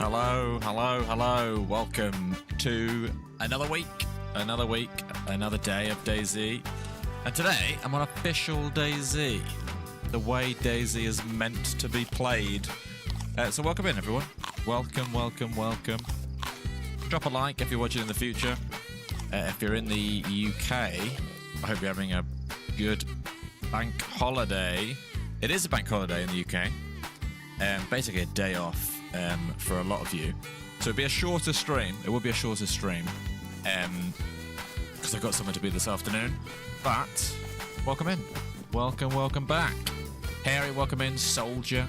Hello, hello, hello. Welcome to another week, another day of DayZ. And today, I'm on official DayZ, the way DayZ is meant to be played. So welcome in, everyone. Welcome, welcome, welcome. Drop a like if you're watching in the future. If you're in the UK, I hope you're having a good bank holiday. It is a bank holiday in the UK. Basically a day off for a lot of you. So it'll be a shorter stream. It will be a shorter stream. Because I've got somewhere to be this afternoon. But, welcome in. Welcome, welcome back. Harry, welcome in. Soldier.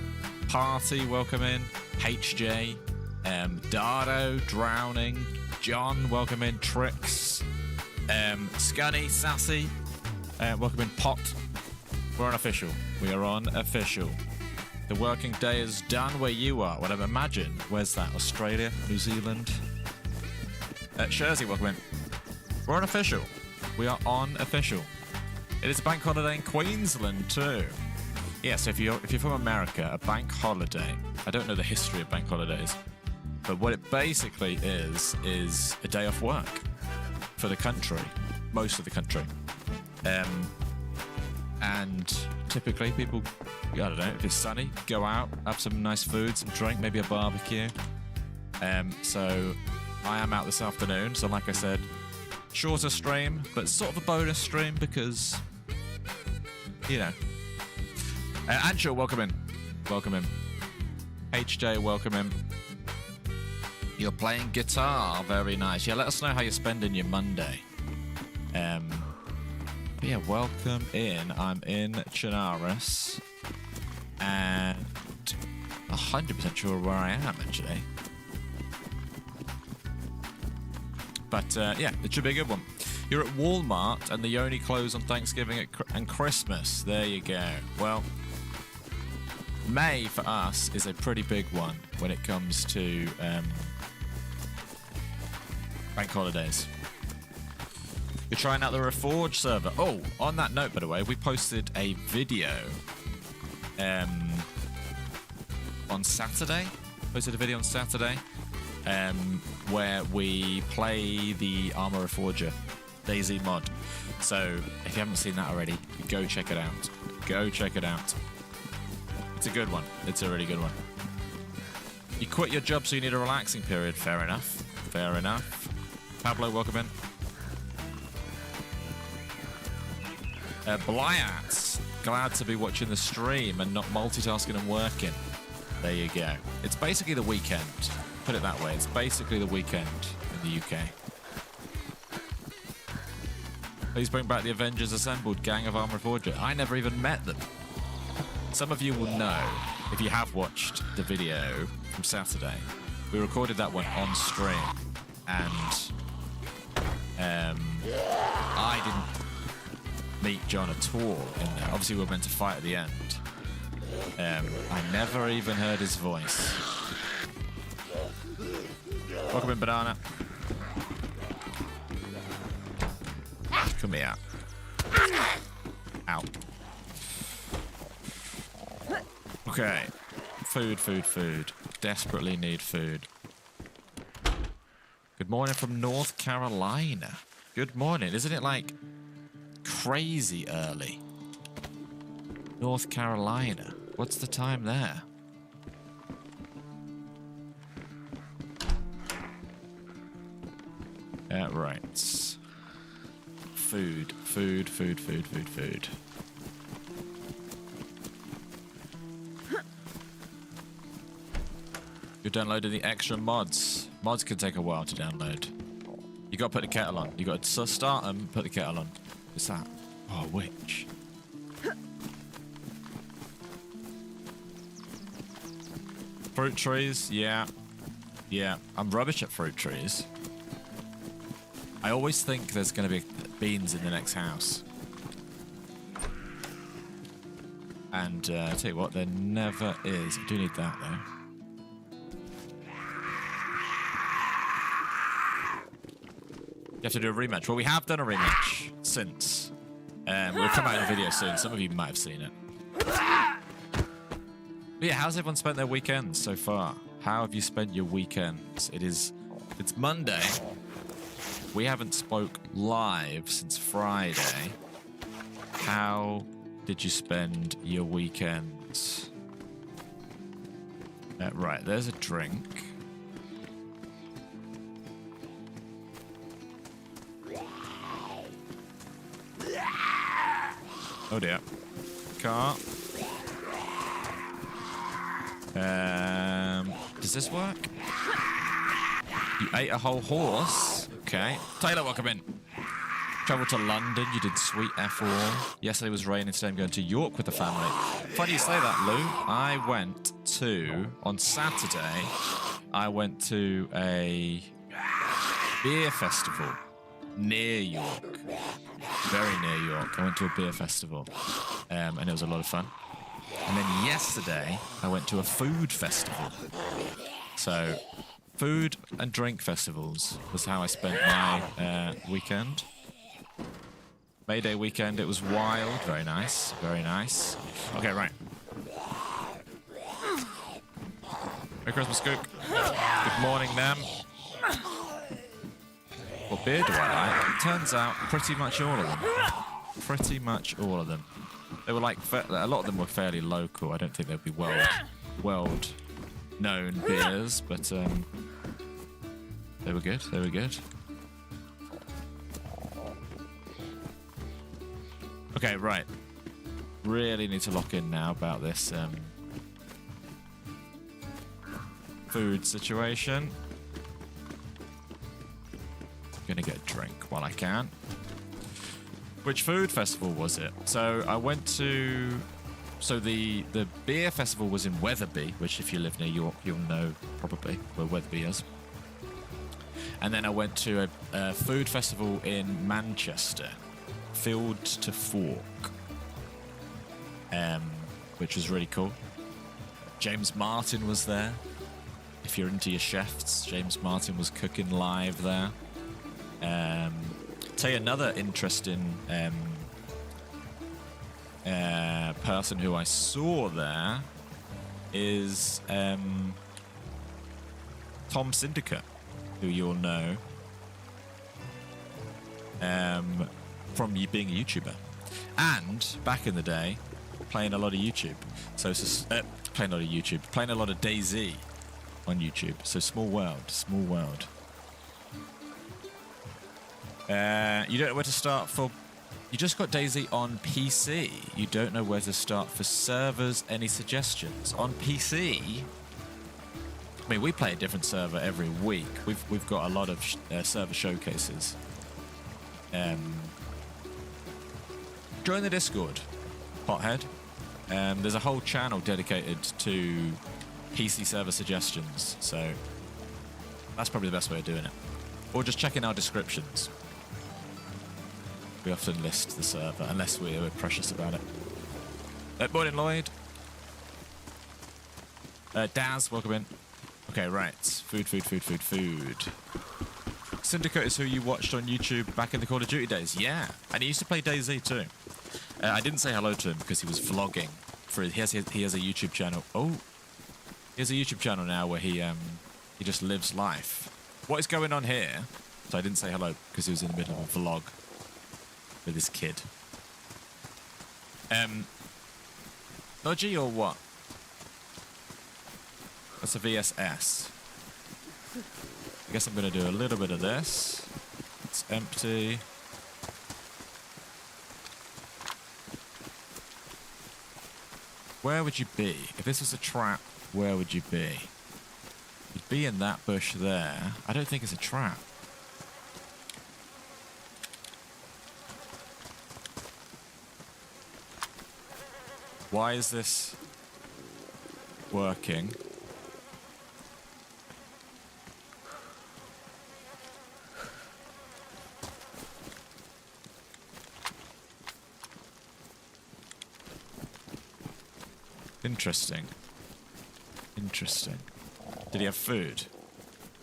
Party, welcome in. HJ. Dardo, Drowning. John, welcome in. Trix. Scunny, Sassy. Welcome in. Pot. We're on official. We are on official. The working day is done where you are. What I imagine. Where's that? Australia? New Zealand? Jersey, welcome in. We're on official. We are on official. It is a bank holiday in Queensland too. Yeah, so if you're from America, a bank holiday. I don't know the history of bank holidays, but what it basically is a day off work for the country, most of the country. And typically people, I don't know, if it's sunny, go out, have some nice food, some drink, maybe a barbecue. So I am out this afternoon. So like I said, shorter stream, but sort of a bonus stream because, you know. Anshul, welcome in. Welcome in. HJ, welcome in. You're playing guitar. Very nice. Yeah, let us know how you're spending your Monday. But yeah, welcome in. I'm in Chinaris. And 100% sure where I am, actually. But yeah, it should be a good one. You're at Walmart, and they only close on Thanksgiving and Christmas. There you go. Well, May for us is a pretty big one when it comes to bank holidays. You're trying out the Reforge server. Oh, on that note, by the way, we posted a video on Saturday. Posted a video on Saturday where we play the Armor Reforger DayZ mod. So if you haven't seen that already, go check it out. Go check it out. It's a good one. It's a really good one. You quit your job, so you need a relaxing period. Fair enough. Fair enough. Pablo, welcome in. Blyats, glad to be watching the stream and not multitasking and working. There you go. It's basically the weekend. Put it that way. It's basically the weekend in the UK. Please bring back the Avengers Assembled gang of Armor Forger. I never even met them. Some of you will know, if you have watched the video from Saturday, we recorded that one on stream. And I didn't meet John at all in there. Obviously, we were meant to fight at the end. I never even heard his voice. Welcome in, Banana. Come here. Ow. Okay. Food, food, food. Desperately need food. Good morning from North Carolina. Good morning. Isn't it like crazy early? North Carolina. What's the time there? Right. Food, food, food, food, food, food. You're downloading the extra mods. Mods can take a while to download. You got to put the kettle on. You got to start them, put the kettle on. What's that? Oh, a witch. Fruit trees, yeah. Yeah, I'm rubbish at fruit trees. I always think there's going to be beans in the next house. And I'll tell you what, there never is. I do need that, though. You have to do a rematch. Well, we have done a rematch since. We'll come out in a video soon. Some of you might have seen it. But yeah, how's everyone spent their weekends so far? How have you spent your weekends? It's Monday. We haven't spoke live since Friday. How did you spend your weekends? Right, there's a drink. Oh dear. Car. Does this work? You ate a whole horse. Okay. Taylor, welcome in. Traveled to London. You did sweet F4. Yesterday was raining. Today I'm going to York with the family. Funny you say that, Lou. I went to, on Saturday, I went to a beer festival near York. Very near York. I went to a beer festival. And it was a lot of fun. And then yesterday, I went to a food festival. So, food and drink festivals was how I spent my weekend. May Day weekend, it was wild. Very nice, very nice. Okay, right. Merry Christmas, Cook. Good morning, Nam. What beer do I like? It turns out pretty much all of them. Pretty much all of them. They were like, a lot of them were fairly local. I don't think they'd be world known beers, but they were good. They were good. Okay, right. Really need to lock in now about this food situation. I'm gonna get a drink while I can. Which food festival was it? So I went to... So the beer festival was in Wetherby, which if you live near York, you'll know probably where Wetherby is. And then I went to a food festival in Manchester, Field to Fork, which was really cool. James Martin was there. If you're into your chefs, James Martin was cooking live there. Tell you another interesting person who I saw there is Tom Syndicate, who you'll know from being a YouTuber, and back in the day playing a lot of YouTube. So playing a lot of DayZ on YouTube. So small world, small world. You don't know where to start for... You just got DayZ on PC. You don't know where to start for servers. Any suggestions? On PC... I mean, we play a different server every week. We've got a lot of server showcases. Join the Discord, Pothead. There's a whole channel dedicated to PC server suggestions, so that's probably the best way of doing it. Or just check in our descriptions. We often list the server, unless we're precious about it. Morning, Lloyd. Daz, welcome in. Okay, right. Food. Syndicate is who you watched on YouTube back in the Call of Duty days. Yeah, and he used to play DayZ too. I didn't say hello to him because he was vlogging. He has a YouTube channel. Oh, he has a YouTube channel now where he just lives life. What is going on here? So I didn't say hello because he was in the middle of a vlog with his kid. Dodgy or what? That's a VSS. I guess I'm going to do a little bit of this. It's empty. Where would you be? If this was a trap, where would you be? You'd be in that bush there. I don't think it's a trap. Why is this working? Interesting. Interesting. Did he have food?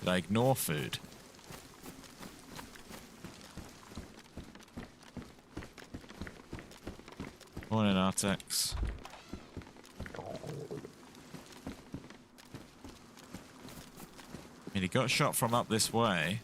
Did I ignore food? Morning, Artex. And he got shot from up this way.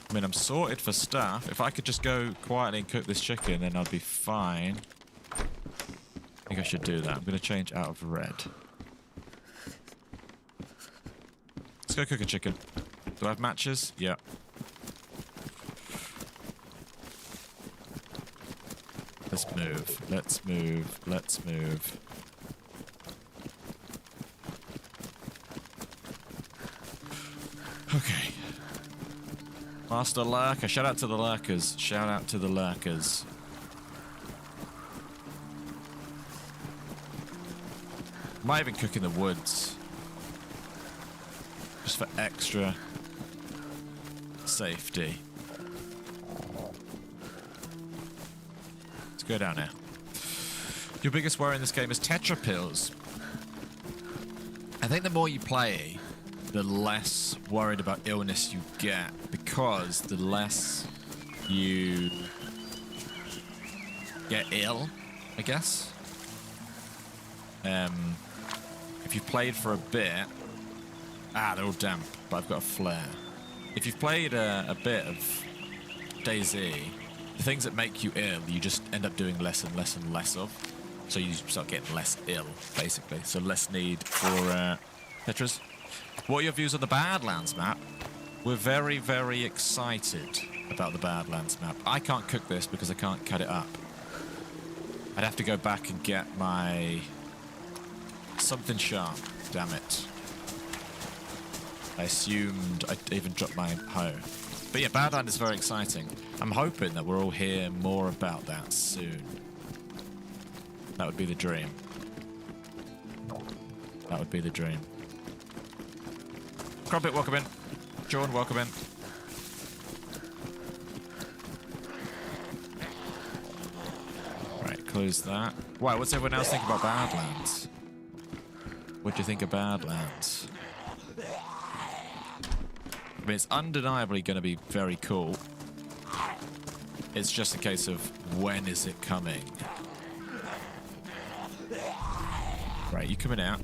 I mean, I'm sorted for stuff. If I could just go quietly and cook this chicken, then I'd be fine. I think I should do that. I'm going to change out of red. Let's go cook a chicken. Do I have matches? Yeah. Let's move. Let's move. Let's move. Okay. Master Lurker. Shout out to the lurkers. Shout out to the lurkers. Might even cook in the woods. Just for extra safety. Let's go down here. Your biggest worry in this game is Tetra pills. I think the more you play, the less worried about illness you get, because the less you get ill, I guess. If you've played for a bit... Ah, they're all damp, but I've got a flare. If you've played a bit of DayZ, the things that make you ill, you just end up doing less and less and less of. So you start getting less ill, basically. So less need for Tetras. What are your views on the Badlands map? We're very, very excited about the Badlands map. I can't cook this because I can't cut it up. I'd have to go back and get my... something sharp. Damn it. I assumed I'd even dropped my hoe. But yeah, Badland is very exciting. I'm hoping that we'll all hear more about that soon. That would be the dream. That would be the dream. Crumpet, welcome in. John, welcome in. Right, close that. Wow, what's everyone else think about Badlands? What do you think of Badlands? I mean, it's undeniably going to be very cool. It's just a case of when is it coming? Right, you coming out?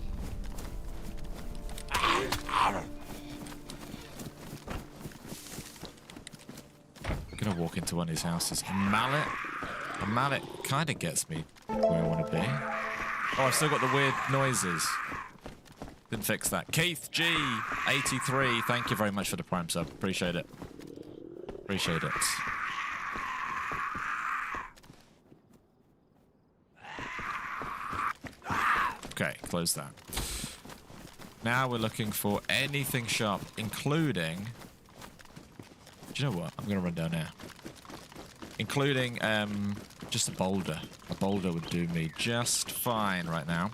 I'm gonna walk into one of his houses. A mallet kind of gets me where I want to be. Oh, I've still got the weird noises. Didn't fix that. Keith G 83, thank you very much for the Prime sub. Appreciate it. Appreciate it. Okay, close that. Now we're looking for anything sharp, including... Do you know what? I'm going to run down here. Including just a boulder. A boulder would do me just fine right now.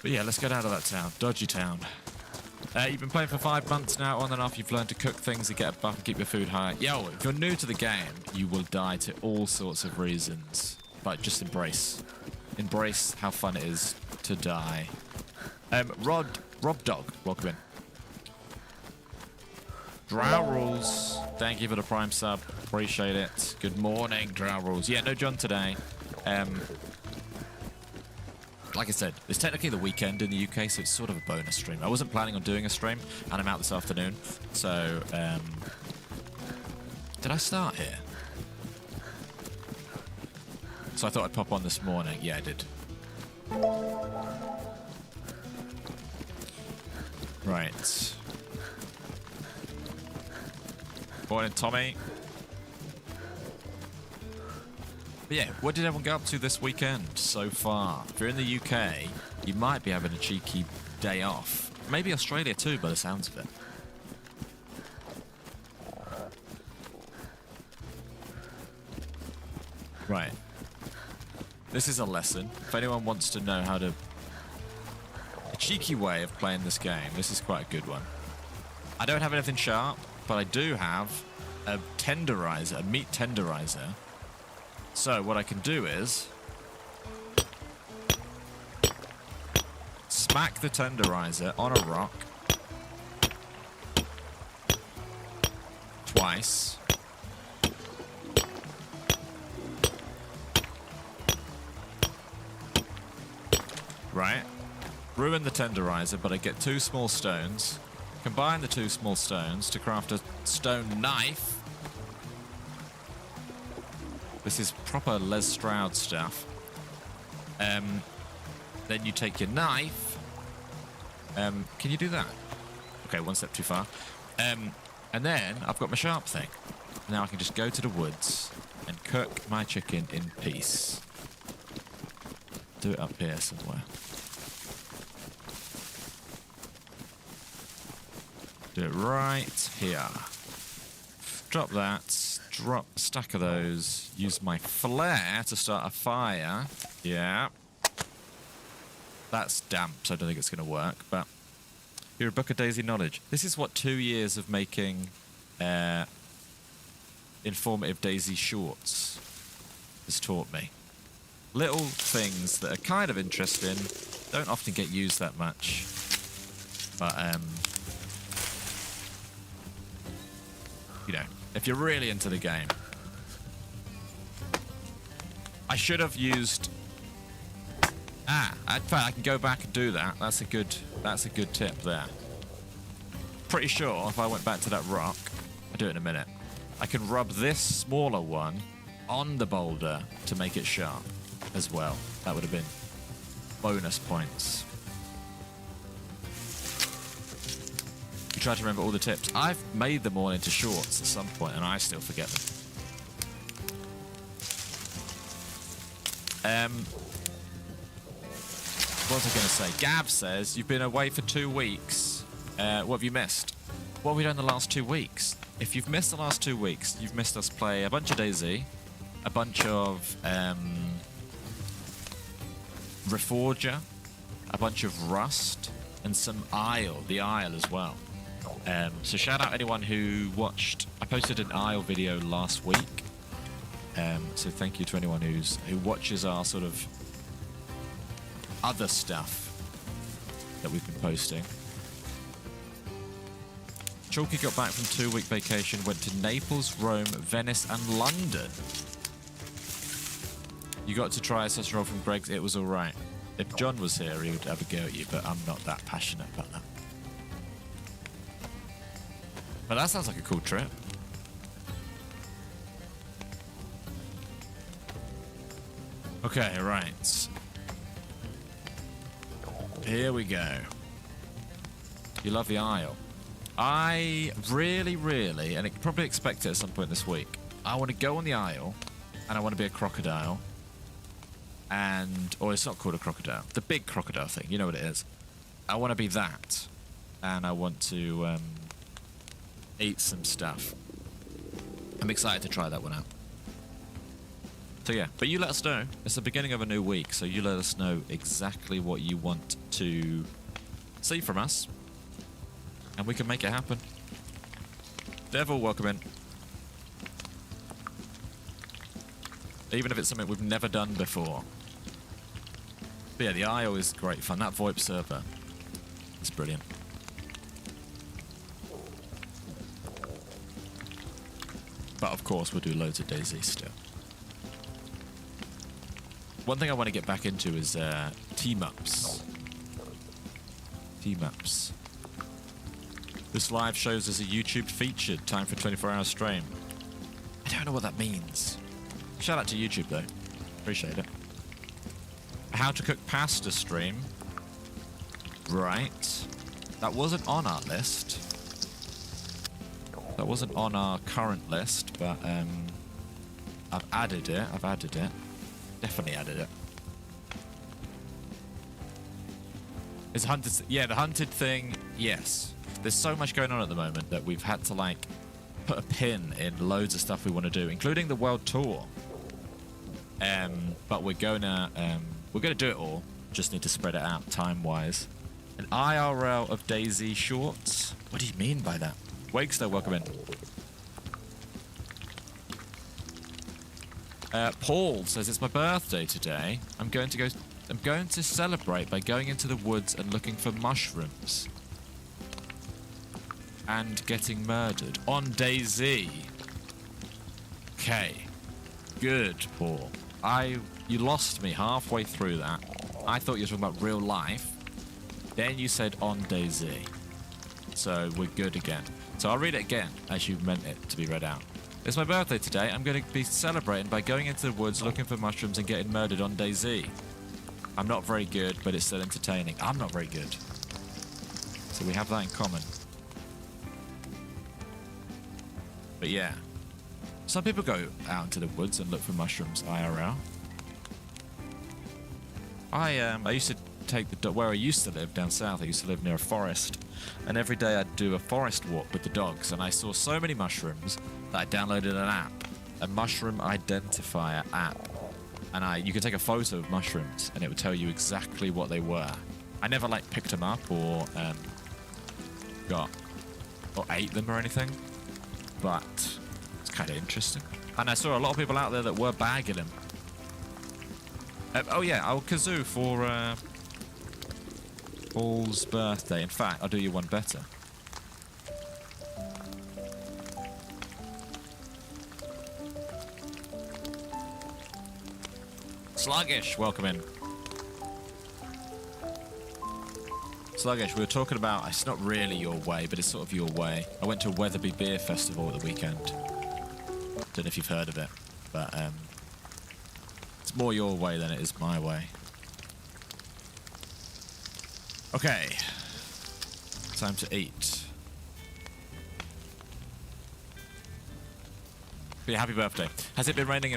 But yeah, let's get out of that town. Dodgy town. You've been playing for 5 months now, on and off. You've learned to cook things to get a buff and keep your food high. Yo, if you're new to the game, you will die to all sorts of reasons. But just embrace. Embrace how fun it is to die. Rob Dog, welcome in. Drow Rules, thank you for the Prime sub. Appreciate it. Good morning, Drow Rules. Yeah, no John today. Like I said, it's technically the weekend in the UK, so it's sort of a bonus stream. I wasn't planning on doing a stream, and I'm out this afternoon. So, did I start here? So I thought I'd pop on this morning. Yeah, I did. Right. Morning, Tommy. But yeah, what did everyone get up to this weekend so far? If you're in the UK, you might be having a cheeky day off. Maybe Australia too, by the sounds of it. Right. This is a lesson. If anyone wants to know how to... A cheeky way of playing this game, this is quite a good one. I don't have anything sharp, but I do have a tenderizer, a meat tenderizer. So what I can do is... smack the tenderizer on a rock twice. Right. Ruin the tenderizer, but I get 2 small stones. Combine the 2 small stones to craft a stone knife. This is proper Les Stroud stuff. Then you take your knife. Can you do that? Okay, one step too far. And then I've got my sharp thing. Now I can just go to the woods and cook my chicken in peace. Do it up here somewhere. Do it right here. Drop that. Drop a stack of those. Use my flare to start a fire. Yeah. That's damp, so I don't think it's going to work, but you're a book of DayZ knowledge. This is what 2 years of making informative DayZ shorts has taught me. Little things that are kind of interesting, don't often get used that much, but you know, if you're really into the game. I should have used... in fact, I can go back and do that. That's a good tip there. Pretty sure if I went back to that rock, I'll do it in a minute, I can rub this smaller one on the boulder to make it sharp as well. That would have been bonus points. You try to remember all the tips. I've made them all into shorts at some point, and I still forget them. What was I going to say? Gav says, you've been away for 2 weeks. What have you missed? What have we done the last 2 weeks? If you've missed the last 2 weeks, you've missed us play a bunch of DayZ, a bunch of Reforger, a bunch of Rust, and some Isle, the Isle as well. So shout out anyone who watched. I posted an Isle video last week. So thank you to anyone who watches our sort of other stuff that we've been posting. Chalky got back from 2-week vacation, went to Naples, Rome, Venice, and London. You got to try a sausage roll from Greg's. It was all right. If John was here, he would have a go at you, but I'm not that passionate about that. But that sounds like a cool trip. Okay, right. Here we go. You love the Isle. I really, and I can probably expect it at some point this week, I want to go on the Isle, and I want to be a crocodile. Or it's not called a crocodile. The big crocodile thing, you know what it is. I want to be that. And I want to eat some stuff. I'm excited to try that one out. So yeah, but you let us know. It's the beginning of a new week, so you let us know exactly what you want to see from us, and we can make it happen. Devil, welcome in. Even if it's something we've never done before. But yeah, the Isle is great fun. That VoIP server is brilliant. But of course, we'll do loads of DayZ still. One thing I want to get back into is team-ups. Team-ups. This live shows as a YouTube featured. Time for 24-hour stream. I don't know what that means. Shout out to YouTube, though. Appreciate it. How to cook pasta stream. Right. That wasn't on our list. That wasn't on our current list, but I've added it. Definitely added it. Is hunted? Yeah, the hunted thing. Yes. There's so much going on at the moment that we've had to like put a pin in loads of stuff we want to do, including the world tour. But we're gonna do it all. Just need to spread it out time-wise. An IRL of DayZ shorts. What do you mean by that? Wakester, welcome in. Paul says, it's my birthday today. I'm going to go am going to celebrate by going into the woods and looking for mushrooms. And getting murdered on DayZ. Okay. Good, Paul. You lost me halfway through that. I thought you were talking about real life. Then you said on DayZ. So we're good again. So I'll read it again as you meant it to be read out. It's my birthday today. I'm going to be celebrating by going into the woods looking for mushrooms and getting murdered on DayZ. I'm not very good, but it's still entertaining. I'm not very good. So we have that in common. But yeah. Some people go out into the woods and look for mushrooms IRL. I used to take the dog where I used to live down south. I used to live near a forest, and every day I'd do a forest walk with the dogs, and I saw so many mushrooms that I downloaded an app, a mushroom identifier app, and you could take a photo of mushrooms and it would tell you exactly what they were. I never like picked them up or ate them or anything, but it's kind of interesting. And I saw a lot of people out there that were bagging them. Oh yeah, I'll kazoo for Paul's birthday. In fact, I'll do you one better. Sluggish, welcome in. Sluggish, we were talking about, it's not really your way, but it's sort of your way. I went to a Weatherby Beer Festival at the weekend. Don't know if you've heard of it, but it's more your way than it is my way. Okay, time to eat. Yeah, happy birthday. Has it been raining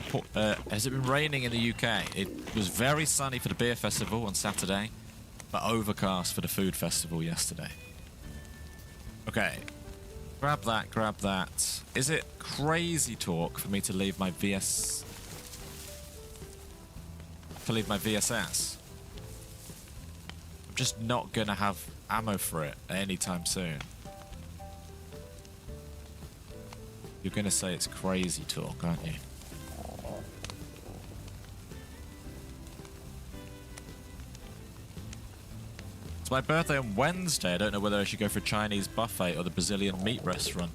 in the UK? It was very sunny for the beer festival on Saturday, but overcast for the food festival yesterday. Okay. Grab that, grab that. Is it crazy talk for me to leave my VSS? I'm just not gonna have ammo for it anytime soon. You're gonna say it's crazy talk, aren't you? It's my birthday on Wednesday. I don't know whether I should go for a Chinese buffet or the Brazilian meat restaurant.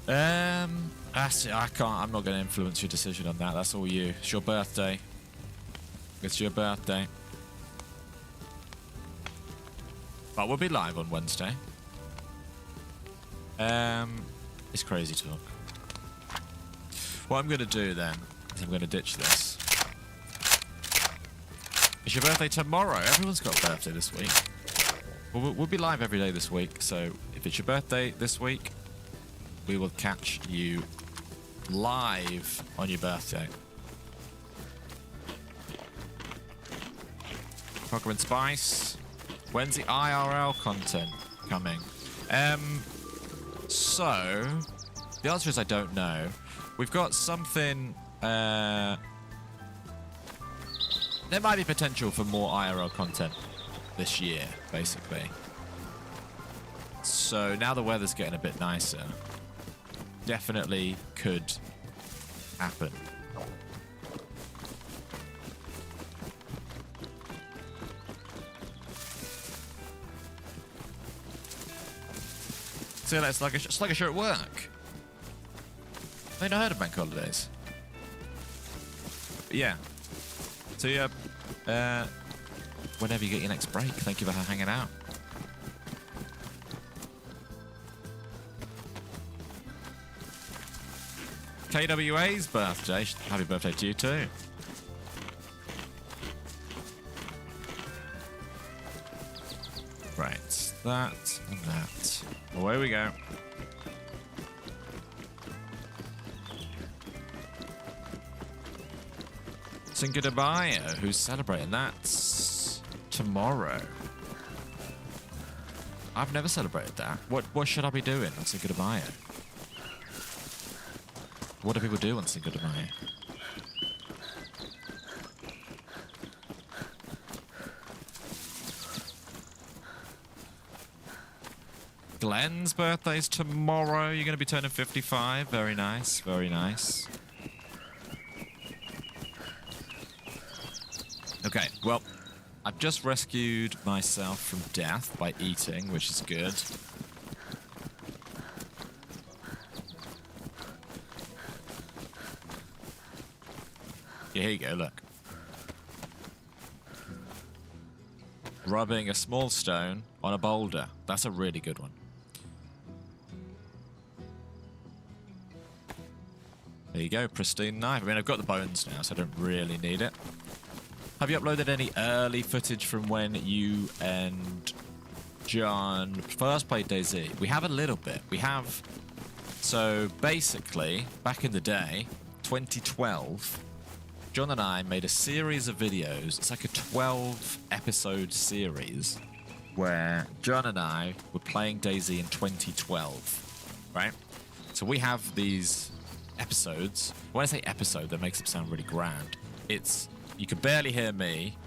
That's it. I'm not gonna influence your decision on that. That's all you. It's your birthday. It's your birthday. But we'll be live on Wednesday. It's crazy talk. What I'm gonna do then is I'm gonna ditch this. It's your birthday tomorrow. Everyone's got a birthday this week. We'll be live every day this week, so if it's your birthday this week, we will catch you live on your birthday. Pokemon Spice. When's the IRL content coming? So, the answer is I don't know. We've got something... there might be potential for more IRL content this year, basically. So, now the weather's getting a bit nicer. Definitely could happen. See you later, Sluggish. Sluggish, you're at work. I've not heard of bank holidays. But yeah. So yeah, whenever you get your next break, thank you for hanging out. KWA's birthday. Happy birthday to you too. Right, that and that. Away we go. Cinco de Mayo, who's celebrating? That's tomorrow. I've never celebrated that. What should I be doing on Cinco de Mayo? What do people do on Cinco de Mayo? Glenn's birthday's tomorrow. You're going to be turning 55. Very nice, very nice. Okay, well, I've just rescued myself from death by eating, which is good. Yeah, here you go, look. Rubbing a small stone on a boulder. That's a really good one. There you go, pristine knife. I mean, I've got the bones now, so I don't really need it. Have you uploaded any early footage from when you and John first played DayZ? We have a little bit. We have... So, basically, back in the day, 2012... John and I made a series of videos. It's like a 12-episode series where John and I were playing DayZ in 2012, right? So we have these episodes. When I say episode, that makes it sound really grand. It's, you can barely hear me.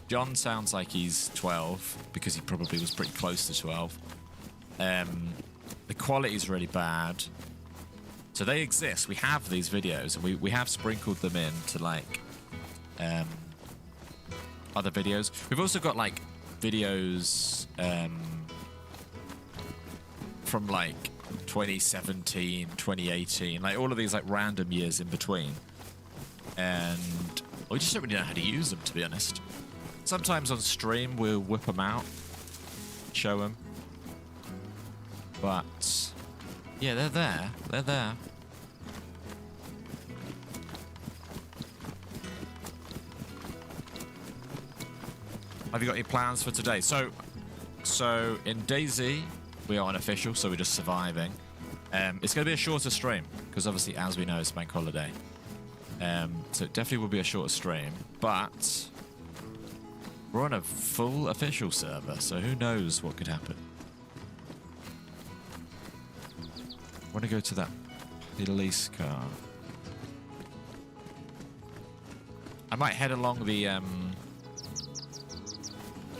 John sounds like he's 12 because he probably was pretty close to 12. The quality's really bad. So they exist. We have these videos, and we have sprinkled them into like other videos. We've also got like videos from like 2017, 2018, like all of these like random years in between. And we just don't really know how to use them, to be honest. Sometimes on stream we'll whip them out, show them. But yeah, they're there. They're there. Have you got any plans for today? So in DayZ, we are unofficial, so we're just surviving. It's going to be a shorter stream, because obviously, as we know, it's bank holiday. So it definitely will be a shorter stream, but we're on a full official server, so who knows what could happen. I want to go to that police car. I might head along the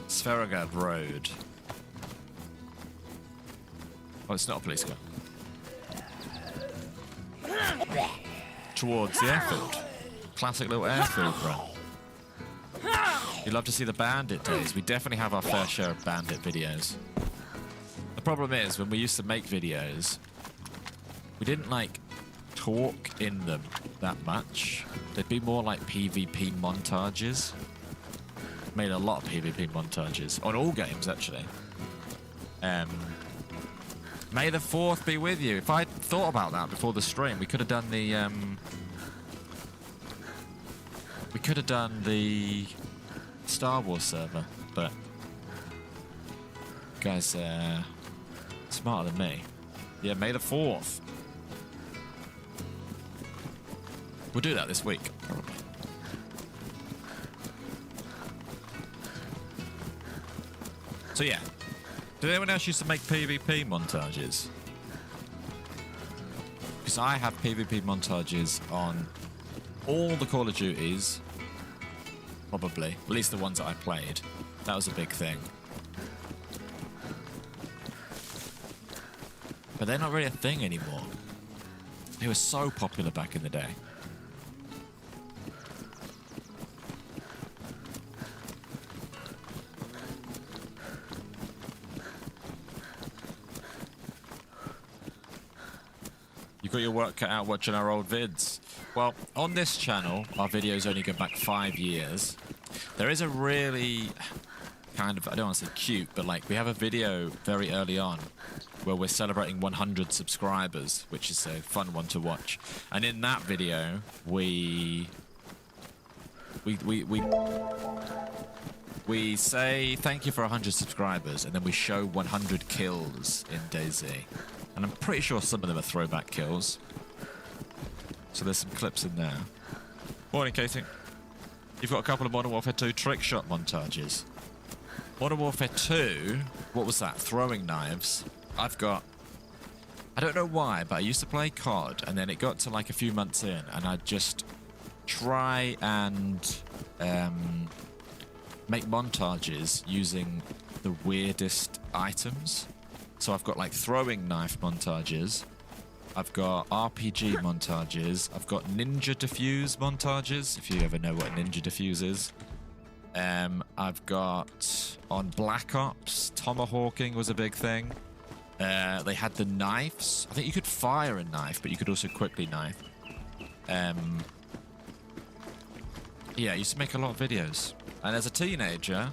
Sverigard Road. Oh, it's not a police car. Towards the airfield. Classic little airfield run. You'd love to see the bandit days. We definitely have our fair share of bandit videos. The problem is, when we used to make videos, we didn't, like, talk in them that much. They'd be more like PvP montages. Made a lot of PvP montages. On all games, actually. May the 4th be with you. If I'd thought about that before the stream, we could have done the, we could have done the Star Wars server, but you guys are smarter than me. Yeah, May the 4th. We'll do that this week, probably. So yeah. Did anyone else used to make PvP montages? Because I have PvP montages on all the Call of Duties. Probably. At least the ones that I played. That was a big thing. But they're not really a thing anymore. They were so popular back in the day. You got your work cut out watching our old vids. Well, on this channel, our videos only go back 5 years. There is a really kind of, I don't want to say cute, but like we have a video very early on where we're celebrating 100 subscribers, which is a fun one to watch. And in that video, we say thank you for 100 subscribers, and then we show 100 kills in DayZ. And I'm pretty sure some of them are throwback kills. So there's some clips in there. Morning, Katie. You've got a couple of Modern Warfare 2 trick shot montages. Modern Warfare 2, what was that? Throwing knives. I've got... I don't know why, but I used to play COD, and then it got to like a few months in, and I'd just try and make montages using the weirdest items. So I've got like throwing knife montages. I've got RPG montages. I've got Ninja Diffuse montages, if you ever know what Ninja Diffuse is. I've got on Black Ops, tomahawking was a big thing. They had the knives. I think you could fire a knife, but you could also quickly knife. Yeah, I used to make a lot of videos. And as a teenager,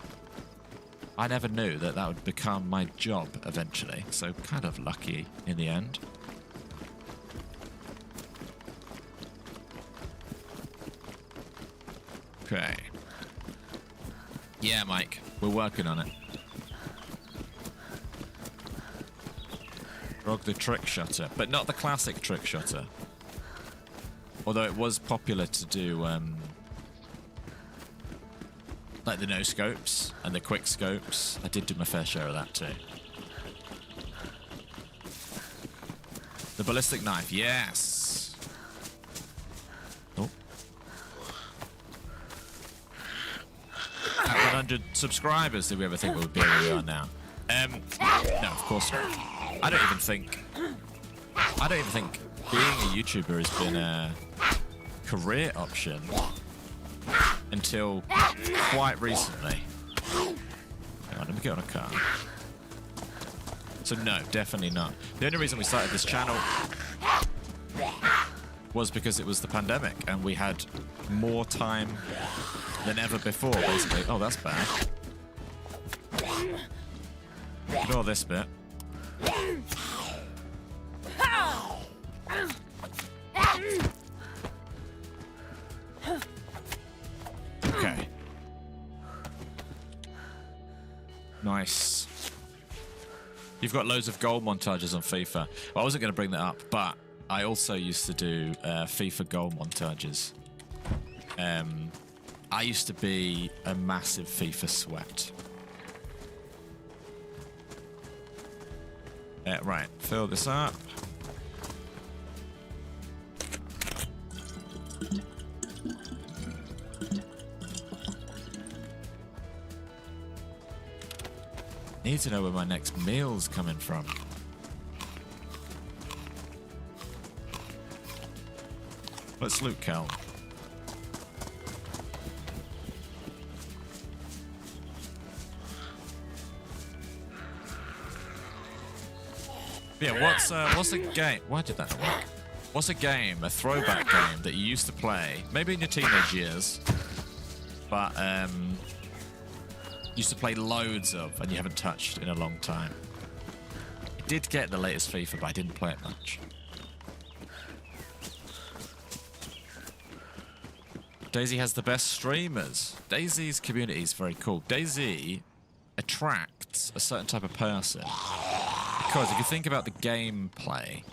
I never knew that that would become my job eventually. So kind of lucky in the end. Okay. Yeah, Mike, we're working on it. Frog the trick shutter, but not the classic trick shutter. Although it was popular to do, like the no scopes and the quick scopes. I did do my fair share of that too. The ballistic knife, yes. Oh. At 100 subscribers, did we ever think we would be where we are now? No, of course not. I don't even think being a YouTuber has been a career option until quite recently. Hang on, let me get on a car. So no, definitely not. The only reason we started this channel was because it was the pandemic and we had more time than ever before, basically. Oh, that's bad. Ignore this bit. Okay. Nice. You've got loads of goal montages on FIFA. Well, I wasn't going to bring that up, but I also used to do FIFA goal montages. I used to be a massive FIFA sweat. Right, fill this up. Need to know where my next meal's coming from. Let's loot Cal. Yeah, what's a game? Why did that not work? What's a game, a throwback game that you used to play, maybe in your teenage years, but used to play loads of and you haven't touched in a long time? I did get the latest FIFA, but I didn't play it much. DayZ has the best streamers. DayZ's community is very cool. DayZ attracts a certain type of person. Because if you think about the gameplay,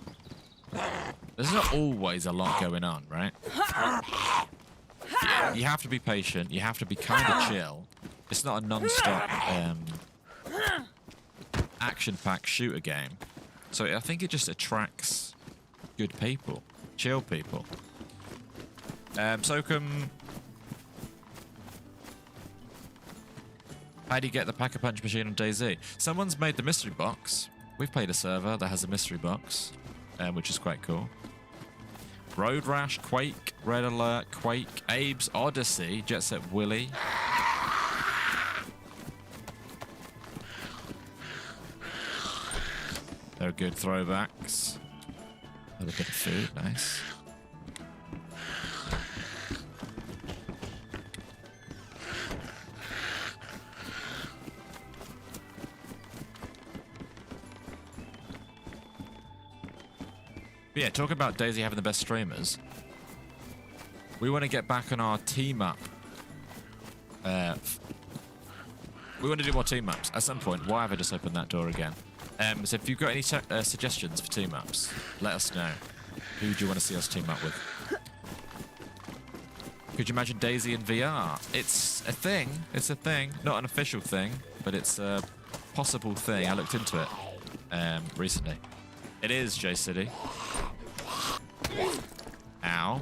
there's not always a lot going on, right? You have to be patient. You have to be kind of chill. It's not a non-stop action-packed shooter game. So I think it just attracts good people, chill people. Sokum, how do you get the Pack-a-Punch machine on DayZ? Someone's made the mystery box. We've played a server that has a mystery box, which is quite cool. Road Rash, Quake, Red Alert, Quake, Abe's Odyssey, Jet Set Willy. They're good throwbacks. A little bit of food, nice. But yeah, talking about DayZ having the best streamers, we want to get back on our team up. We want to do more team ups at some point. Why have I just opened that door again? So if you've got any suggestions for team ups, let us know. Who do you want to see us team up with? Could you imagine DayZ in VR? It's a thing. It's a thing. Not an official thing, but it's a possible thing. I looked into it recently. It is, J-City. Ow.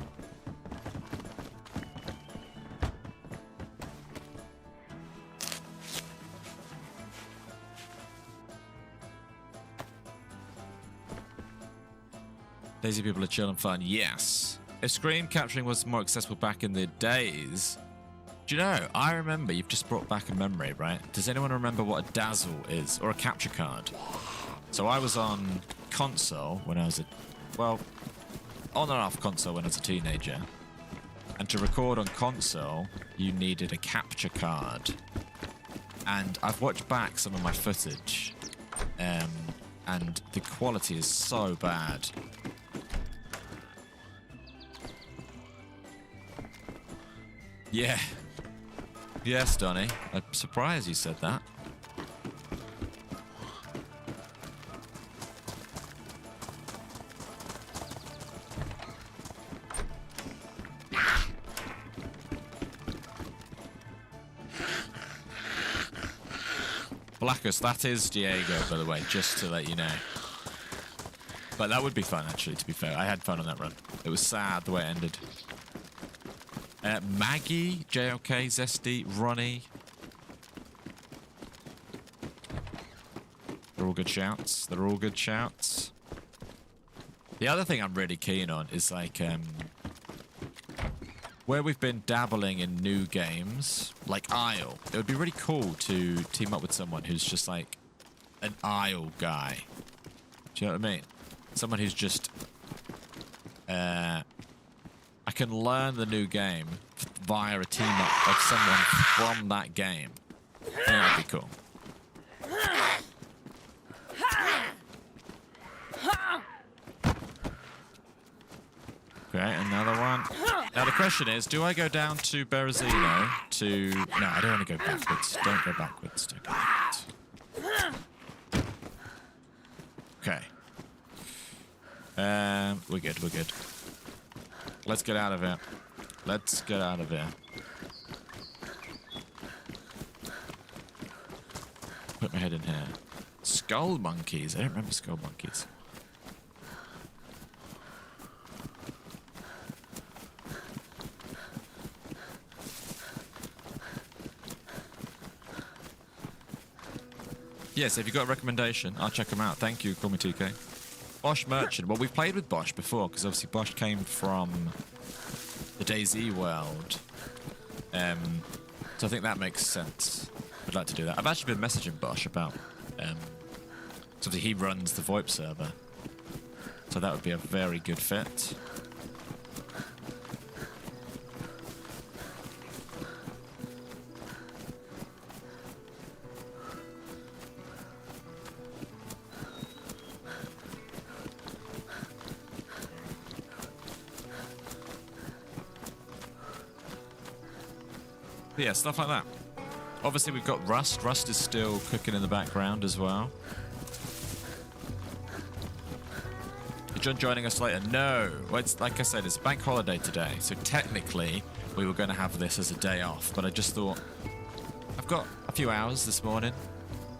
DayZ people are chill and fun. Yes. If screen capturing was more accessible back in the days, do you know, I remember, you've just brought back a memory, right? Does anyone remember what a dazzle is, or a capture card? So I was on console when I was on and off console when I was a teenager. And to record on console, you needed a capture card. And I've watched back some of my footage, and the quality is so bad. Yeah. Yes, Donny. I'm surprised you said that. Blackus, that is Diego, by the way, just to let you know. But that would be fun, actually, to be fair. I had fun on that run. It was sad the way it ended. Maggie, JOK, Zesty, Ronnie. They're all good shouts. They're all good shouts. The other thing I'm really keen on is like where we've been dabbling in new games, like Isle. It would be really cool to team up with someone who's just like an Isle guy. Do you know what I mean? Someone who's just I can learn the new game via a team up of someone from that game. I think that'd be cool. Okay, another one. Now the question is, do I go down to Berezino to... No, I don't want to go backwards. Don't go backwards. Don't go backwards. Okay. We're good, we're good. Let's get out of here. Let's get out of here. Put my head in here. Skull monkeys. I don't remember skull monkeys. Yes, if you've got a recommendation, I'll check them out. Thank you, Call Me 2K. Bosch Merchant. Well, we've played with Bosch before, because obviously Bosch came from the DayZ world. So I think that makes sense. I'd like to do that. I've actually been messaging Bosch about... so obviously he runs the VoIP server. So that would be a very good fit. Yeah, stuff like that. Obviously, we've got Rust. Rust is still cooking in the background as well. Is John joining us later? No. Well, it's, like I said, it's a bank holiday today. So technically, we were going to have this as a day off. But I just thought, I've got a few hours this morning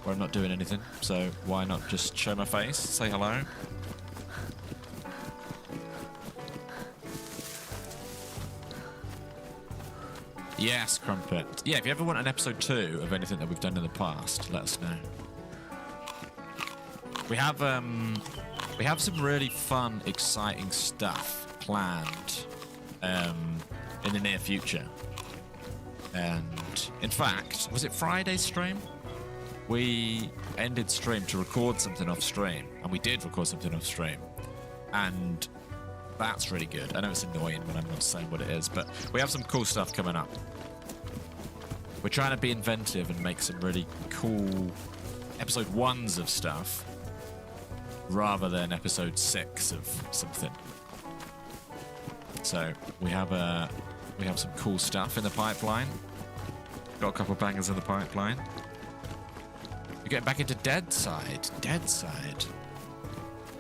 where I'm not doing anything. So why not just show my face, say hello? Yes, Crumpet. Yeah, if you ever want an episode 2 of anything that we've done in the past, let us know. We have some really fun, exciting stuff planned in the near future. And in fact, was it Friday's stream? We ended stream to record something off stream, and we did record something off stream. And that's really good. I know it's annoying when I'm not saying what it is, but we have some cool stuff coming up. We're trying to be inventive and make some really cool episode 1s of stuff rather than episode 6 of something. So we have some cool stuff in the pipeline. Got a couple of bangers in the pipeline. We're getting back into DayZ. DayZ.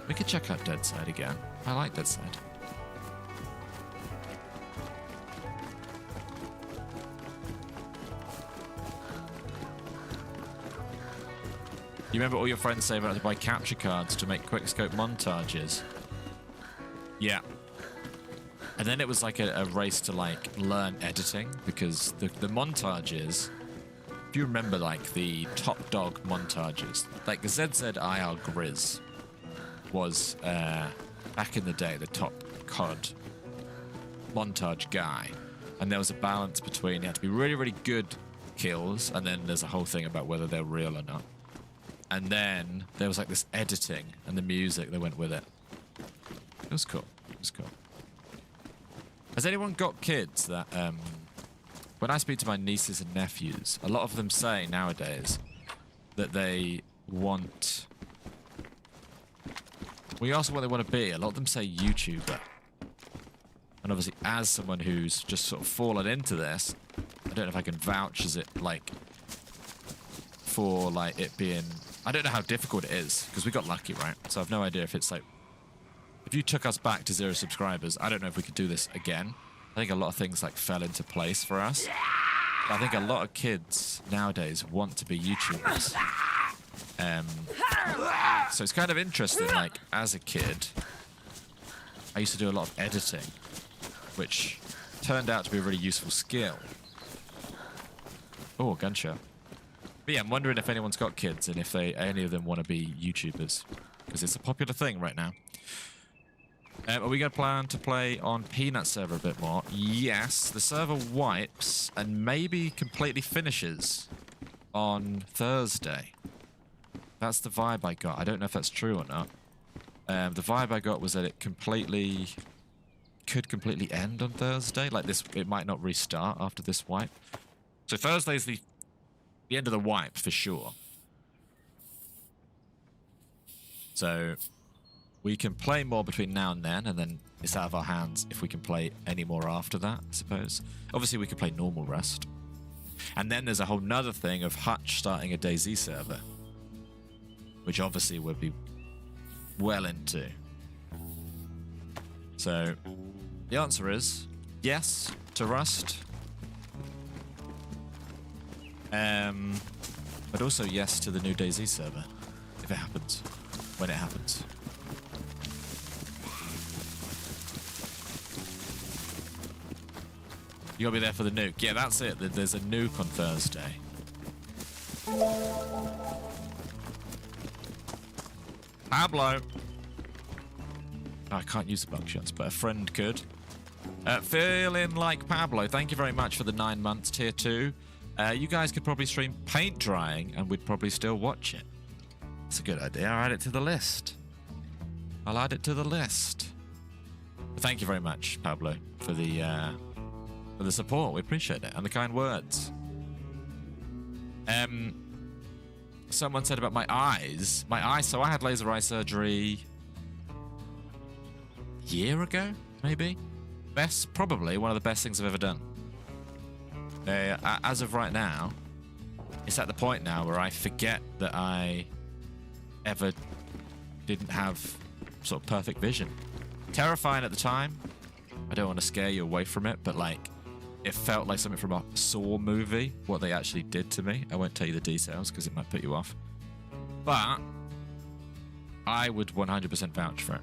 We could check out DayZ again. I like DayZ. You remember all your friends saying about to buy capture cards to make quickscope montages? Yeah. And then it was like a race to like learn editing, because the montages, if you remember like the top dog montages, like the ZZIR Grizz was back in the day, the top COD montage guy. And there was a balance between, you had to be really, really good kills, and then there's a whole thing about whether they're real or not. And then there was like this editing and the music that went with it. It was cool. It was cool. Has anyone got kids that, when I speak to my nieces and nephews, a lot of them say nowadays that they want... We ask what they want to be. A lot of them say YouTuber. And obviously, as someone who's just sort of fallen into this, I don't know if I can vouch as it, like, for, like, it being... I don't know how difficult it is, because we got lucky, right? So I've no idea if it's, like... If you took us back to 0 subscribers, I don't know if we could do this again. I think a lot of things, like, fell into place for us. But I think a lot of kids nowadays want to be YouTubers. So it's kind of interesting, like, as a kid, I used to do a lot of editing, which turned out to be a really useful skill. Oh, gunshot. But yeah, I'm wondering if anyone's got kids and if any of them want to be YouTubers, because it's a popular thing right now. Are we going to plan to play on Peanut server a bit more? Yes, the server wipes and maybe completely finishes on Thursday. That's the vibe I got. I don't know if that's true or not. The vibe I got was that it could completely end on Thursday. Like this, it might not restart after this wipe. So Thursday's the end of the wipe for sure. So we can play more between now and then it's out of our hands if we can play any more after that, I suppose. Obviously, we could play normal Rust. And then there's a whole nother thing of Hutch starting a DayZ server, which obviously would be well into. So the answer is yes to Rust. But also yes to the new DayZ server, if it happens, when it happens. You gotta be there for the nuke. Yeah, that's it. There's a nuke on Thursday. Pablo. Oh, I can't use the buckshots, but a friend could. Feeling like Pablo. Thank you very much for the 9 months, tier 2. You guys could probably stream paint drying and we'd probably still watch it. That's a good idea. I'll add it to the list. I'll add it to the list. But thank you very much, Pablo, for the support. We appreciate it. And the kind words. Someone said about my eyes. So I had laser eye surgery a year ago, maybe? Probably one of the best things I've ever done. As of right now, it's at the point now where I forget that I ever didn't have sort of perfect vision. Terrifying at the time. I don't want to scare you away from it, but like, it felt like something from a Saw movie, what they actually did to me. I won't tell you the details because it might put you off. But I would 100% vouch for it.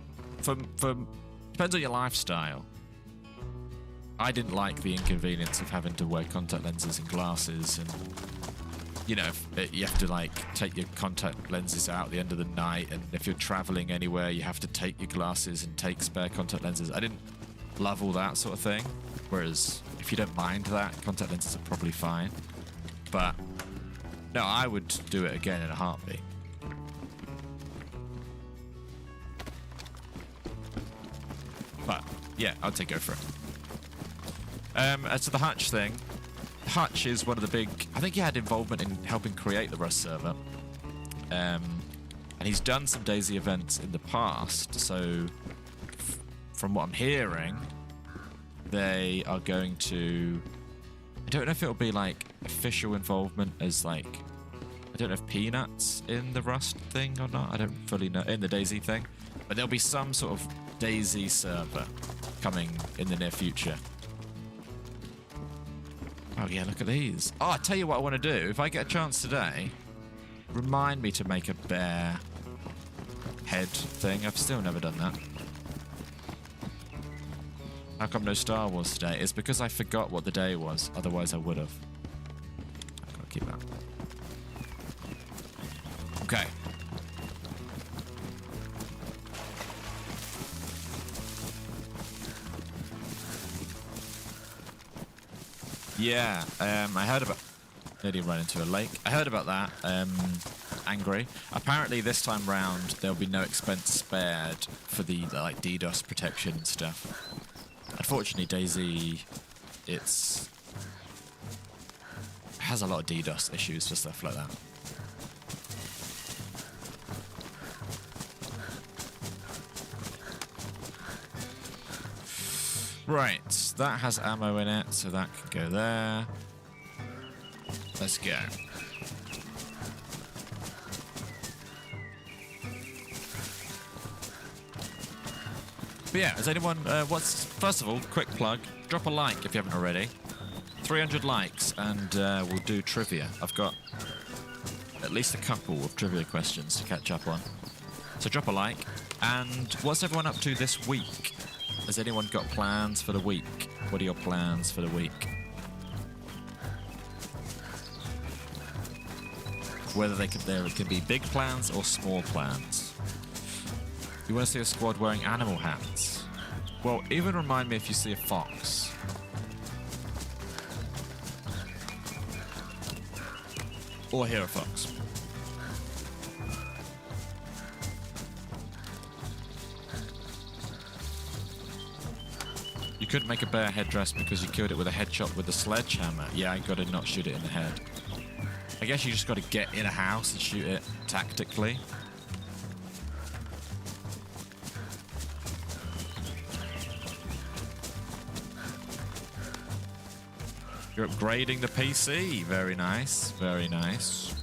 Depends on your lifestyle. I didn't like the inconvenience of having to wear contact lenses and glasses, and you know, you have to like take your contact lenses out at the end of the night, and if you're traveling anywhere you have to take your glasses and take spare contact lenses. I didn't love all that sort of thing, whereas if you don't mind that, contact lenses are probably fine. But no, I would do it again in a heartbeat. But yeah, I'll take go for it. As to the Hutch thing, Hutch is one of the big... I think he had involvement in helping create the Rust server. And he's done some DayZ events in the past, so from what I'm hearing, they are going to... I don't know if it'll be like official involvement as like... I don't know if Peanut's in the Rust thing or not. I don't fully know. In the DayZ thing. But there'll be some sort of DayZ server coming in the near future. Oh yeah, look at these. Oh, I tell you what I want to do. If I get a chance today, remind me to make a bear head thing. I've still never done that. How come no Star Wars today? It's because I forgot what the day was. Otherwise I would have. I've got to keep that. Okay. Yeah, I heard about... Nearly ran into a lake. I heard about that. Angry. Apparently this time round there'll be no expense spared for the like DDoS protection and stuff. Unfortunately, DayZ, has a lot of DDoS issues for stuff like that. Right, that has ammo in it, so that can go there. Let's go. But yeah, has anyone, first of all, quick plug, drop a like if you haven't already. 300 likes and we'll do trivia. I've got at least a couple of trivia questions to catch up on. So drop a like. And what's everyone up to this week? Has anyone got plans for the week? What are your plans for the week? Whether there can be big plans or small plans. You want to see a squad wearing animal hats? Well, even remind me if you see a fox. Or hear a fox. You couldn't make a bear headdress because you killed it with a headshot with a sledgehammer. Yeah, I gotta not shoot it in the head. I guess you just gotta get in a house and shoot it tactically. You're upgrading the PC. Very nice. Very nice.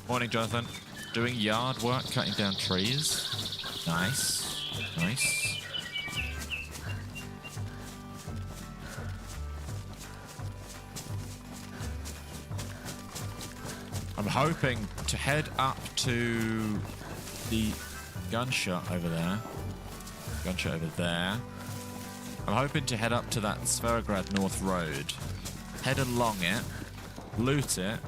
Morning, Jonathan. Doing yard work, cutting down trees. Nice. Nice. I'm hoping to head up to the gunshot over there. Gunshot over there. I'm hoping to head up to that Sverograd North Road. Head along it, loot it,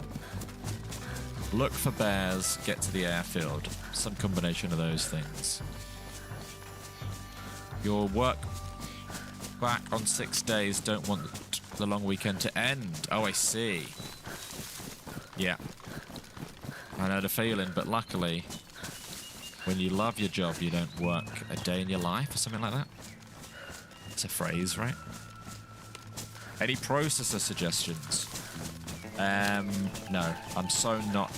look for bears, get to the airfield. Some combination of those things. Your work back on 6 days, don't want the long weekend to end. Oh, I see. Yeah. I know the feeling, but luckily, when you love your job, you don't work a day in your life or something like that. It's a phrase, right? Any processor suggestions? No. I'm so not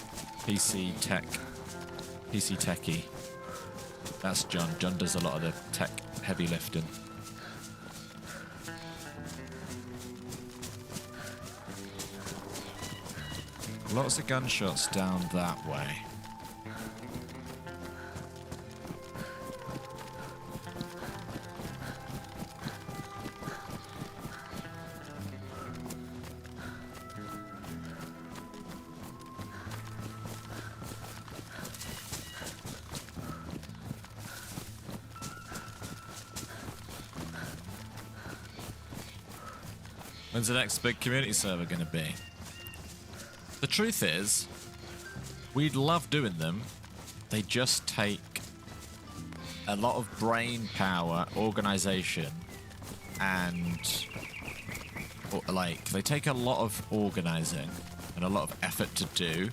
PC techie. That's John. John does a lot of the tech heavy lifting. Lots of gunshots down that way. When's the next big community server going to be? The truth is, we'd love doing them. They just take a lot of brain power, organization, and they take a lot of organizing and a lot of effort to do.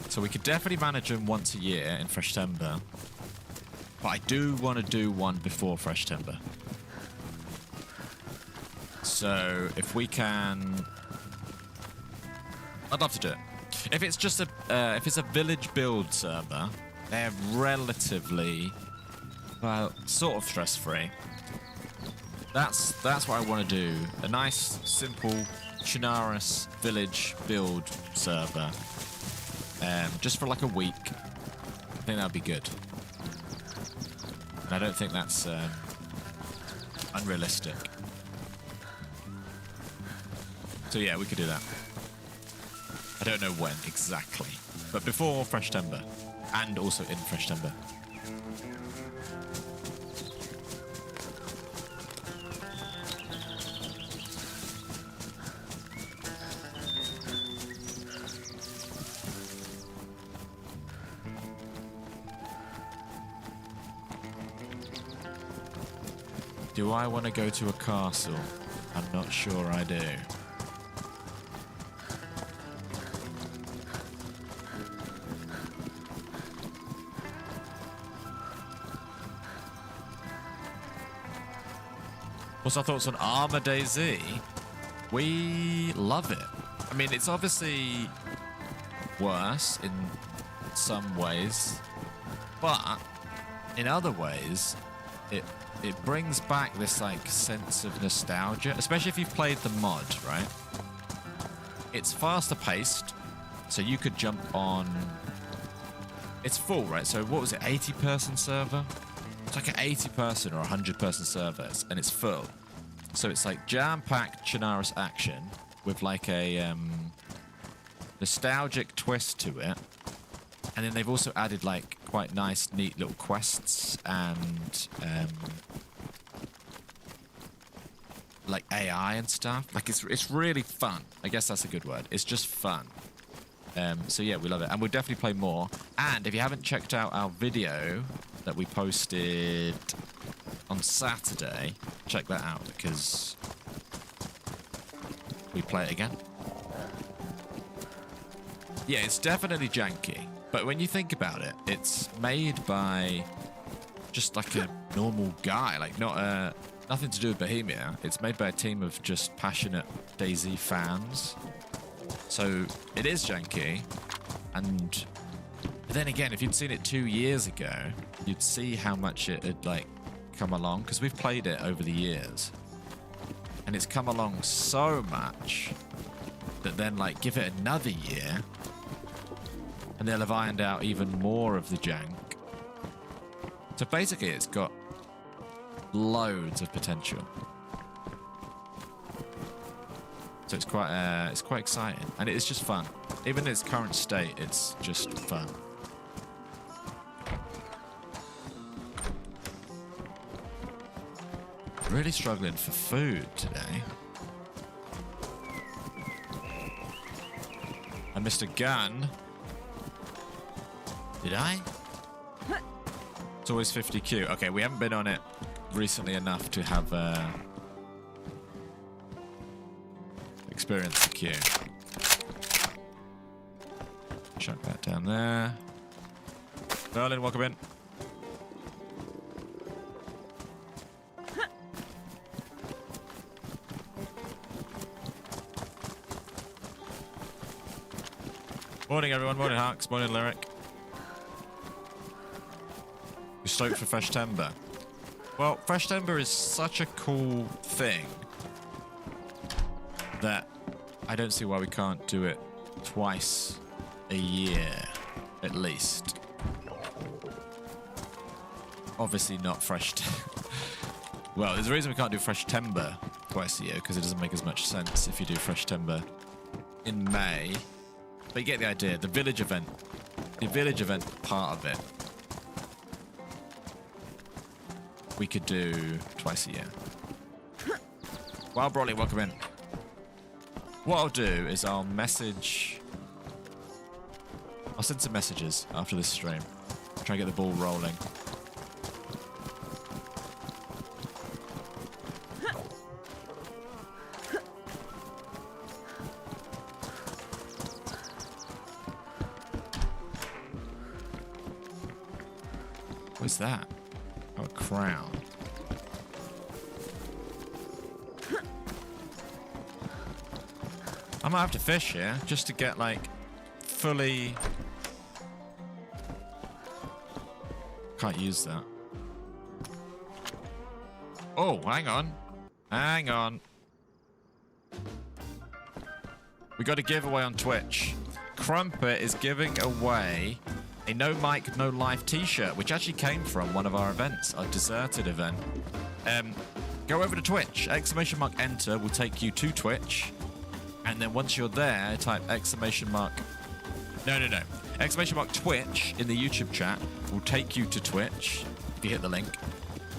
So we could definitely manage them once a year in Freshtember. But I do want to do one before Freshtember. So if we can, I'd love to do it. If it's just if it's a village build server, they're relatively, well, sort of stress-free. That's what I want to do. A nice, simple, Chinaris village build server, just for like a week. I think that'd be good. And I don't think that's unrealistic. So yeah, we could do that. I don't know when exactly, but before Freshtember, and also in Freshtember. Do I want to go to a castle? I'm not sure I do. What's our thoughts on Armor DayZ? We love it. I mean, it's obviously worse in some ways, but in other ways, it brings back this like sense of nostalgia, especially if you've played the mod, right? It's faster paced, so you could jump on. It's full, right? So what was it, 80-person server? It's like an 80-person or 100-person server, and it's full. So it's like jam-packed Chernarus action with like a nostalgic twist to it. And then they've also added like quite nice, neat little quests and like AI and stuff. Like it's really fun. I guess that's a good word. It's just fun. So yeah, we love it, and we'll definitely play more. And if you haven't checked out our video that we posted on Saturday, check that out because we play it again. Yeah, it's definitely janky, but when you think about it, it's made by just like a normal guy, like nothing to do with Bohemia. It's made by a team of just passionate DayZ fans. So it is janky, and then again, if you'd seen it 2 years ago, you'd see how much it had like come along, because we've played it over the years, and it's come along so much that then like give it another year, and they'll have ironed out even more of the jank. So basically, it's got loads of potential. So it's quite exciting, and it is just fun. Even in its current state, it's just fun. Really struggling for food today. I missed a gun. Did I? It's always 50Q. Okay, we haven't been on it recently enough to have experience the queue. Chuck that down there. Berlin, welcome in. Morning, everyone. Morning, Hawks. Morning, Lyric. You're stoked for Fresh Timber. Well, Fresh Timber is such a cool thing that I don't see why we can't do it twice a year, at least. Obviously not Fresh... Well, there's a reason we can't do Fresh Timber twice a year, because it doesn't make as much sense if you do Fresh Timber in May. But you get the idea. The village event part of it, we could do twice a year. Well, Broly, welcome in. What I'll do is I'll send some messages after this stream. Try and get the ball rolling. What's that? Oh, a crown. I might have to fish here just to get like fully... Can't use that. Oh, hang on. Hang on. We got a giveaway on Twitch. Crumpet is giving away a No Mic, No Life t-shirt, which actually came from one of our events, our deserted event. Go over to Twitch. !enter will take you to Twitch. And then once you're there, type !. No. Twitch in the YouTube chat will take you to Twitch if you hit the link.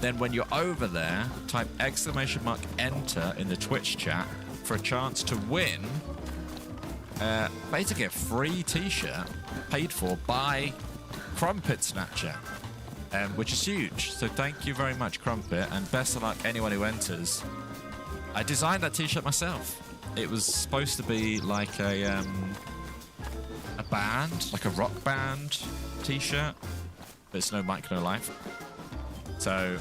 Then when you're over there, type ! Enter in the Twitch chat for a chance to win basically a free t-shirt paid for by Crumpet Snatcher, which is huge. So thank you very much, Crumpet, and best of luck anyone who enters. I designed that t-shirt myself. It was supposed to be like a band, like a rock band t-shirt, but it's No Mic, No Life. So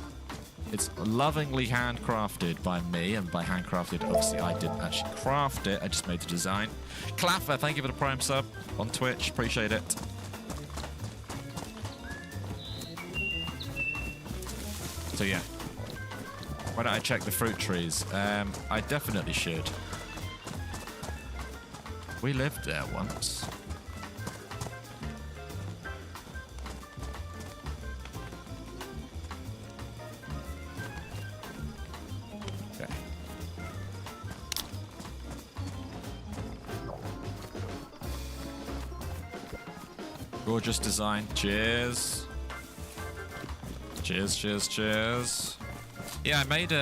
It's lovingly handcrafted by me, and by handcrafted, obviously I didn't actually craft it. I just made the design. Claffer, thank you for the Prime sub on Twitch. Appreciate it. So yeah, why don't I check the fruit trees? I definitely should. We lived there once. Okay. Gorgeous design. Cheers. Cheers, cheers, cheers. Yeah, I made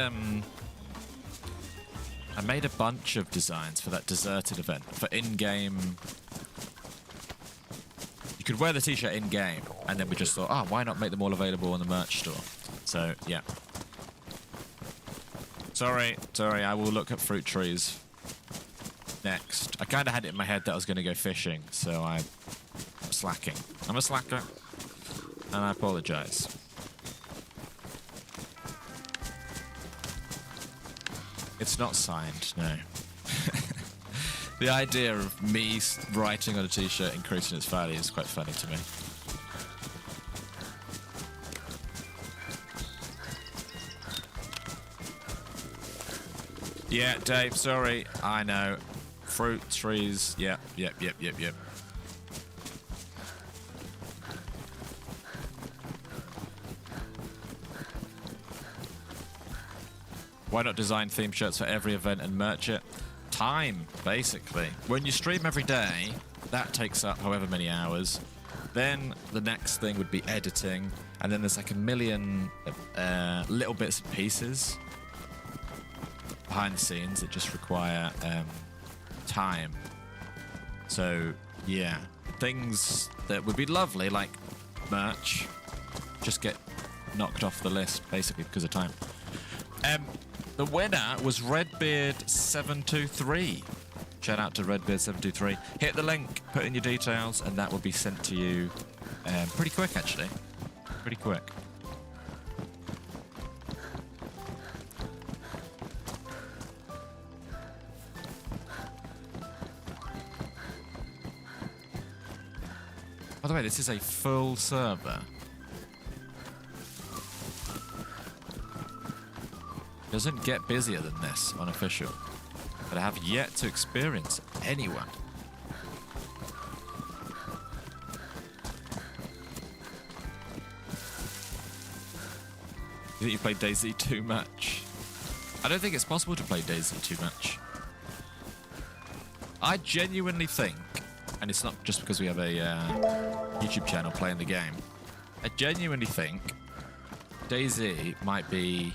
a bunch of designs for that deserted event. For in-game... You could wear the t-shirt in-game, and then we just thought, oh, why not make them all available on the merch store? So, yeah. Sorry, I will look at fruit trees next. I kind of had it in my head that I was going to go fishing, so I'm slacking. I'm a slacker, and I apologize. It's not signed, no. The idea of me writing on a t-shirt increasing its value is quite funny to me. Yeah, Dave, sorry. I know. Fruit trees. Yep. Why not design theme shirts for every event and merch it? Time, basically. When you stream every day, that takes up however many hours. Then the next thing would be editing, and then there's like a million little bits and pieces behind the scenes that just require time. So, yeah. Things that would be lovely, like merch, just get knocked off the list, basically, because of time. The winner was Redbeard723. Shout out to Redbeard723. Hit the link, put in your details, and that will be sent to you pretty quick, actually. Pretty quick. By the way, this is a full server. Doesn't get busier than this on official, but I have yet to experience anyone. You think you played DayZ too much? I don't think it's possible to play DayZ too much. I genuinely think, and it's not just because we have a YouTube channel playing the game, I genuinely think DayZ might be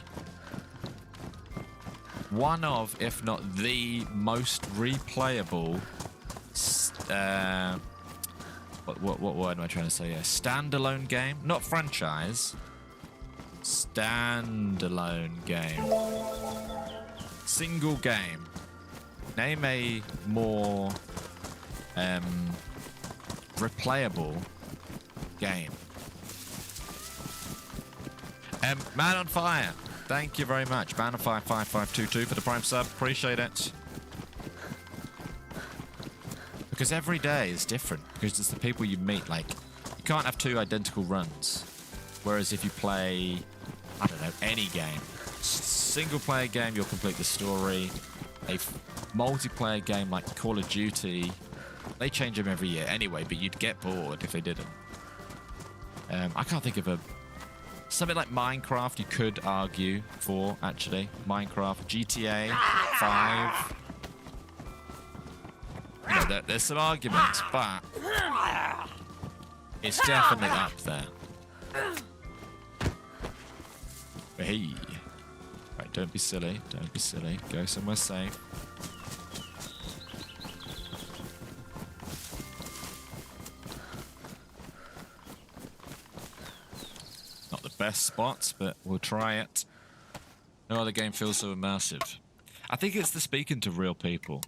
one of, if not the most replayable, what word am I trying to say here? Standalone game, not franchise. Standalone game. Single game. Name a more replayable game. Man on Fire. Thank you very much, Bannerfire5522 for the Prime sub. Appreciate it. Because every day is different. Because it's the people you meet. Like, you can't have two identical runs. Whereas if you play, I don't know, any game, single player game, you'll complete the story. A multiplayer game like Call of Duty, they change them every year anyway, but you'd get bored if they didn't. I can't think of a... Something like Minecraft, you could argue for, actually. Minecraft, GTA 5. You know, there's some arguments, but it's definitely up there. But hey. Right, don't be silly. Don't be silly. Go somewhere safe. Best spots, but we'll try it. No other game feels so immersive. I think it's the speaking to real people.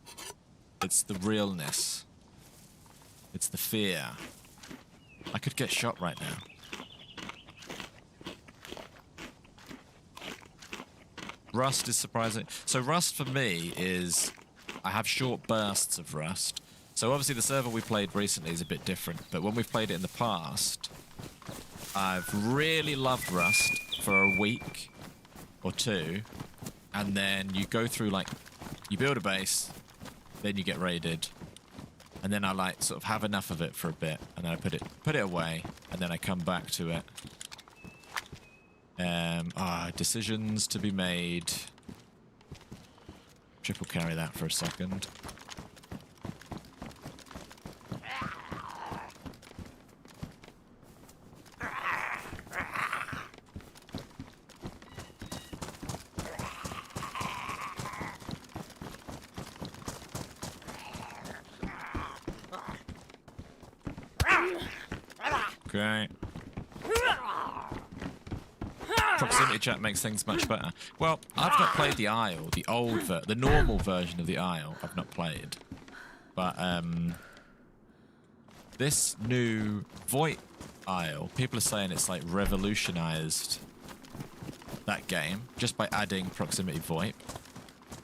It's the realness. It's the fear. I could get shot right now. Rust is surprising. So Rust for me is, I have short bursts of Rust. So obviously the server we played recently is a bit different, but when we've played it in the past, I've really loved Rust for a week or two, and then you go through, like, you build a base, then you get raided, and then I like sort of have enough of it for a bit, and then I put it away, and then I come back to it. Decisions to be made. Triple carry that for a second. Okay. Proximity chat makes things much better. Well, I've not played the Isle, the normal version of the Isle. I've not played, but this new VoIP Isle, people are saying it's like revolutionized that game just by adding proximity VoIP,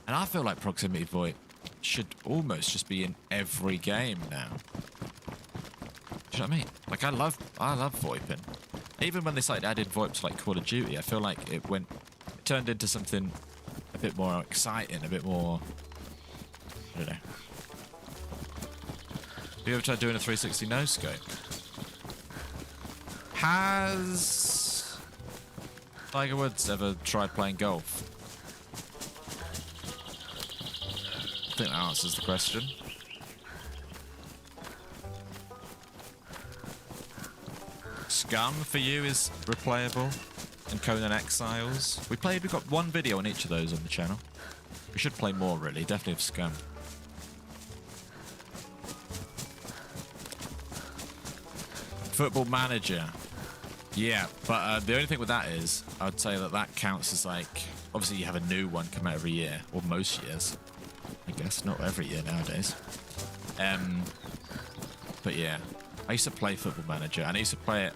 and I feel like proximity VoIP should almost just be in every game now. Do you know what I mean? Like, I love VoIPing. Even when they started adding VoIP to, like, Call of Duty, I feel like it turned into something a bit more exciting, a bit more, I don't know. Have you ever tried doing a 360 no-scope? Has Tiger Woods ever tried playing golf? I think that answers the question. Scum for you is replayable, and Conan Exiles. We've got one video on each of those on the channel. We should play more, really. Definitely of Scum. Football Manager. Yeah, but the only thing with that is, I'd say that counts as, like, obviously you have a new one come out every year, or most years. I guess, not every year nowadays. But yeah, I used to play Football Manager, and I used to play it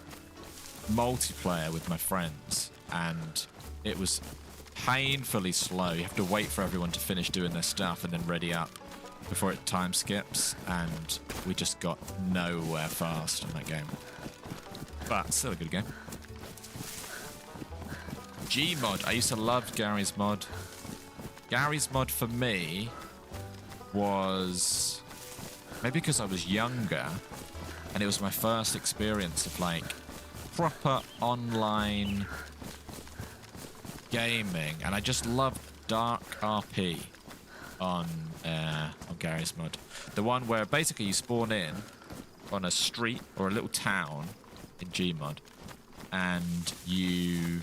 multiplayer with my friends, and it was painfully slow. You have to wait for everyone to finish doing their stuff and then ready up before it time skips, and we just got nowhere fast in that game. But still a good game. Gmod. I used to love Gary's mod. Gary's mod for me was maybe because I was younger, and it was my first experience of, like, proper online gaming, and I just loved Dark RP on Gary's mod. The one where basically you spawn in on a street or a little town in Gmod, and you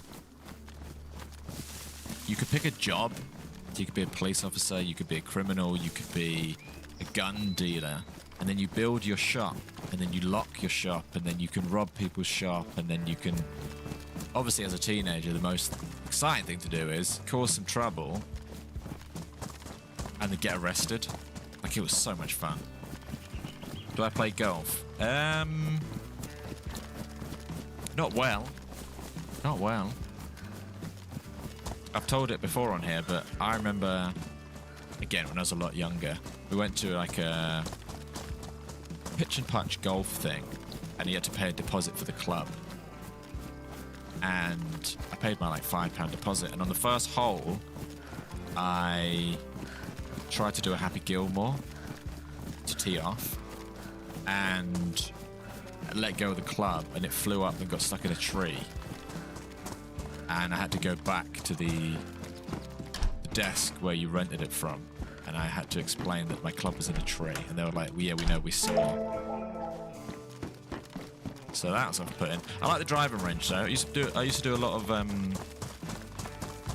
could pick a job. You could be a police officer, you could be a criminal, you could be a gun dealer, and then you build your shop, and then you lock your shop, and then you can rob people's shop, and then you can... Obviously, as a teenager, the most exciting thing to do is cause some trouble and then get arrested. Like, it was so much fun. Do I play golf? Not well. Not well. I've told it before on here, but I remember, again, when I was a lot younger, we went to, like, a pitch and punch golf thing, and you had to pay a deposit for the club. And I paid my, like, £5 deposit, and on the first hole, I tried to do a Happy Gilmore to tee off, and let go of the club, and it flew up and got stuck in a tree. And I had to go back to the desk where you rented it from, and I had to explain that my club was in a tree, and they were like, well, yeah, we know, we saw. So that's off-putting. I like the driving range though. I used to do a lot of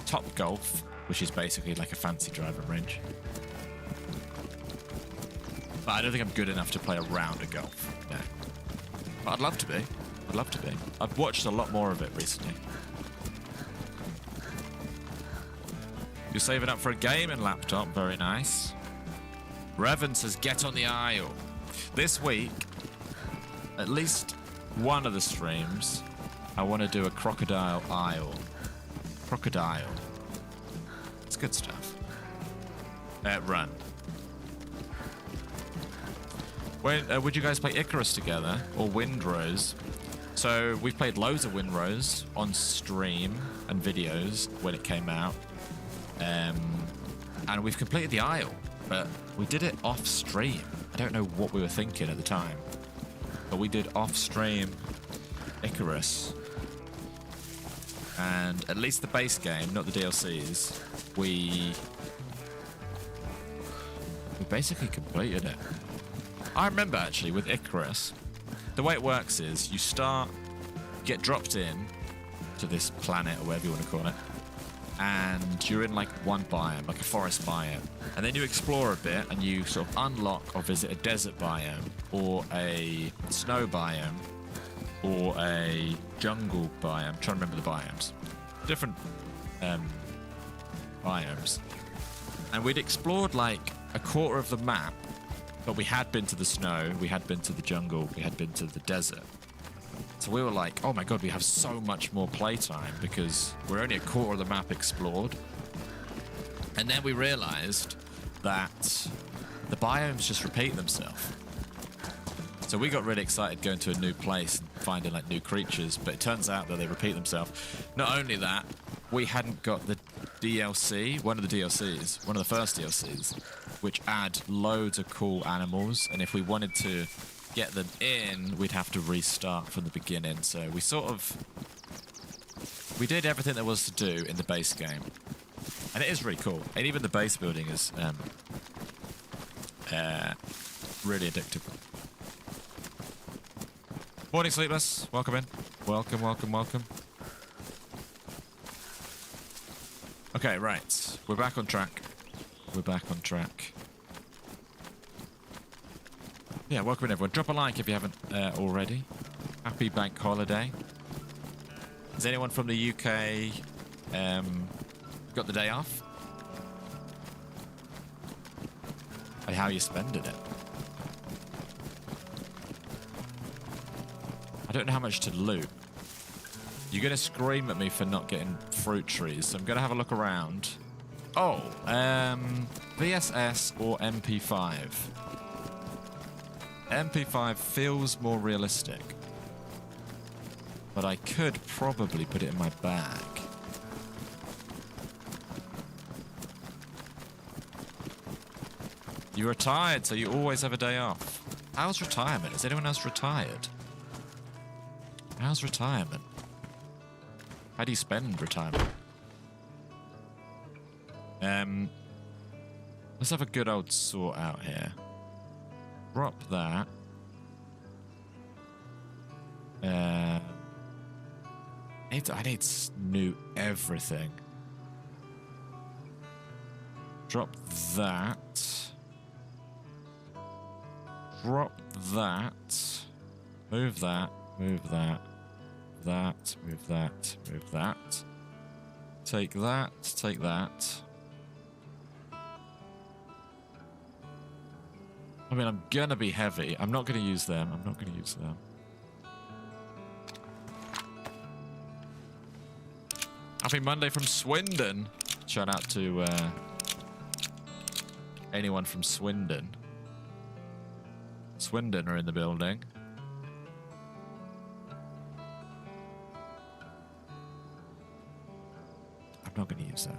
Top Golf, which is basically like a fancy driving range. But I don't think I'm good enough to play a round of golf. No. But I'd love to be. I'd love to be. I've watched a lot more of it recently. You're saving up for a gaming laptop. Very nice. Revan says, get on the Isle. This week, at least one of the streams, I want to do a Crocodile Isle. Crocodile. good stuff. Run. When would you guys play Icarus together or Windrose? So we've played loads of Windrose on stream and videos when it came out, and we've completed the Isle, but we did it off stream. I don't know what we were thinking at the time, but we did off stream Icarus, and at least the base game, not the DLCs, we basically completed it. I remember actually with Icarus, the way it works is you get dropped in to this planet or whatever you want to call it, and you're in like one biome, like a forest biome, and then you explore a bit and you sort of unlock or visit a desert biome or a snow biome or a jungle biome. I'm trying to remember the biomes. Different biomes. And we'd explored like a quarter of the map, but we had been to the snow, we had been to the jungle, we had been to the desert. So we were like, oh my god, we have so much more playtime because we're only a quarter of the map explored. And then we realized that the biomes just repeat themselves. So we got really excited going to a new place and finding like new creatures, but it turns out that they repeat themselves. Not only that, we hadn't got the DLC, one of the first DLCs, which add loads of cool animals, and if we wanted to get them in, we'd have to restart from the beginning. So we did everything there was to do in the base game, and it is really cool. And even the base building is really addictive. Morning, Sleepless. Welcome in. Welcome, welcome, welcome. Okay, right. We're back on track. We're back on track. Yeah, welcome in, everyone. Drop a like if you haven't already. Happy bank holiday. Has anyone from the UK got the day off? And how are you spending it? I don't know how much to loot. You're going to scream at me for not getting fruit trees, so I'm going to have a look around. Oh, VSS or MP5? MP5 feels more realistic, but I could probably put it in my bag. You're retired, so you always have a day off. How's retirement? Is anyone else retired? How's retirement? How do you spend retirement? Let's have a good old sort out here. Drop that. I need new everything. Drop that. Drop that. Move that. Move that. That. Move that. Move that. Take that. Take that. I mean, I'm gonna be heavy. I'm not gonna use them. I'm not gonna use them. Happy Monday from Swindon. Shout out to anyone from Swindon. Swindon are in the building. I'm not gonna use that.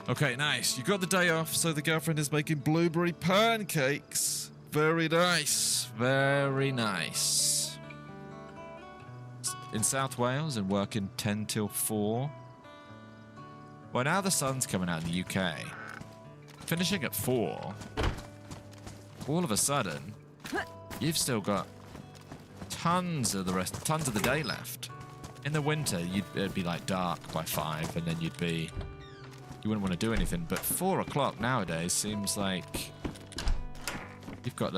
Okay, nice. You got the day off, so the girlfriend is making blueberry pancakes. Very nice. Very nice. In South Wales and working 10 till 4. Well, now the sun's coming out in the UK. Finishing at 4. All of a sudden, you've still got tons of the day left. In the winter, it'd be like dark by 5, and then you wouldn't want to do anything. But 4 o'clock nowadays seems like you've got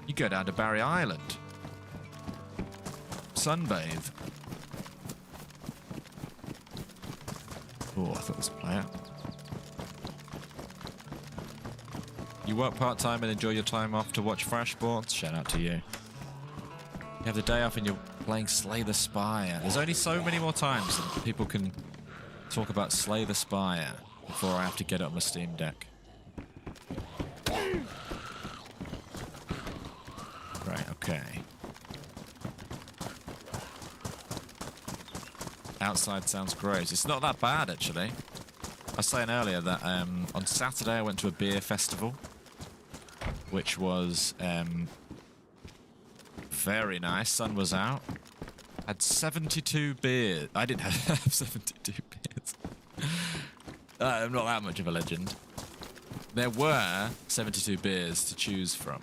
you go down to Barry Island, sunbathe. Oh, I thought it was a player. You work part-time and enjoy your time off to watch freshspawns? Shout out to you. have the day off and you're playing Slay the Spire. There's only so many more times that people can talk about Slay the Spire before I have to get it on my Steam Deck. Right, okay. Outside sounds great. It's not that bad, actually. I was saying earlier that on Saturday I went to a beer festival, which was very nice. Sun was out. Had 72 beers. I didn't have 72 beers. I'm not that much of a legend. There were 72 beers to choose from.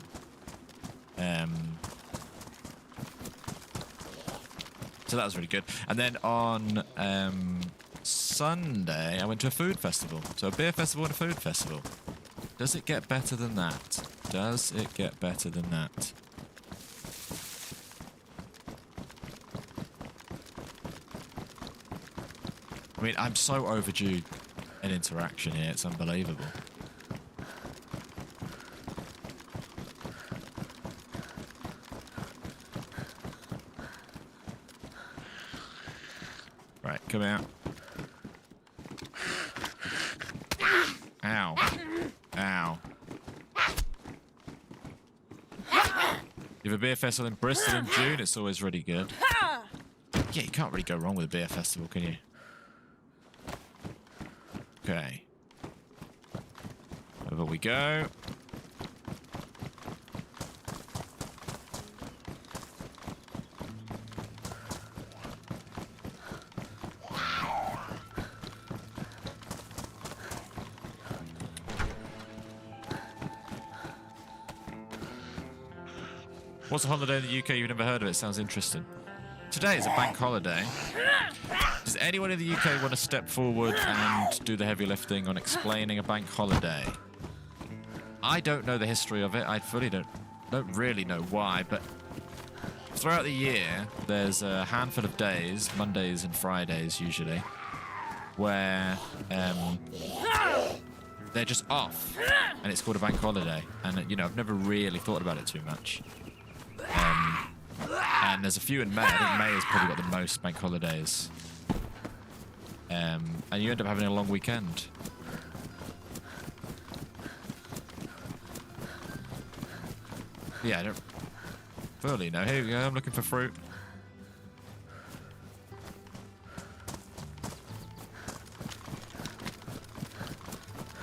So that was really good. And then on Sunday, I went to a food festival. So a beer festival and a food festival. Does it get better than that? Does it get better than that? I mean, I'm so overdue an interaction here. It's unbelievable. Right, come out. Ow. Ow. You have a beer festival in Bristol in June, it's always really good. Yeah, you can't really go wrong with a beer festival, can you? Okay. Over we go. What's a holiday in the UK you've never heard of? It sounds interesting. Today is a bank holiday. Does anyone in the UK want to step forward and do the heavy lifting on explaining a bank holiday? I don't know the history of it. I fully don't really know why, but throughout the year, there's a handful of days, Mondays and Fridays usually, where they're just off, and it's called a bank holiday. And, you know, I've never really thought about it too much. And there's a few in May. I think May has probably got the most bank holidays. And you end up having a long weekend. Yeah, I don't fully know. Here we go. I'm looking for fruit.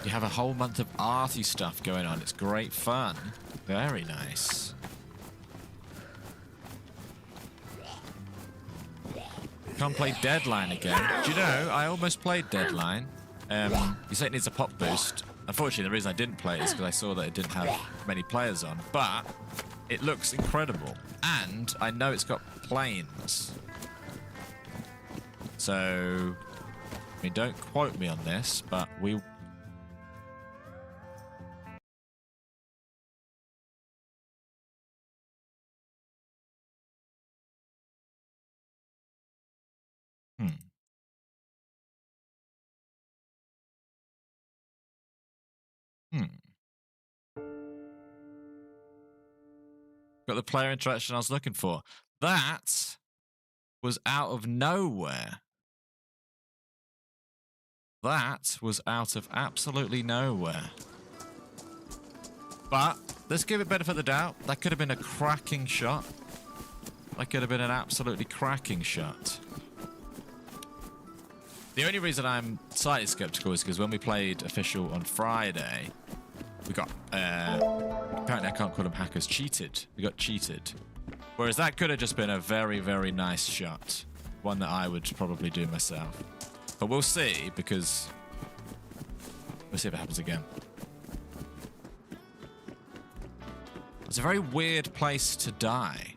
You have a whole month of arty stuff going on. It's great fun. Very nice. Can't play Deadline again. Do you know, I almost played Deadline. You say it needs a pop boost. Unfortunately, the reason I didn't play it is because I saw that it didn't have many players on. But it looks incredible. And I know it's got planes. So, I mean, don't quote me on this, but we... Got the player interaction I was looking for. That was out of nowhere. That was out of absolutely nowhere. But let's give it benefit of the doubt. That could have been a cracking shot. That could have been an absolutely cracking shot. The only reason I'm slightly skeptical is because when we played official on Friday, we got, apparently I can't call them hackers, cheated. We got cheated. Whereas that could have just been a very, very nice shot. One that I would probably do myself. But we'll see, because we'll see if it happens again. It's a very weird place to die.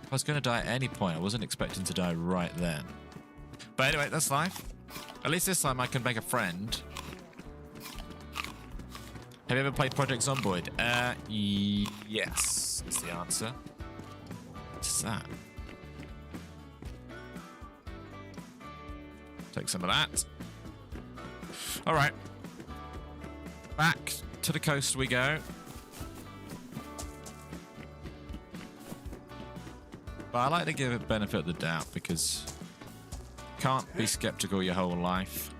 If I was going to die at any point, I wasn't expecting to die right then. But anyway, that's life. At least this time I can make a friend. Have you ever played Project Zomboid? Yes, is the answer. What's that? Take some of that. All right. Back to the coast we go. But I like to give it benefit of the doubt because you can't be skeptical your whole life.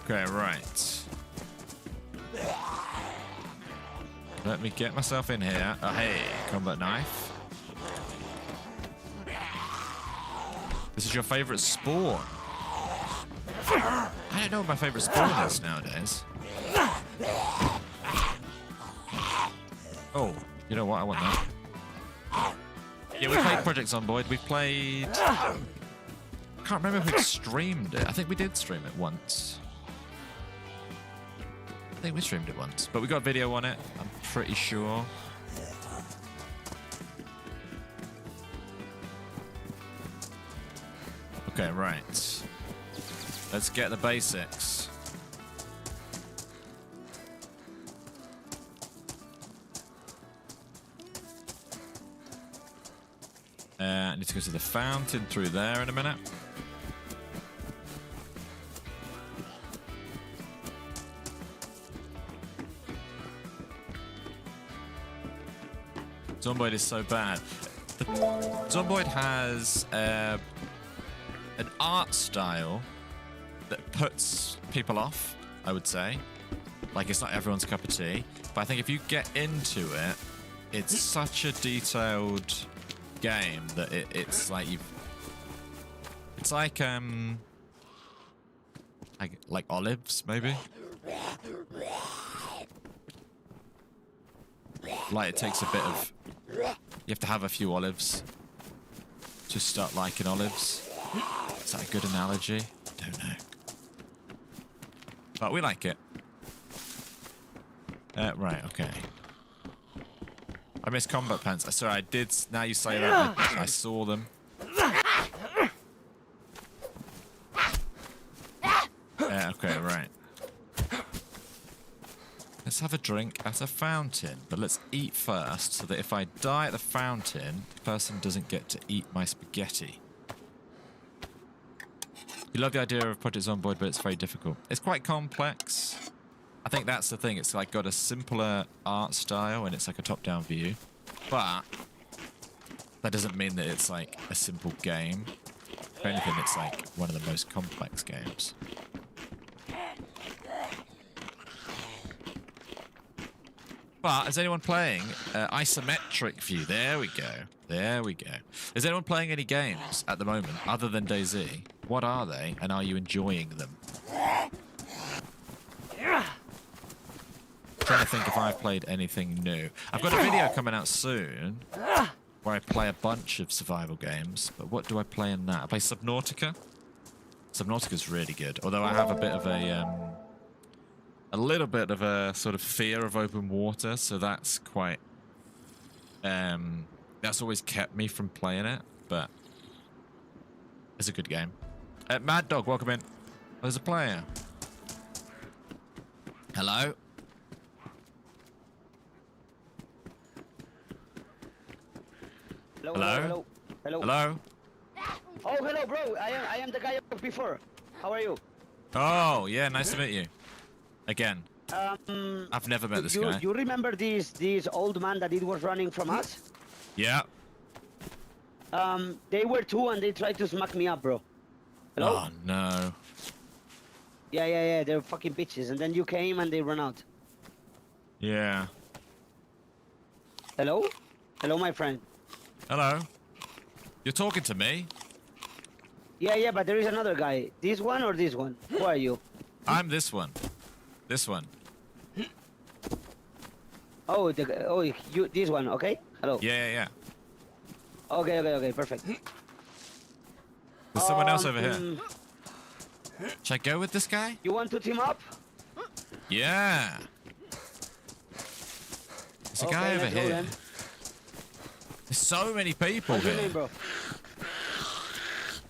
Okay, right. Let me get myself in here. Oh, hey, combat knife. This is your favorite spawn. I don't know what my favorite spawn is nowadays. Oh, you know what? I want that. Yeah, we played Project Zomboid. We played... I can't remember if we streamed it. I think we did stream it once. I think we streamed it once, but we got a video on it, I'm pretty sure. Okay, right. Let's get the basics. I need to go to the fountain through there in a minute. Zomboid is so bad. Zomboid has an art style that puts people off, I would say. Like, it's not everyone's cup of tea. But I think if you get into it, it's such a detailed game that it's like you've... It's like olives, maybe? Like, it takes a bit of... You have to have a few olives to start liking olives. Is that a good analogy? Don't know. But we like it. Right, okay. I missed combat pants. Sorry, I did... Now you say that, I saw them. Okay, right. Let's have a drink at a fountain, but let's eat first so that if I die at the fountain, the person doesn't get to eat my spaghetti. You love the idea of Project Zomboid, but it's very difficult. It's quite complex. I think that's the thing. It's like got a simpler art style and it's like a top-down view. But that doesn't mean that it's like a simple game. If anything, it's like one of the most complex games. But is anyone playing isometric view? There we go. There we go. Is anyone playing any games at the moment other than DayZ? What are they, and are you enjoying them? I'm trying to think if I've played anything new. I've got a video coming out soon where I play a bunch of survival games. But what do I play in that? I play Subnautica. Subnautica's really good. Although I have a bit of a little bit of a sort of fear of open water, so that's quite... that's always kept me from playing it, but it's a good game. Mad Dog, welcome in. There's a player. Hello? Hello? Hello? Hello? Hello? Oh, hello, bro. I am the guy of before. How are you? Oh, yeah, nice to meet you. Again. I've never met this guy. You remember this old man that it was running from us? Yeah. They were two and they tried to smack me up, bro. Hello? Oh, no. Yeah. They're fucking bitches. And then you came and they ran out. Yeah. Hello? Hello, my friend. Hello? You're talking to me? Yeah, but there is another guy. This one or this one? Who are you? I'm this one. This one. Oh, you. This one. Okay. Hello. Yeah. Okay. Perfect. There's someone else over here. Should I go with this guy? You want to team up? Yeah. There's a guy over here. Then. There's so many people What's here. your name, bro?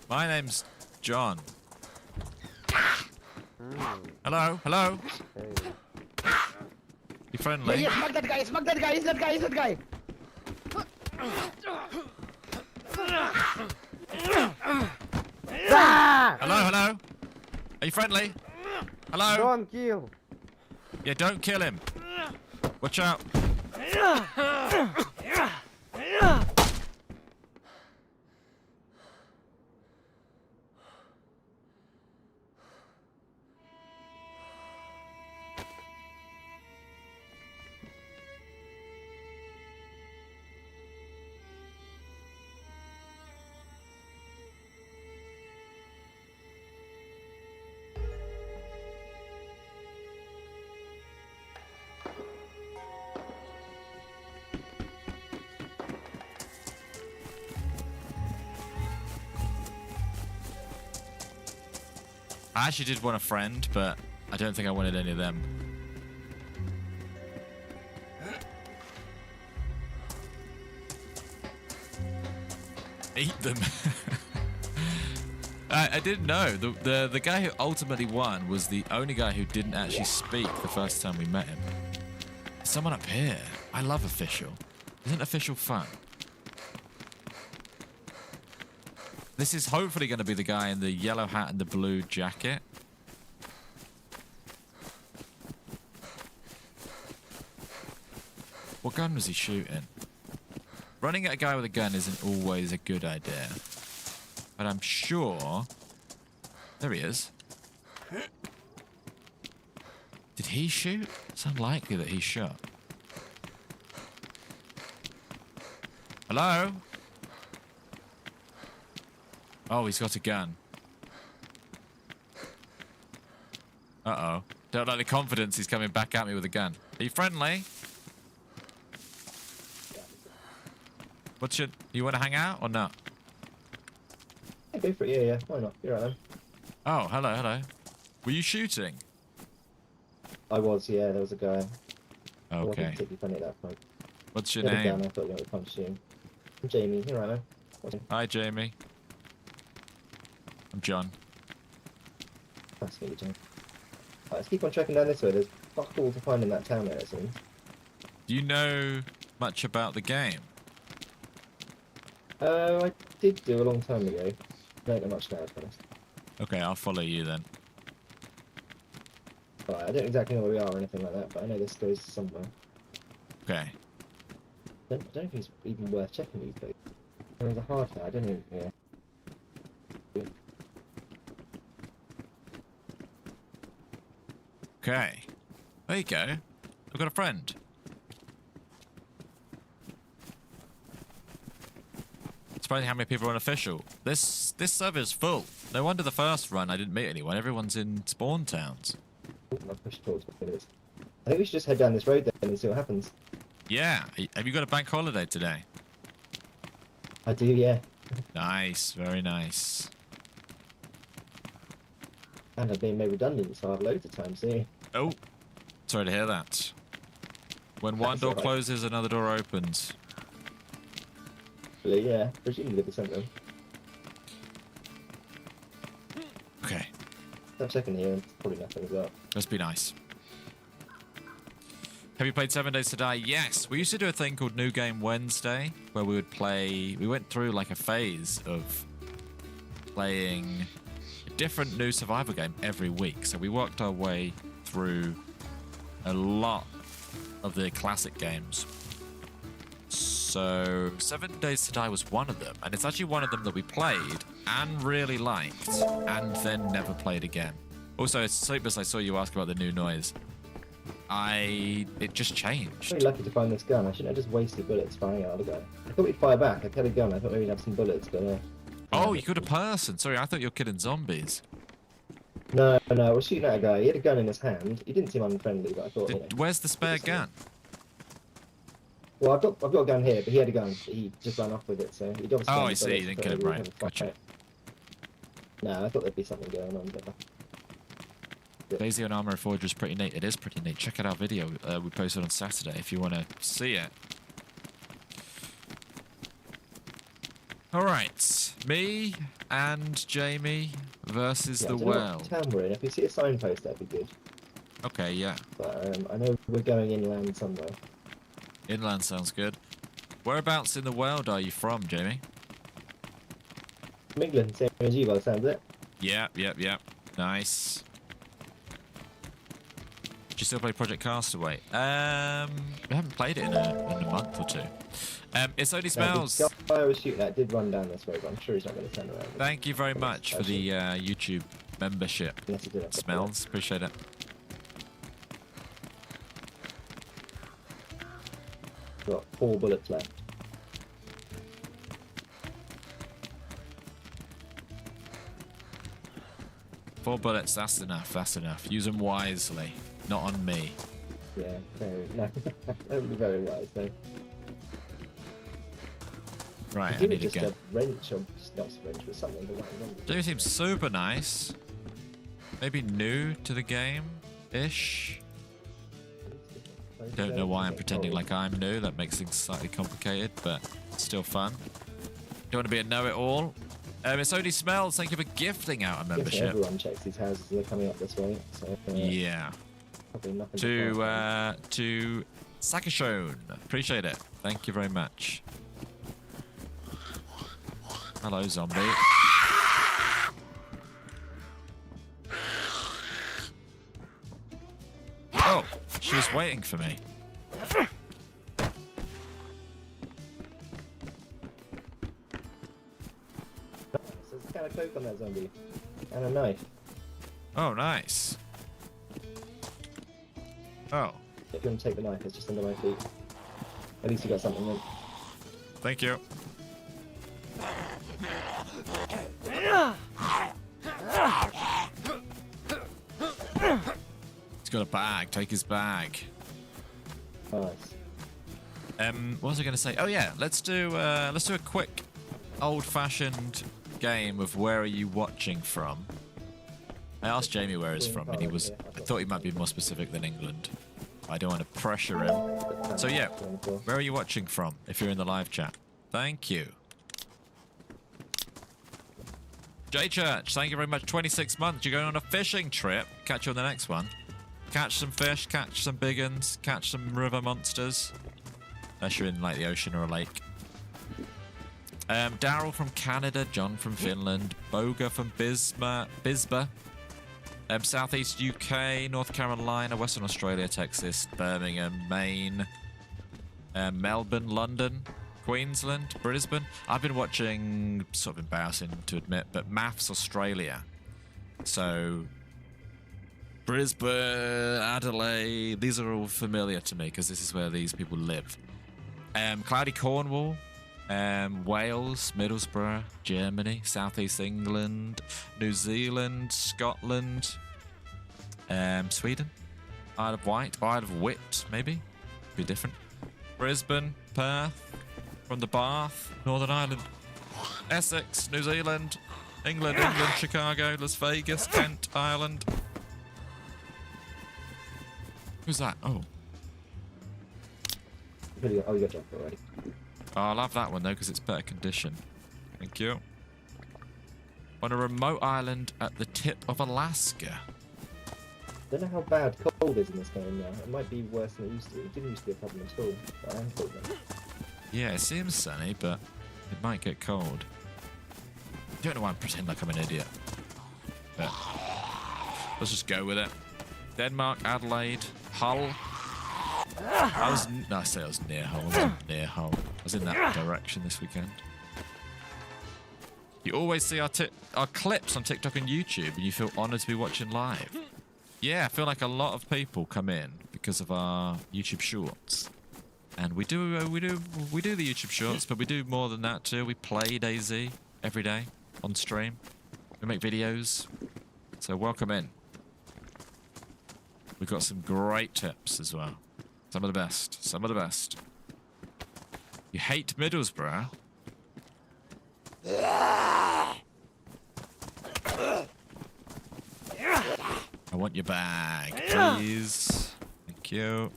My name's John. Hello? Hey. You friendly? Yeah, smack that guy! Smack that guy! It's that guy! Hello? Are you friendly? Hello? Don't kill. Yeah, don't kill him. Watch out. I actually did want a friend, but I don't think I wanted any of them. Eat them. I didn't know. The guy who ultimately won was the only guy who didn't actually speak the first time we met him. Someone up here. I love official. Isn't official fun? This is hopefully going to be the guy in the yellow hat and the blue jacket. What gun was he shooting? Running at a guy with a gun isn't always a good idea. But I'm sure... There he is. Did he shoot? It's unlikely that he shot. Hello? Oh, he's got a gun. Uh-oh. Don't like the confidence he's coming back at me with a gun. Are you friendly? What's your... You want to hang out or not? Yeah, go for it. Yeah, yeah. Why not? You're right then. Oh, hello, hello. Were you shooting? I was, yeah. There was a guy. I wasn't Okay. particularly funny at that point. What's your He had a name? gun, I thought you would punch you. I'm Jamie. You're right then. What's your Hi, Jamie. I'm John. Nice to meet you, Jamie. Right, let's keep on tracking down this way. There's fuck all to find in that town there, it seems. Do you know much about the game? I did do a long time ago. Don't know much now, to be honest. Okay, I'll follow you then. Right, I don't exactly know where we are or anything like that, but I know this goes somewhere. Okay. I don't know if it's even worth checking these days. There's a hard hat, I don't know. Yeah. Okay. There you go. I've got a friend. Surprising how many people are unofficial. This server's full. No wonder the first run I didn't meet anyone. Everyone's in spawn towns. My push towards what it is. I think we should just head down this road then and see what happens. Yeah. Have you got a bank holiday today? I do, yeah. Nice. Very nice. And I've been made redundant, so I've loads of time seeing. Oh. Sorry to hear that. When one That's door alright. closes, another door opens. Yeah, presumably the same. Okay. I'm checking here, and probably nothing as well. Must be nice. Have you played 7 Days to Die? Yes. We used to do a thing called New Game Wednesday, where we would play... We went through like a phase of playing a different new survival game every week. So we worked our way through a lot of the classic games. So 7 Days to Die was one of them. And it's actually one of them that we played and really liked and then never played again. Also, Sleepless, I saw you ask about the new noise. It just changed. Very lucky to find this gun. I shouldn't have just wasted bullets firing at the guy. I thought we'd fire back. I had a gun. I thought maybe we'd have some bullets, but Oh, you got a person. Sorry, I thought you were killing zombies. no, I was shooting at a guy. He had a gun in his hand. He didn't seem unfriendly, but I thought, Where's the spare gun? Well, I've got a gun here, but he had a gun. He just ran off with it, so he obviously. Oh, found I the see. bullets, You didn't but kill him, we right. haven't fired Gotcha. it. No, I thought there'd be something going on, but DayZ on Armor Forge was pretty neat. It is pretty neat. Check out our video we posted on Saturday if you want to see it. All right, me and Jamie versus yeah, the I don't know world. what town we're in. If we see a signpost, that'd be good. Okay, yeah. But I know we're going inland somewhere. Inland sounds good. Whereabouts in the world are you from, Jamie? From England, same as you by the sound of it. Yeah. Nice. Do you still play Project Castaway? We haven't played it in a month or two. It's only smells. The guy I was shooting at did run down this way, but I'm sure he's not going to turn around. Thank you very much for the YouTube membership. Yes, he did. Smells, appreciate it. Got 4 bullets left. Four bullets, that's enough, that's enough. Use them wisely, not on me. Yeah, very, no, only very wise though. Right, I Give need it to just get... a wrench or not a wrench, but something. Jamie seems super nice. Maybe new to the game-ish. Don't know why I'm pretending like I'm new. That makes things slightly complicated, but still fun. Don't want to be a know-it-all. It's only smells. Thank you for gifting out a membership. Everyone checks these houses. They're coming up this way. So, yeah. Probably nothing To Sakashone. Appreciate it. Thank you very much. Hello, zombie. Oh, she was waiting for me. There's a can of coke on that zombie. And a knife. Oh, nice. Oh, If you want to take the knife, it's just under my feet. At least you got something in. thank you. He's got a bag. Take his bag. Nice. What was I going to say? Oh yeah, let's do a quick old-fashioned game of where are you watching from. I asked Jamie where he's from, and he was. I thought he might be more specific than England. I don't want to pressure him. So yeah, where are you watching from? If you're in the live chat, thank you. J Church, thank you very much. 26 months. You're going on a fishing trip. Catch you on the next one. Catch some fish, catch some big uns, catch some river monsters. Unless you're in like the ocean or a lake. Daryl from Canada, John from Finland, Boga from Bisba, Southeast UK, North Carolina, Western Australia, Texas, Birmingham, Maine, Melbourne, London, Queensland, Brisbane. I've been watching, sort of embarrassing to admit, but Maths Australia. So Brisbane, Adelaide, these are all familiar to me because this is where these people live. Cloudy Cornwall, Wales, Middlesbrough, Germany, Southeast England, New Zealand, Scotland, Sweden, Isle of Wight, Isle of Wight, maybe? Be different. Brisbane, Perth, from the Bath, Northern Ireland, Essex, New Zealand, England, Chicago, Las Vegas, Kent, Ireland. Who's that? Oh. Oh, you got jumped already. Oh, I'll have that one though because it's better condition. Thank you. On a remote island at the tip of Alaska. I don't know how bad cold is in this game now. It might be worse than it used to be. It didn't used to be a problem at all. But I am cold now. Yeah, it seems sunny, but it might get cold. I don't know why I'm pretending like I'm an idiot. But let's just go with it. Denmark, Adelaide, Hull. I say I was near Hull. I wasn't near Hull. I was in that direction this weekend. You always see our clips on TikTok and YouTube, and you feel honoured to be watching live. Yeah, I feel like a lot of people come in because of our YouTube shorts, and we do the YouTube shorts, but we do more than that too. We play DayZ every day on stream. We make videos, so welcome in. We've got some great tips as well. Some of the best. Some of the best. You hate Middlesbrough? I want your bag, please. Thank you.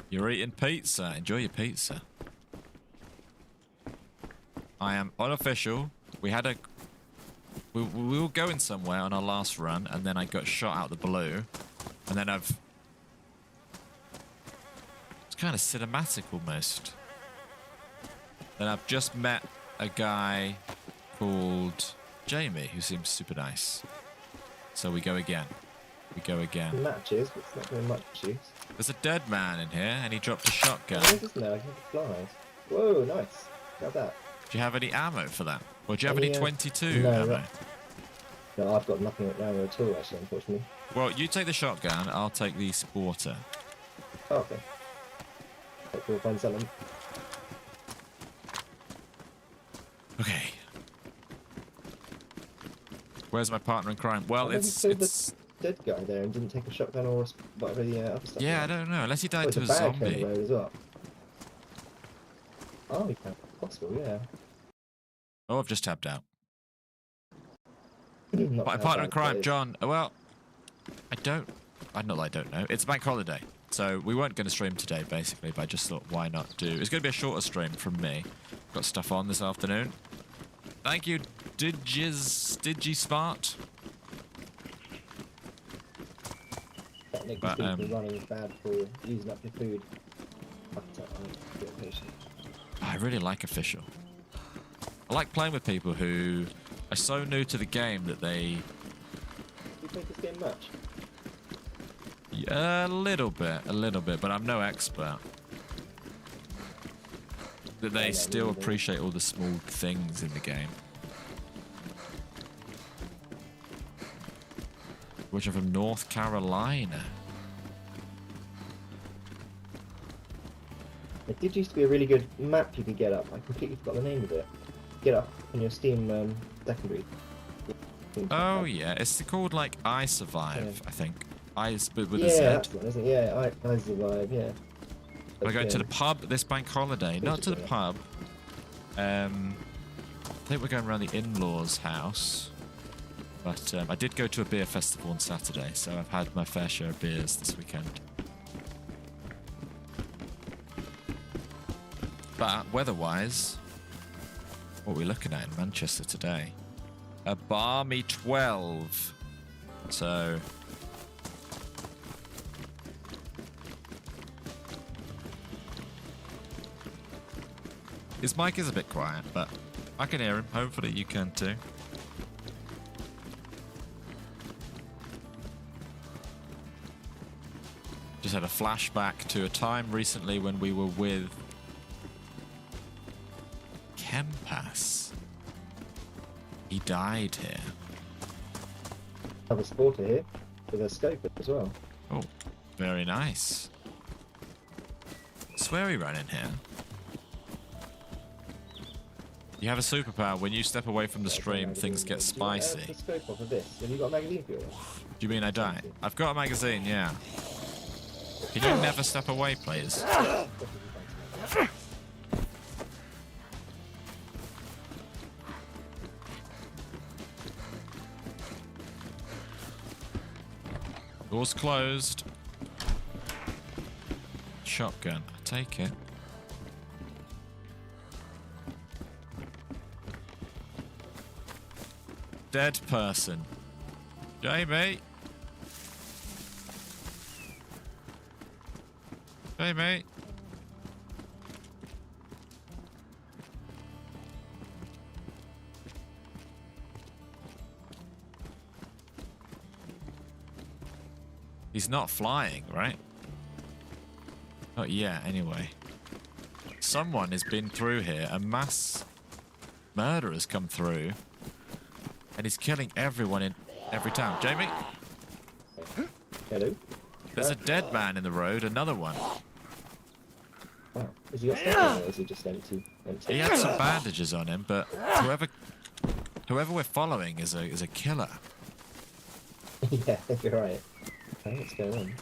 You're eating pizza. Enjoy your pizza. I am unofficial. We were going somewhere on our last run, and then I got shot out the blue, and then it's kind of cinematic almost. Then I've just met a guy called Jamie who seems super nice. So we go again. We go again. Matches, but it's not very much use. There's a dead man in here, and he dropped a shotgun. Oh, isn't there? I think it flies. Whoa, nice. Got that. Do you have any ammo for that? Or do you have any 22 no, ammo? No, I've got nothing ammo at all, actually, unfortunately. Well, you take the shotgun, I'll take the sporter. Oh, okay. Hopefully we'll find something. Okay. Where's my partner in crime? Well, I it's the dead guy there and didn't take a shotgun or whatever the other stuff. yeah, I don't know. Unless he died to a bag on zombie. the road as well. Oh, he can. Possible, yeah. Oh, I've just tapped out. Not My how partner in bad crime, that is. John. Well, not that I don't know. It's a bank holiday, so we weren't going to stream today, basically. But I just thought, why not do? It's going to be a shorter stream from me. Got stuff on this afternoon. Thank you, DigiSmart. Technically But, speaking, running is bad for using up your food. Get patient. I really like official. I like playing with people who are so new to the game that they. Do you play this game much? Yeah, a little bit, but I'm no expert. That they Yeah, still neither. appreciate all the small things in the game. Which are from North Carolina. It did used to be a really good map you could get up. I completely forgot the name of it. Get up on your Steam secondary. Oh yeah, it's called like I Survive, Yeah. I think. But with Yeah, a Z. that's the one, isn't it? Yeah, I survive, yeah. We're going to the pub this bank holiday. Not to the Yeah. pub. I think we're going around the in-laws' house. But I did go to a beer festival on Saturday, so I've had my fair share of beers this weekend. But weather-wise, what are we looking at in Manchester today? A balmy 12. So his mic is a bit quiet, but I can hear him. Hopefully you can too. Just had a flashback to a time recently when we were with Kempas. He died here. I have a sporter here with a scope as well. Oh, very nice. Swear he ran in here. You have a superpower. When you step away from the stream, things get spicy. The scope off of this. Have you got a magazine for it? Do you mean I die? I've got a magazine, yeah. Can you never step away, please? Door's closed. Shotgun. I take it. Dead person. Jamie. Jamie. He's not flying, right? Not yet, anyway. Someone has been through here. A mass murder has come through. And he's killing everyone in every town. Jamie? Hello? There's a dead man in the road. Another one. Wow. Has he got stuff on or is he just empty? He had some bandages on him, but whoever we're following is a killer. Yeah, you're right. Oh, what's going on?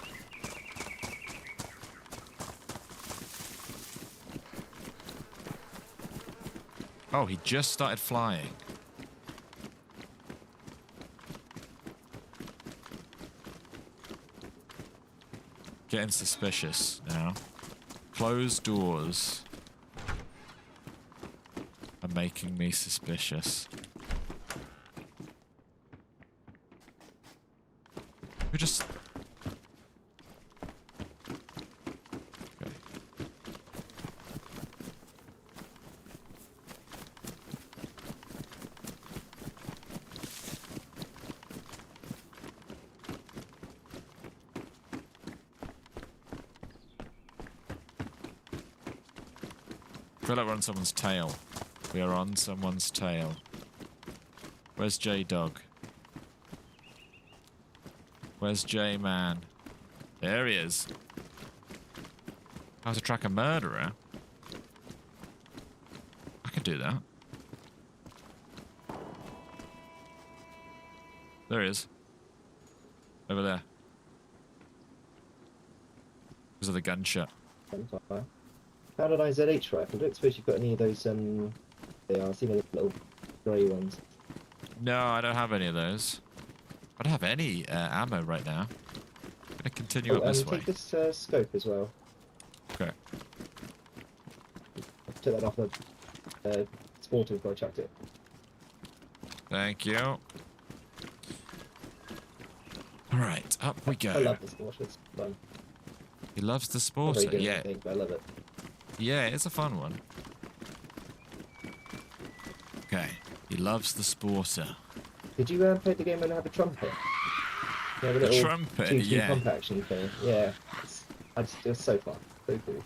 Oh, he just started flying. Getting suspicious now. Closed doors are making me suspicious. Who just... Okay. feel like we're on someone's tail. We are on someone's tail. Where's J-Dog? Where's J-Man? There he is. How to track a murderer? I could do that. There he is. Over there. Because of the gunshot. How did I ZH rifle? I don't suppose you've got any of those, they are, see the little grey ones. No, I don't have any of those. I don't have any ammo right now. I'm gonna continue up this way. Take this scope as well. Okay. I took that off the spawn tool before I chucked it. Thank you. Alright, up we go. I love this water, it's fun. He loves the Not very sporter, good, yeah. I think, but I love it. Yeah, it's a fun one. Okay, he loves the sporter. Did you play the game and have a trumpet? You have a The little trumpet, 2-2 yeah. pump action thing. Yeah, it's so fun, so cool.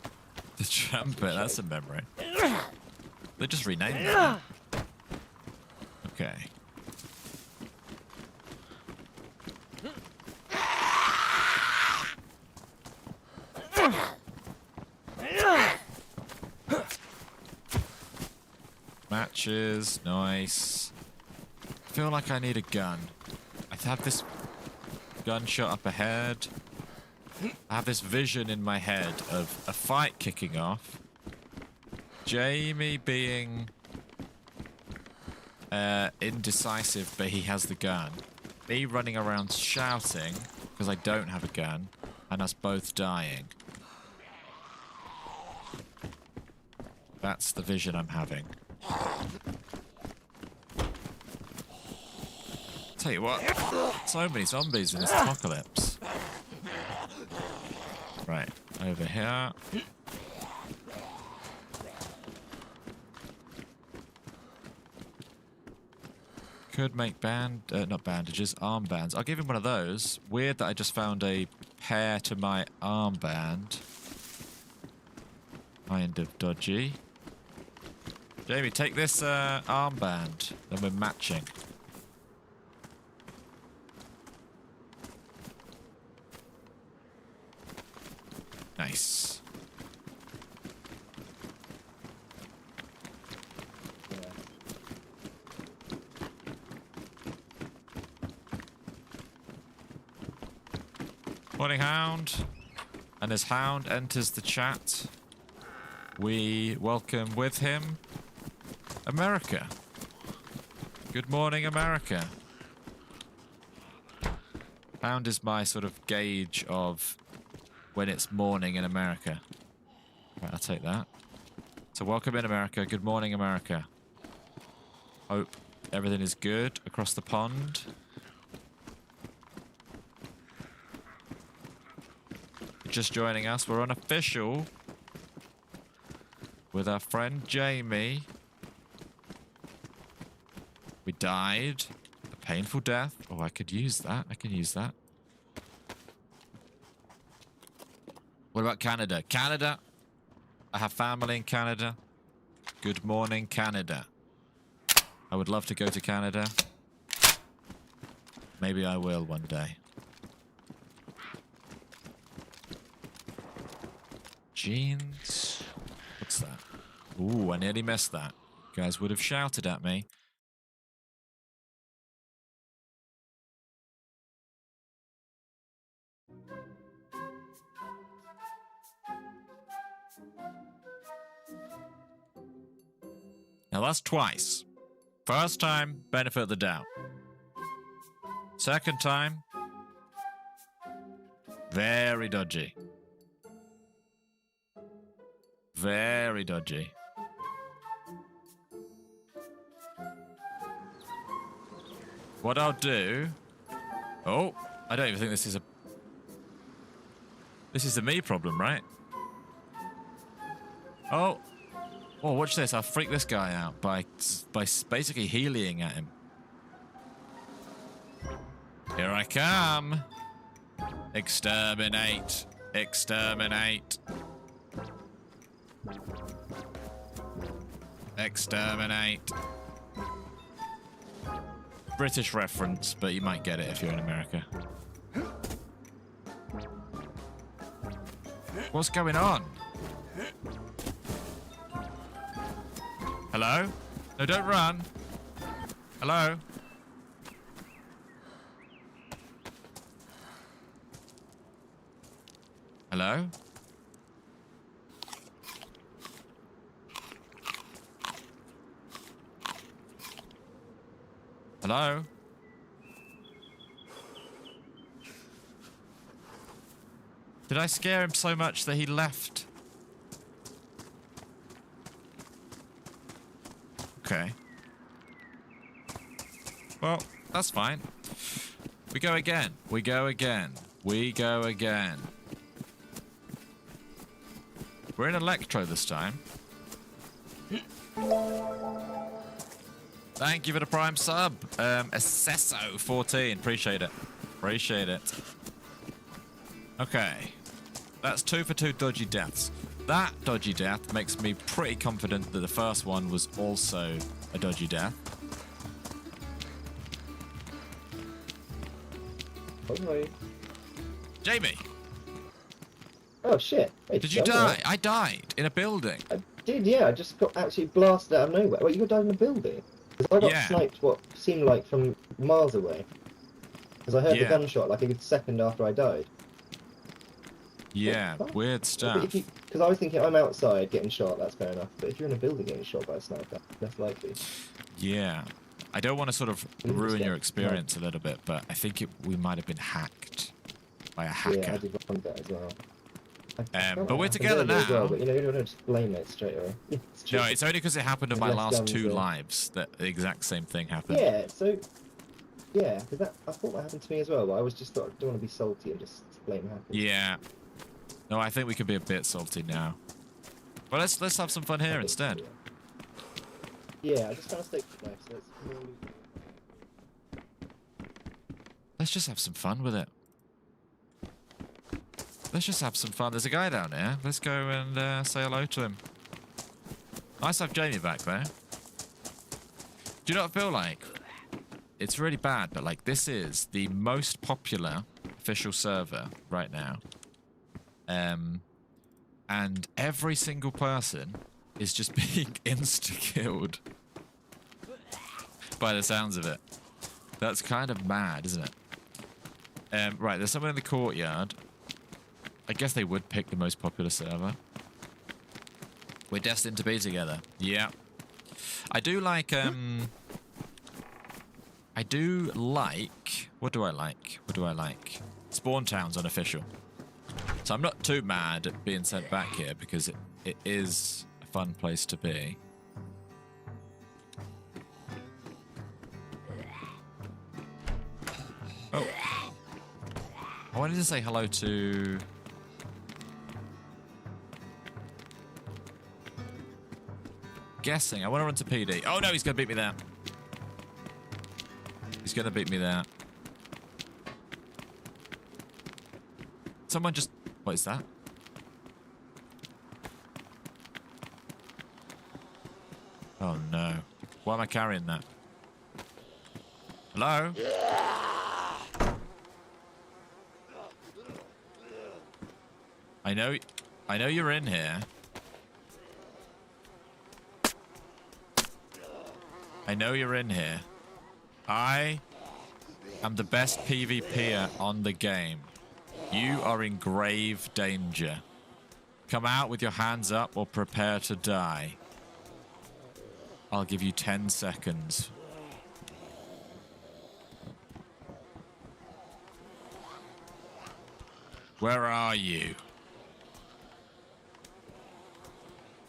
The trumpet, that's a memory. They just renamed it. Okay. Matches, nice. I feel like I need a gun. I have this gunshot up ahead. I have this vision in my head of a fight kicking off. Jamie being indecisive, but he has the gun. Me running around shouting because I don't have a gun, and us both dying. That's the vision I'm having. Tell you what, so many zombies in this apocalypse. Right, over here. Could make not bandages, armbands. I'll give him one of those. Weird that I just found a pair to my armband. Kind of dodgy. Jamie, take this armband, then we're matching. Nice. Morning, Hound. And as Hound enters the chat, we welcome with him America. Good morning, America. Hound is my sort of gauge of when it's morning in America. Right, I'll take that. So welcome in, America. Good morning, America. Hope everything is good across the pond. Just joining us, we're unofficial with our friend Jamie. We died a painful death. Oh, I could use that. I can use that. What about Canada? Canada. I have family in Canada. Good morning, Canada. I would love to go to Canada. Maybe I will one day. Jeans. What's that? Ooh, I nearly missed that. You guys would have shouted at me. Now that's twice. First time, benefit of the doubt. Second time, very dodgy. Very dodgy. What I'll do... Oh, I don't even think this is a... This is the me problem, right? Oh. Oh, watch this. I'll freak this guy out by basically healing at him. Here I come. Exterminate. Exterminate. Exterminate. British reference, but you might get it if you're in America. What's going on? Hello? No, don't run. Hello? Hello? Hello? Did I scare him so much that he left? Okay. Well, that's fine. We go again. We go again. We go again. We're in Electro this time. Thank you for the Prime sub. Acesso14. Appreciate it. Appreciate it. Okay. That's 2 for 2 dodgy deaths. That dodgy death makes me pretty confident that the first one was also a dodgy death. Okay. Jamie! Oh shit. Wait, Did you die? I died in a building. I did, yeah. I just got actually blasted out of nowhere. Wait, you got died in a building? Because I got Yeah. sniped what seemed like from miles away. Because I heard the Yeah. gunshot like a good second after I died. Yeah, weird stuff. Because I was thinking, I'm outside getting shot, that's fair enough. But if you're in a building getting shot by a sniper, that's likely. Yeah. I don't want to sort of ruin your experience a little bit, but I think we might have been hacked by a hacker. Yeah, I did wonder that as well. But we're together now. Well, but you know, you don't just blame it straight away. No, it's only because it happened in my Less last guns 2 there. lives that the exact same thing happened. Yeah, so... Yeah, because I thought that happened to me as well, but I was just thought, I don't want to be salty and just blame hackers. Yeah. No, I think we could be a bit salty now. But let's have some fun here instead. Yeah, I just found a steak knife, so it's more... Let's just have some fun with it. Let's just have some fun. There's a guy down there. Let's go and say hello to him. Nice to have Jamie back there. Do you not feel like it's really bad, but like this is the most popular official server right now. And every single person is just being insta-killed by the sounds of it. That's kind of mad, isn't it? Right, there's someone in the courtyard. I guess they would pick the most popular server. We're destined to be together. Yeah. I do like, what do I like? What do I like? Spawn Town's unofficial. So I'm not too mad at being sent back here because it is a fun place to be. Oh. I wanted to say hello to... Guessing. I want to run to PD. Oh no, he's going to beat me there. He's going to beat me there. Someone just... What is that? Oh no. Why am I carrying that? Hello? I know you're in here. I know you're in here. I am the best PvPer on the game. You are in grave danger. Come out with your hands up or prepare to die. I'll give you 10 seconds. Where are you?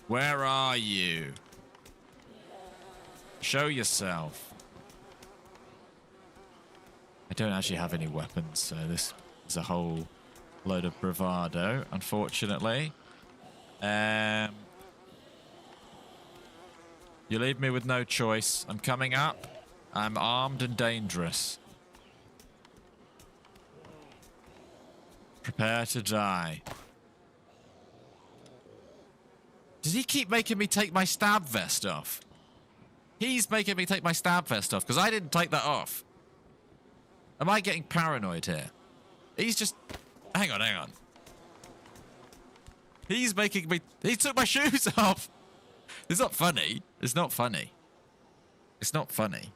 Where are you? Show yourself. I don't actually have any weapons, so this is a whole load of bravado, unfortunately. You leave me with no choice. I'm coming up. I'm armed and dangerous. Prepare to die. Does he keep making me take my stab vest off? He's making me take my stab vest off because I didn't take that off. Am I getting paranoid here? He's just... Hang on, hang on. He's making me... He took my shoes off. It's not funny. It's not funny. It's not funny.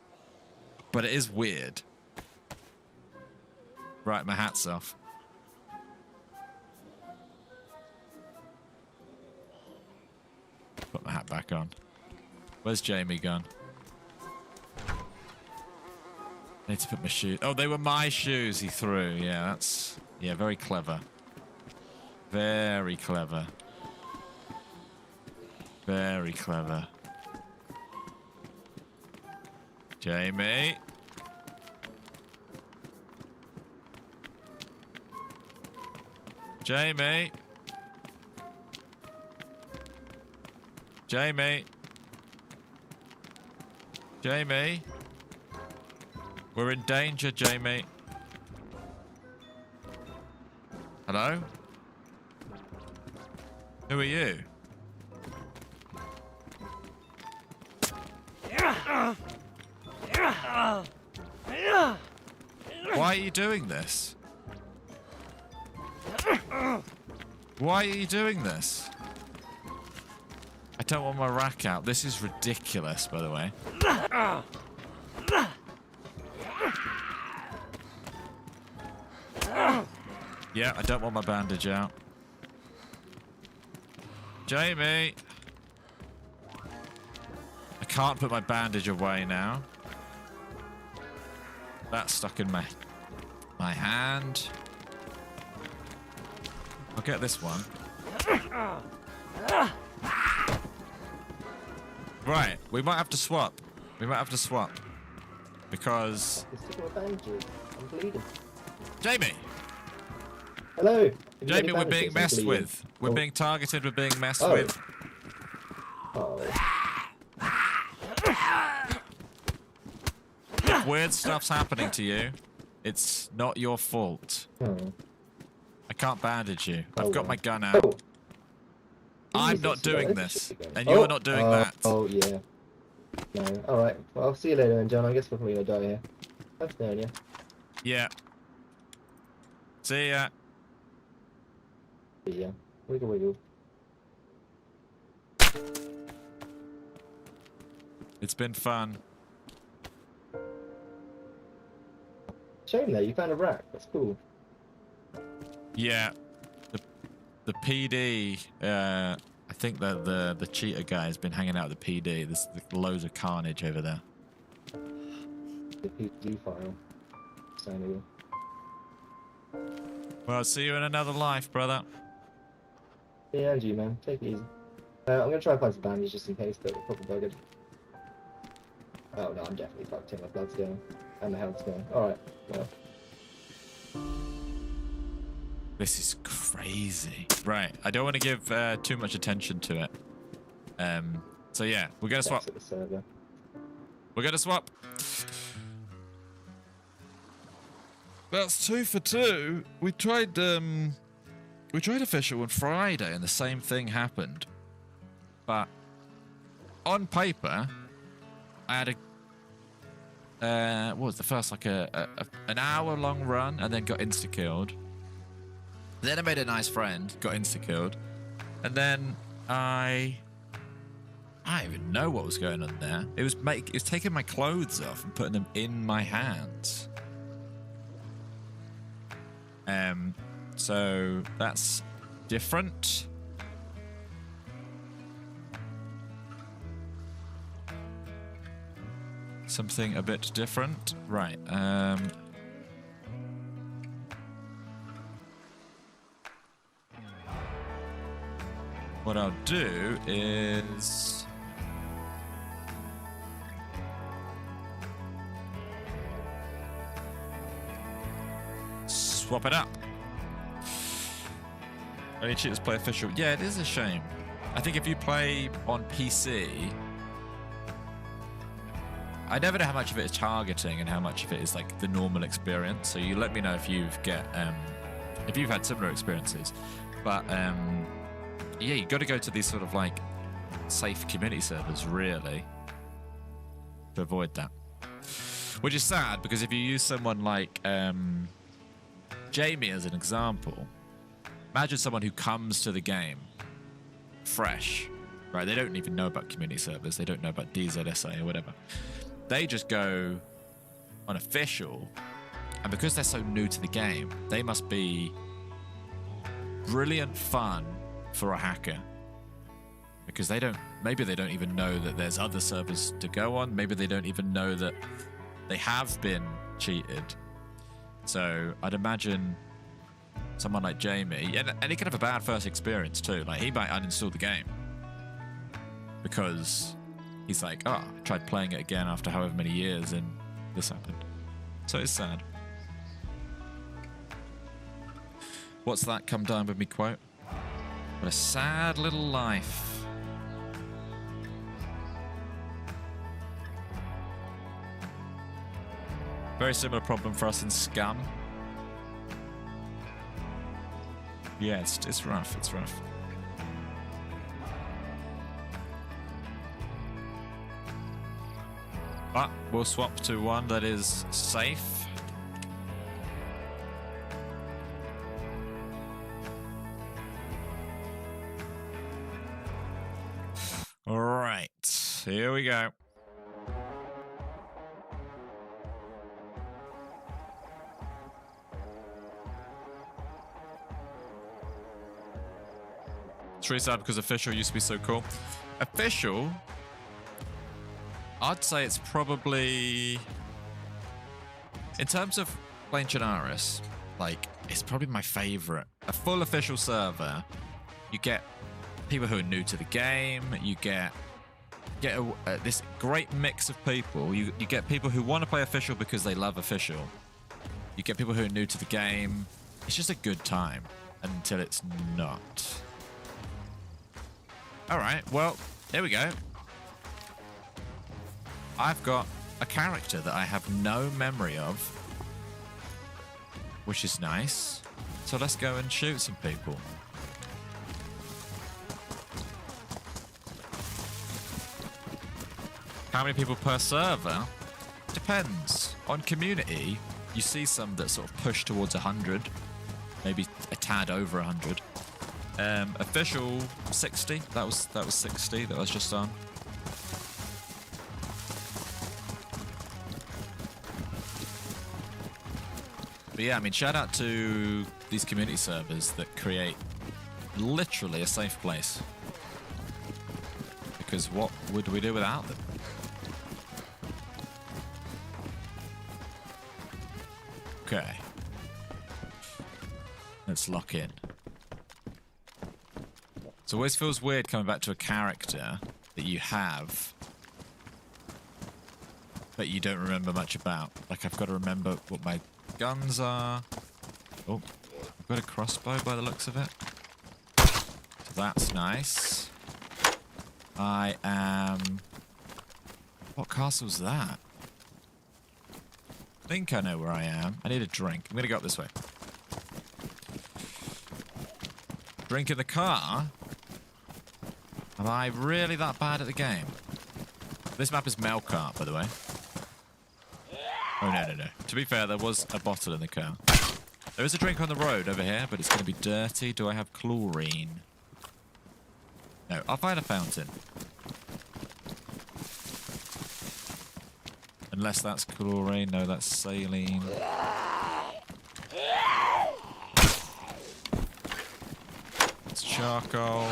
But it is weird. Right, my hat's off. Put my hat back on. Where's Jamie gone? I need to put my shoes... Oh, they were my shoes he threw. Yeah, that's... Yeah, very clever. Very clever. Very clever. Jamie. Jamie. Jamie. Jamie. We're in danger, Jamie. Hello? Who are you? Why are you doing this? Why are you doing this? I don't want my rack out. This is ridiculous, by the way. Yeah, I don't want my bandage out. Jamie! I can't put my bandage away now. That's stuck in my hand. I'll get this one. Right, we might have to swap. We might have to swap. Because... I'm bleeding. Jamie! Hello! Jamie, we're being messed with. We're being targeted, we're being messed with. Oh. If weird stuff's happening to you, it's not your fault. I can't bandage you. I've got my gun out. I'm not doing this. And you're not doing that. Oh, yeah. No. Alright. Well, I'll see you later then, John. I guess we're probably gonna die here. That's fair, yeah. Yeah. See ya. Yeah. Wiggle, wiggle. It's been fun. Shame though, you found a rack. That's cool. Yeah. The PD, I think that the cheater guy has been hanging out with the PD. There's loads of carnage over there. The PD file. Signing. Well, I'll see you in another life, brother. Yeah, and you, man. Take it easy. I'm gonna try and find some bandages just in case, but we're probably buggered. Oh no, I'm definitely fucked here. My blood's going. And the health's going. Alright, well. This is crazy. Right, I don't want to give too much attention to it. So yeah, we're gonna swap. We're gonna swap. That's 2 for 2. We tried official on Friday and the same thing happened. But on paper, I had what was the first, like an hour-long run and then got insta-killed. Then I made a nice friend, got insta-killed. And then I don't even know what was going on there. It was taking my clothes off and putting them in my hands. So that's different. Something a bit different. Right. What I'll do is swap it up. Only cheaters play official. Yeah, it is a shame. I think if you play on PC, I never know how much of it is targeting and how much of it is like the normal experience. So you let me know if you've had similar experiences. But yeah, you got to go to these sort of like safe community servers, really, to avoid that. Which is sad, because if you use someone like Jamie as an example, imagine someone who comes to the game fresh, right? They don't even know about community servers. They don't know about DZSA or whatever. They just go on official, and because they're so new to the game, they must be brilliant fun for a hacker. Because they don't, maybe they don't even know that there's other servers to go on. Maybe they don't even know that they have been cheated. So I'd imagine someone like Jamie, and he could have a bad first experience too. Like, he might uninstall the game because he's like, oh, I tried playing it again after however many years and this happened. So it's sad. What's that come down with me quote? What a sad little life. Very similar problem for us in Scum. Yeah, it's rough, it's rough. But we'll swap to one that is safe. All right, here we go. It's really sad because official used to be so cool. Official, I'd say it's probably, in terms of playing Chernarus, like, it's probably my favorite. A full official server, you get people who are new to the game, you get this great mix of people. You get people who want to play official because they love official. You get people who are new to the game. It's just a good time until it's not. All right, well, here we go. I've got a character that I have no memory of, which is nice. So let's go and shoot some people. How many people per server? Depends. On community, you see some that sort of push towards 100, maybe a tad over 100. Official 60. That was 60 that I was just on. But yeah, I mean, shout out to these community servers that create literally a safe place. Because what would we do without them? Okay. Let's lock in. So it always feels weird coming back to a character that you have, but you don't remember much about. Like, I've got to remember what my guns are. Oh, I've got a crossbow by the looks of it. So that's nice. I am... What castle's that? I think I know where I am. I need a drink. I'm going to go up this way. Drink in the car? Am I really that bad at the game? This map is Melkart, by the way. Oh, no. To be fair, there was a bottle in the car. There is a drink on the road over here, but it's going to be dirty. Do I have chlorine? No, I'll find a fountain. Unless that's chlorine. No, that's saline. It's charcoal.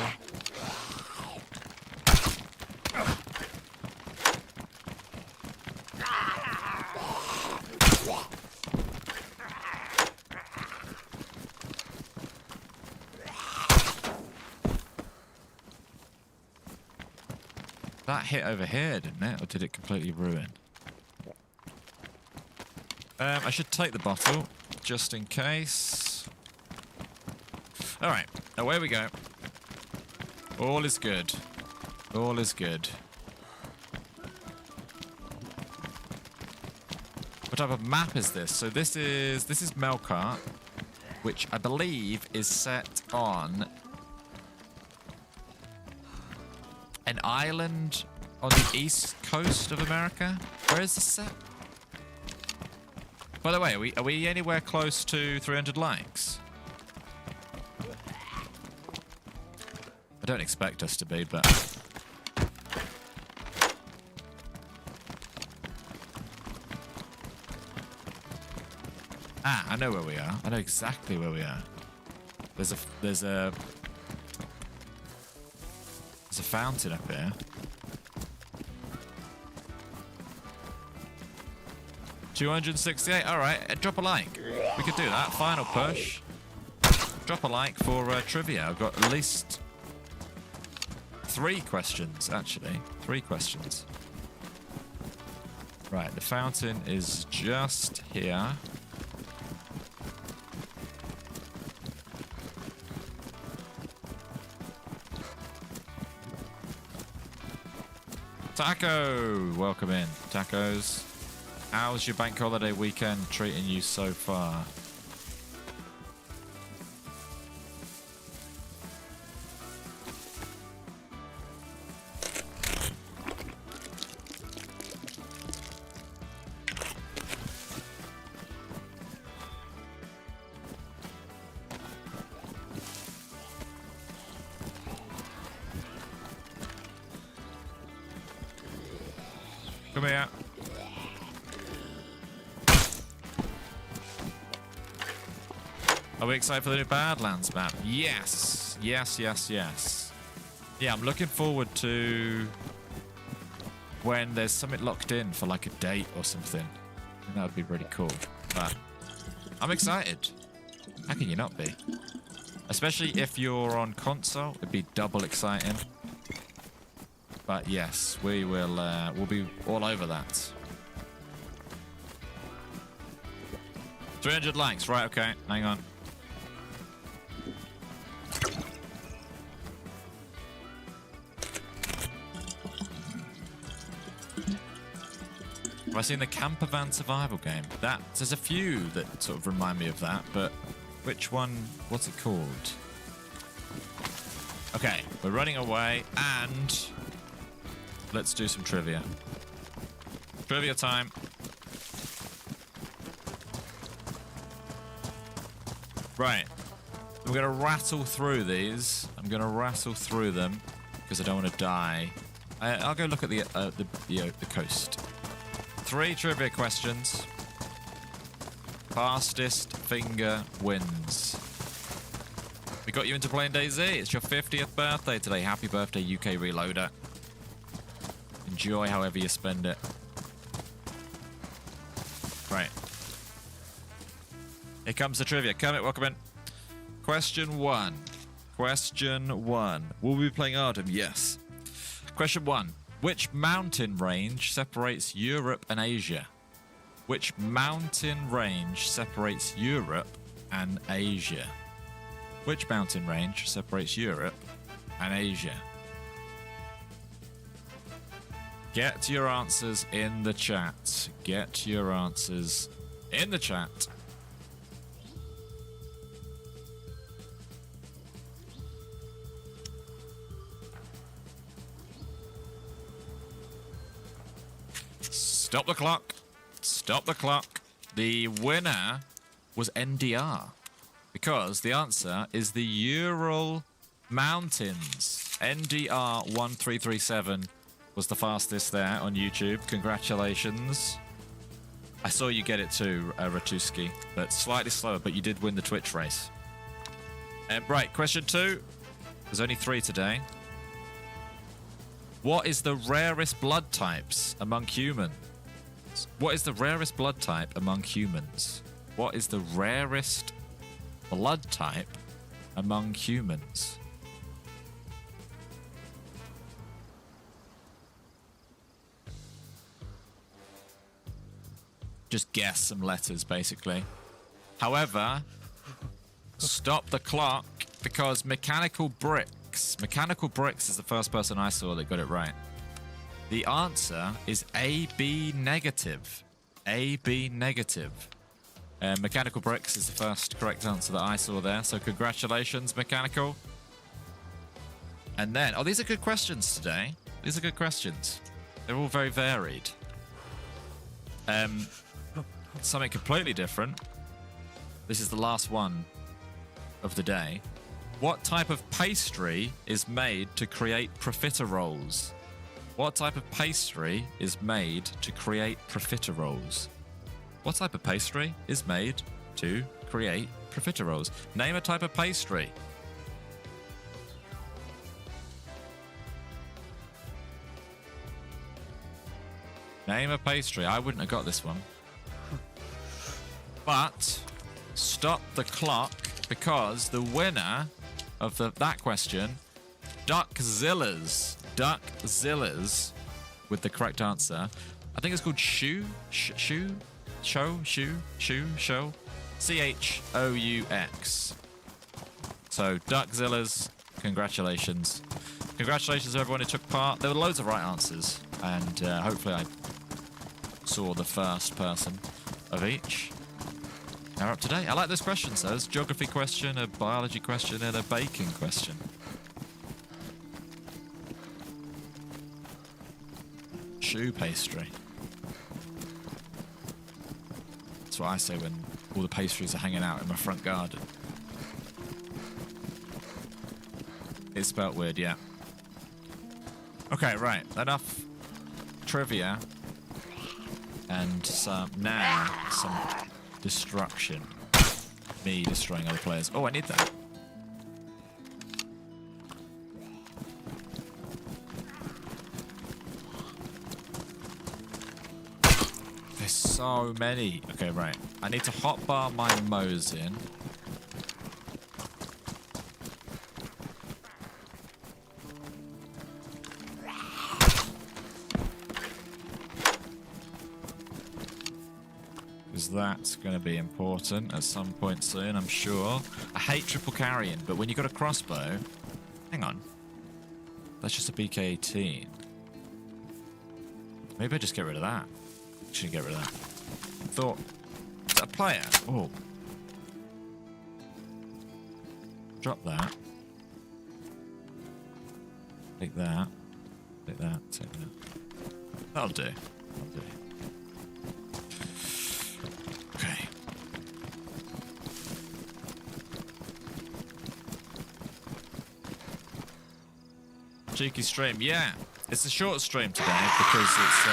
That hit over here, didn't it? Or did it completely ruin? I should take the bottle, just in case. Alright, away we go. All is good. All is good. What type of map is this? So this is Melkart, which I believe is set on An island on the east coast of America? Where is this set? By the way, are we anywhere close to 300 likes? I don't expect us to be, but... Ah, I know where we are. I know exactly where we are. There's a fountain up here. 268. All right, drop a like. We could do that. Final push. Drop a like for trivia. I've got at least 3 questions, actually. 3 questions. Right, the fountain is just here. Taco! Welcome in, Tacos. How's your bank holiday weekend treating you so far? Come here. Are we excited for the new Badlands map? Yes. Yes, yes, yes. Yeah, I'm looking forward to when there's something locked in for like a date or something. I think that would be really cool. But I'm excited. How can you not be? Especially if you're on console, it'd be double exciting. But yes, we will. We'll be all over that. 300 likes, right? Okay, hang on. Have I seen the camper van survival game? There's a few that sort of remind me of that, but which one? What's it called? Okay, we're running away and. Let's do some trivia. Trivia time. Right. We're going to rattle through these. I'm going to rattle through them because I don't want to die. I'll go look at the coast. 3 trivia questions. Fastest finger wins. We got you into playing DayZ. It's your 50th birthday today. Happy birthday, UK Reloader. Enjoy however you spend it. Right. Here comes the trivia. Kermit, welcome in. Question 1. Question 1. Will we be playing Arden? Yes. Question 1. Which mountain range separates Europe and Asia? Which mountain range separates Europe and Asia? Which mountain range separates Europe and Asia? Get your answers in the chat. Get your answers in the chat. Stop the clock. Stop the clock. The winner was NDR because the answer is the Ural Mountains. NDR 1337 was the fastest there on YouTube. Congratulations. I saw you get it too, Ratuski, but slightly slower, but you did win the Twitch race. Right, question 2. There's only 3 today. What is the rarest blood types among humans? What is the rarest blood type among humans? What is the rarest blood type among humans? Just guess some letters, basically. However, stop the clock because Mechanical Bricks is the first person I saw that got it right. The answer is AB negative. AB negative. Mechanical Bricks is the first correct answer that I saw there, so congratulations, Mechanical. And then, oh, these are good questions today. These are good questions. They're all very varied. Something completely different. This is the last one of the day. What type of pastry is made to create profiteroles? What type of pastry is made to create profiteroles? What type of pastry is made to create profiteroles? Name a type of pastry. Name a pastry. I wouldn't have got this one. But stop the clock, because the winner of that question, Duckzillas, with the correct answer. I think it's called Show. CHOUX. So Duckzillas, congratulations. Congratulations to everyone who took part. There were loads of right answers, and hopefully I saw the first person of each. Now we're up to date. I like those questions though. There's a geography question, a biology question, and a baking question. Shoe pastry. That's what I say when all the pastries are hanging out in my front garden. It's spelt weird, yeah. Okay, right. Enough trivia. And some destruction. Me destroying other players. Oh, I need that. There's so many. Okay, right. I need to hotbar my Moes in. That's going to be important at some point soon, I'm sure. I hate triple carrying, but when you've got a crossbow... Hang on. That's just a BK-18. Maybe I just get rid of that. Shouldn't get rid of that. Thought... Is that a player? Oh. Drop that. Take that. Take that. Take that. That'll do. That'll do. Cheeky stream, yeah. It's a short stream today because it's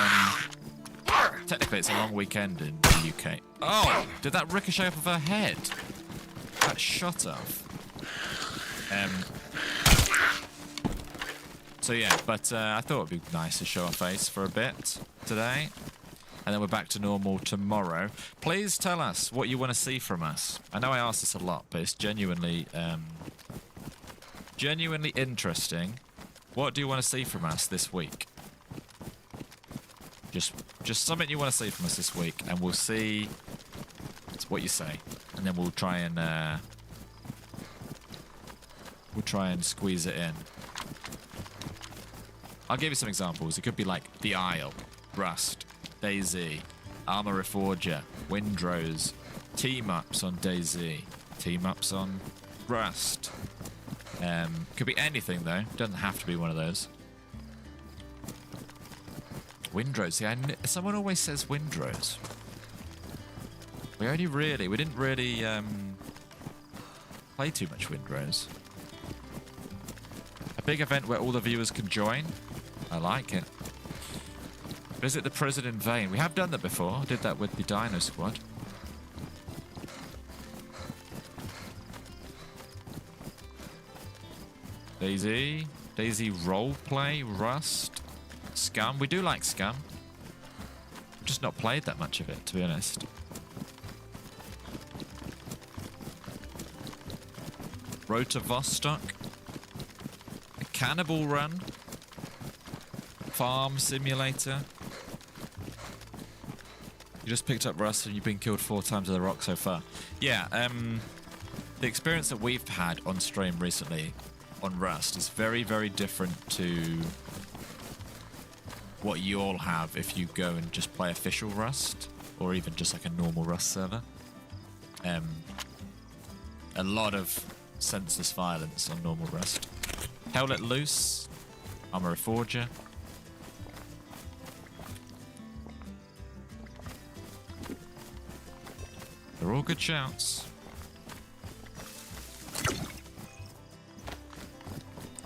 technically it's a long weekend in the UK. Oh, did that ricochet off of her head? That shot off. So yeah, but I thought it'd be nice to show our face for a bit today, and then we're back to normal tomorrow. Please tell us what you want to see from us. I know I ask this a lot, but it's genuinely interesting. What do you want to see from us this week? Just something you want to see from us this week, and we'll see what you say, and then we'll try and squeeze it in. I'll give you some examples. It could be like The Isle, Rust, DayZ, Armor Reforger, Windrose, team-ups on DayZ, team-ups on Rust. Could be anything though. Doesn't have to be one of those. Windrose. See, someone always says Windrose. We didn't really play too much Windrose. A big event where all the viewers can join. I like it. Visit the prison in vain. We have done that before. I did that with the Dino Squad. DayZ roleplay, Rust, Scum. We do like Scum. Just not played that much of it, to be honest. Road to Vostok, a Cannibal Run, Farm Simulator. You just picked up Rust and you've been killed 4 times with a rock so far. Yeah, the experience that we've had on stream recently on Rust is very, very different to what you all have if you go and just play official Rust, or even just like a normal Rust server. A lot of senseless violence on normal Rust. Hell Let Loose, Armory Forger. They're all good shouts.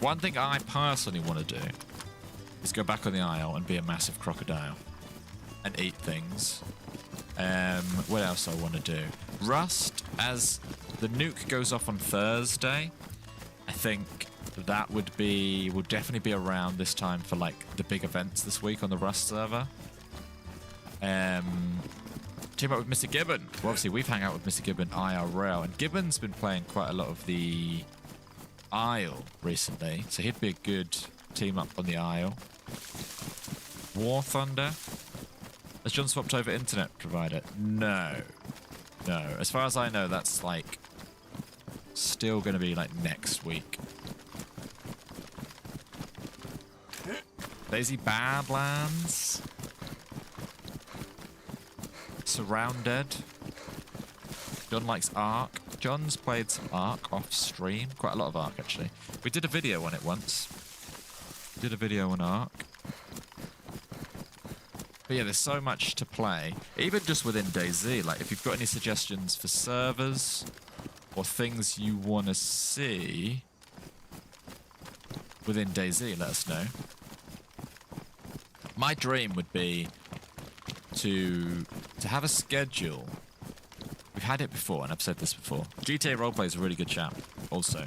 One thing I personally want to do is go back on the Isle and be a massive crocodile and eat things. What else I want to do? Rust, as the nuke goes off on Thursday, I think that will definitely be around this time for like the big events this week on the Rust server. Team up with Mr. Gibbon. Well, obviously, we've hung out with Mr. Gibbon IRL, and Gibbon's been playing quite a lot of the Isle recently, so he'd be a good team up on the Isle. War Thunder. Has John swapped over internet provider? No. No. As far as I know, that's like still going to be like next week. DayZ Badlands. Surrounded. John likes Ark. John's played some Ark off stream. Quite a lot of Ark, actually. We did a video on it once. We did a video on Ark. But yeah, there's so much to play. Even just within DayZ. Like, if you've got any suggestions for servers or things you want to see within DayZ, let us know. My dream would be to have a schedule. We've had it before, and I've said this before. GTA Roleplay is a really good chat, also.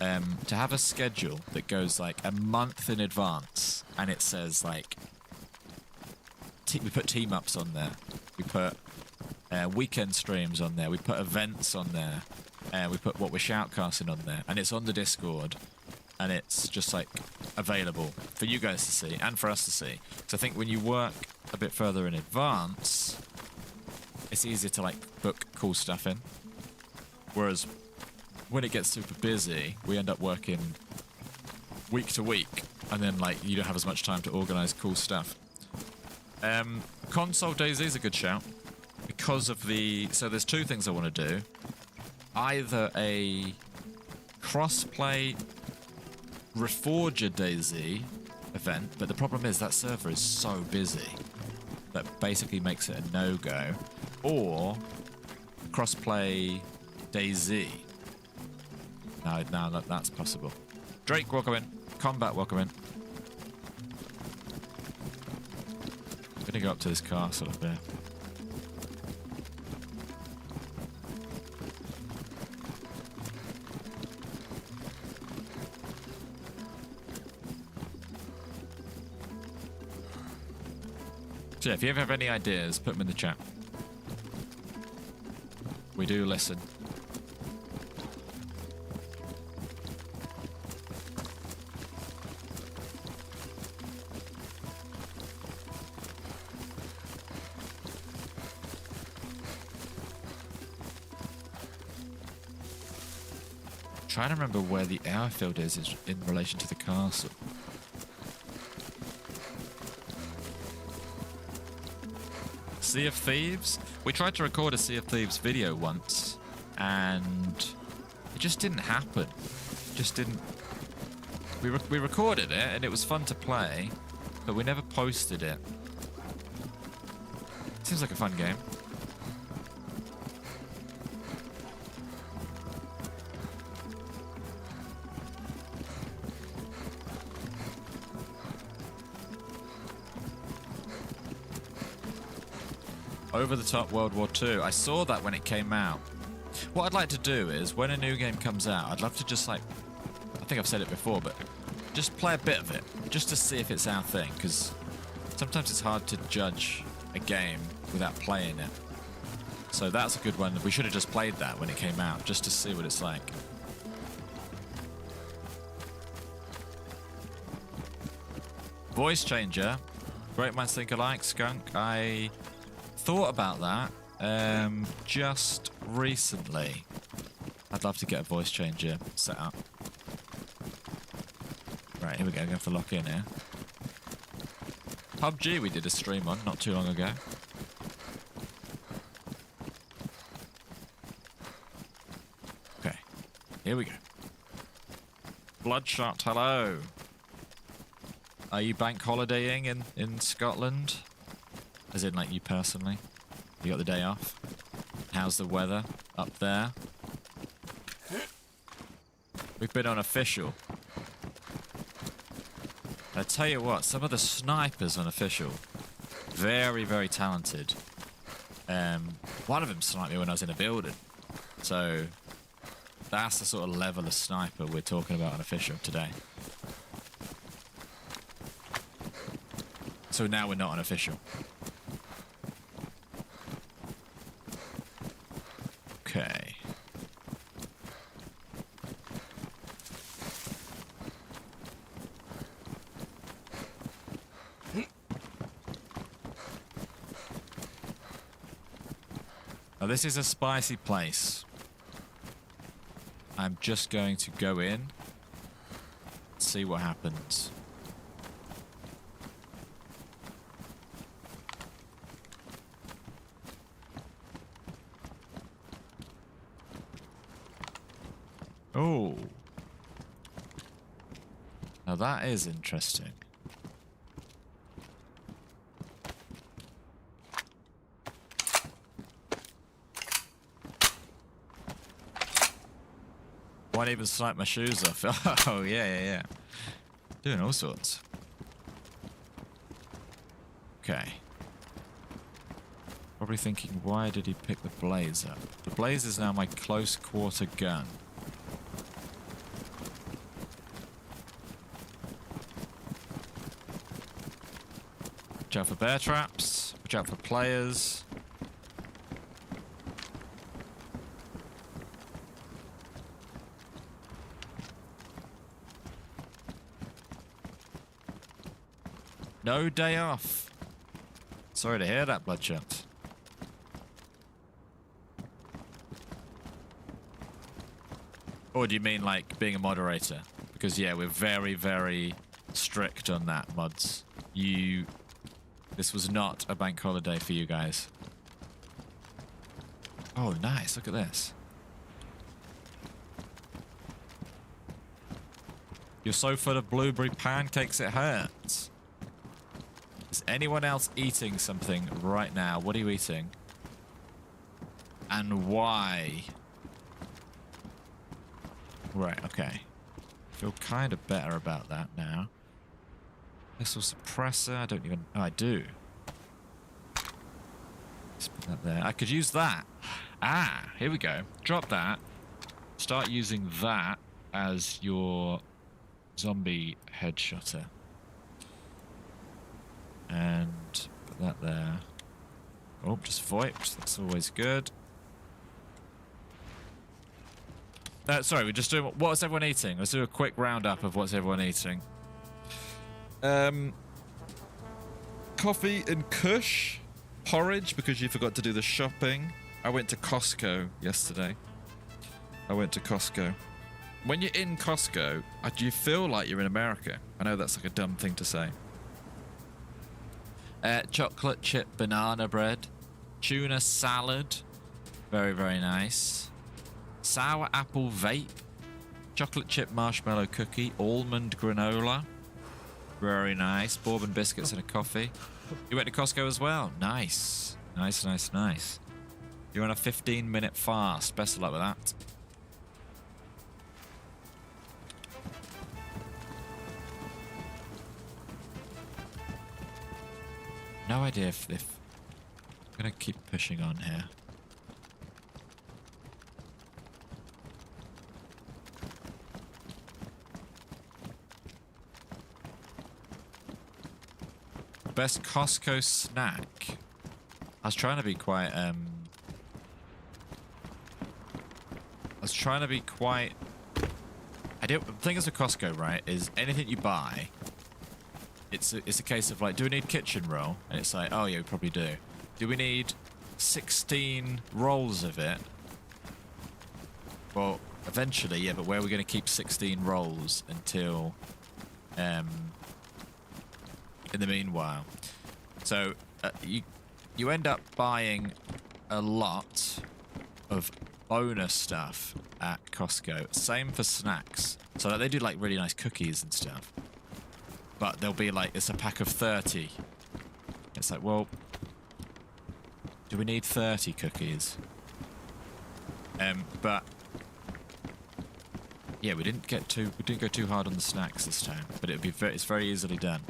To have a schedule that goes like a month in advance, and it says like, we put team ups on there, we put weekend streams on there, we put events on there, we put what we're shoutcasting on there, and it's on the Discord, and it's just like available for you guys to see and for us to see. So I think when you work a bit further in advance, it's easier to like book cool stuff in. Whereas when it gets super busy, we end up working week to week, and then like you don't have as much time to organize cool stuff. Console DayZ is a good shout because of the. So there's two things I want to do. Either a crossplay Reforger DayZ event, but the problem is that server is so busy that basically makes it a no-go, or crossplay DayZ. Now that's possible. Drake, welcome in. Combat, welcome in. Gonna go up to this castle up there. So yeah, if you ever have any ideas, put them in the chat. We do listen. Trying to remember where the airfield is in relation to the castle. Sea of Thieves? We tried to record a Sea of Thieves video once, and it just didn't happen. Just didn't. We recorded it, and it was fun to play, but we never posted it. Seems like a fun game. Over the Top World War II. I saw that when it came out. What I'd like to do is, when a new game comes out, I'd love to just like, I think I've said it before, but just play a bit of it, just to see if it's our thing, because sometimes it's hard to judge a game without playing it. So that's a good one. We should have just played that when it came out, just to see what it's like. Voice changer. Great minds think alike, Skunk. I thought about that just recently. I'd love to get a voice changer set up. Right, here we go. I'm going to have to lock in here. PUBG we did a stream on not too long ago. Okay, here we go. Bloodshot, hello. Are you bank holidaying in Scotland? As in, like, you personally? You got the day off? How's the weather up there? We've been on official. I tell you what, some of the snipers on official, very, very talented. One of them sniped me when I was in a building. So that's the sort of level of sniper we're talking about on official today. So now we're not on official. Okay. Now this is a spicy place. I'm just going to go in, see what happens. Oh. Now that is interesting. Won't even snipe my shoes off. Oh, yeah. Doing all sorts. Okay. Probably thinking, why did he pick the Blaze up? The Blaze is now my close quarter gun. Watch out for bear traps. Watch out for players. No day off. Sorry to hear that, Bloodshot. Or do you mean like being a moderator? Because yeah, we're very, very strict on that, mods. This was not a bank holiday for you guys. Oh, nice. Look at this. You're so full of blueberry pancakes it hurts. Is anyone else eating something right now? What are you eating? And why? Right, okay. Feel kind of better about that now. Missile suppressor, I don't even... Oh, I do. Let's put that there. I could use that. Ah, here we go. Drop that. Start using that as your zombie headshotter. And put that there. Oh, just VoIPed. That's always good. Sorry, we're just doing... What's everyone eating? Let's do a quick roundup of what's everyone eating. Coffee and kush. Porridge, because you forgot to do the shopping. I went to Costco yesterday. When you're in Costco, do you feel like you're in America? I know that's like a dumb thing to say. Chocolate chip banana bread, tuna salad, very, very nice. Sour apple vape, chocolate chip marshmallow cookie, almond granola, very nice. Bourbon biscuits and a coffee. You went to Costco as well. Nice. Nice. You're on a 15-minute fast. Best of luck with that. No idea if I'm gonna keep pushing on here. Best Costco snack. I was trying to be quite the thing is with Costco, right, is anything you buy, it's a case of like, do we need kitchen roll? And it's like, oh yeah, we probably do. Do we need 16 rolls of it? Well, eventually, yeah, but where are we going to keep 16 rolls until, in the meanwhile? So, you end up buying a lot of bonus stuff at Costco. Same for snacks. So they do like really nice cookies and stuff. But they'll be like, it's a pack of 30. It's like, well, do we need 30 cookies? But yeah, we didn't go too hard on the snacks this time. But it's very easily done.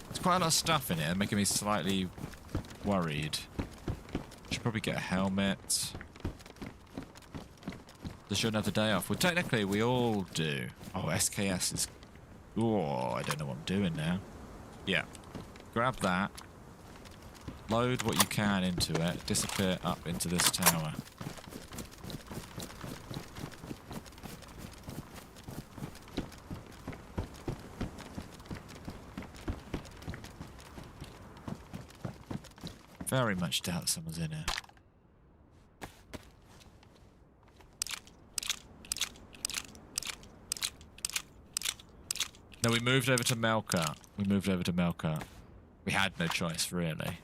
There's quite a lot of stuff in here, making me slightly worried. Should probably get a helmet. They should have the day off. Well, technically, we all do. Oh, SKS is... Oh, I don't know what I'm doing now. Yeah. Grab that. Load what you can into it. Disappear up into this tower. Very much doubt someone's in here. No, we moved over to Melkart. We had no choice, really.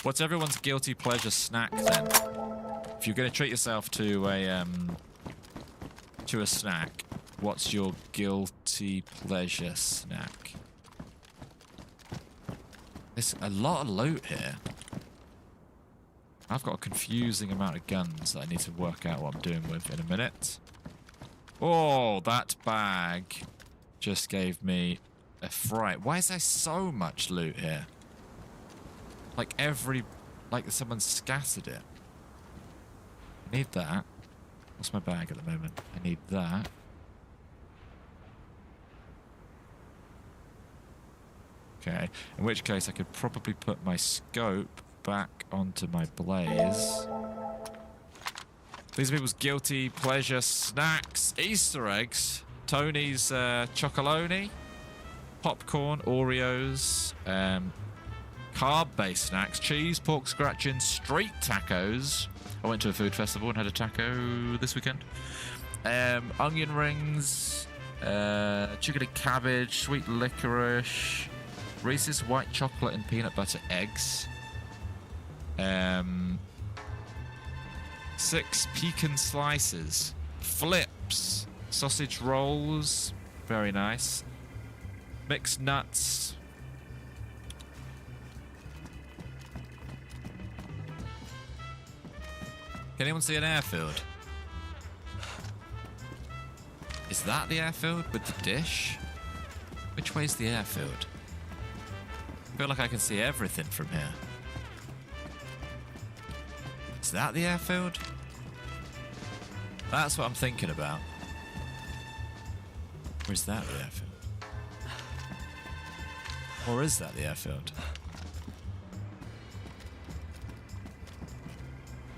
What's everyone's guilty pleasure snack, then? If you're going to treat yourself to a snack, what's your guilty pleasure snack? There's a lot of loot here. I've got a confusing amount of guns that I need to work out what I'm doing with in a minute. Oh, that bag just gave me a fright. Why is there so much loot here? Like someone scattered it. I need that. What's my bag at the moment? I need that. Okay, in which case I could probably put my scope back onto my blaze. These people's guilty pleasure snacks. Easter eggs. Tony's chocolonely. Popcorn, Oreos. Carb-based snacks. Cheese, pork scratching, street tacos. I went to a food festival and had a taco this weekend. Onion rings. Chicken and cabbage. Sweet licorice. Reese's white chocolate and peanut butter eggs. 6 pecan slices, flips, sausage rolls, very nice, mixed nuts, can anyone see an airfield? Is that the airfield with the dish? Which way's the airfield? I feel like I can see everything from here. Is that the airfield? That's what I'm thinking about. Or is that the airfield? Or is that the airfield?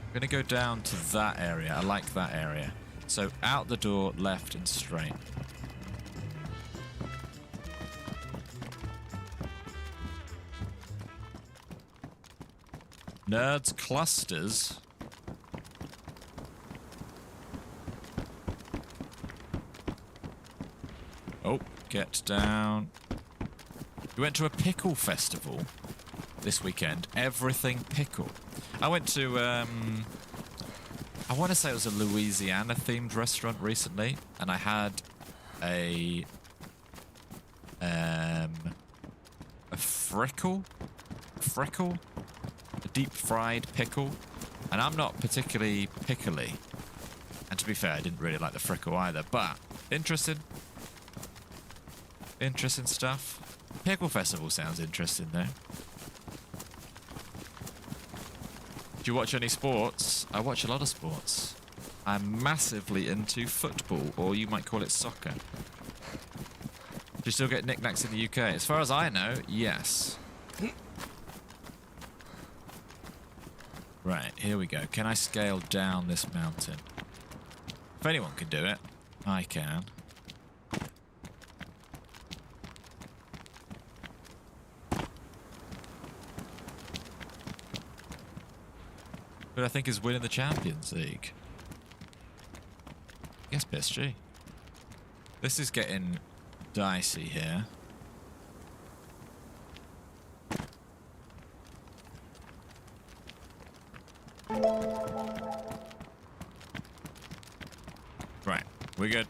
I'm gonna go down to that area. I like that area. So out the door, left and straight. Nerds clusters. Oh, get down. We went to a pickle festival this weekend. Everything pickle. I went to, I want to say it was a Louisiana themed restaurant recently, and I had a frickle, a deep fried pickle, and I'm not particularly pickly. And to be fair, I didn't really like the frickle either, but interesting stuff. Pickle festival sounds interesting though. Do you watch any sports? I watch a lot of sports. I'm massively into football, or you might call it soccer. Do you still get knickknacks in the UK? As far as I know, yes. Right, here we go. Can I scale down this mountain? If anyone can do it, I can. Who I think is winning the Champions League? I guess PSG. This is getting dicey here. Right, we're good.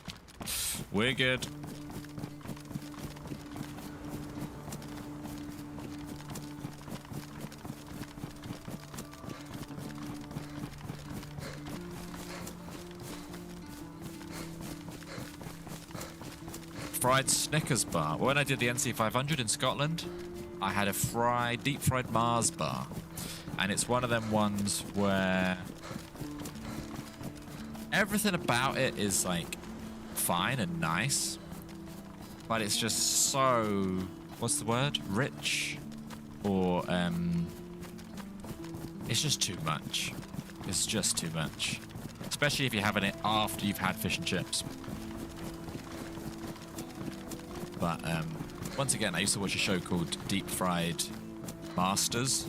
We're good. Fried Snickers bar. When I did the NC 500 in Scotland, I had a deep fried Mars bar. And it's one of them ones where everything about it is like fine and nice, but it's just so, what's the word? Rich, or it's just too much. It's just too much, especially if you're having it after you've had fish and chips. But once again, I used to watch a show called Deep Fried Masters,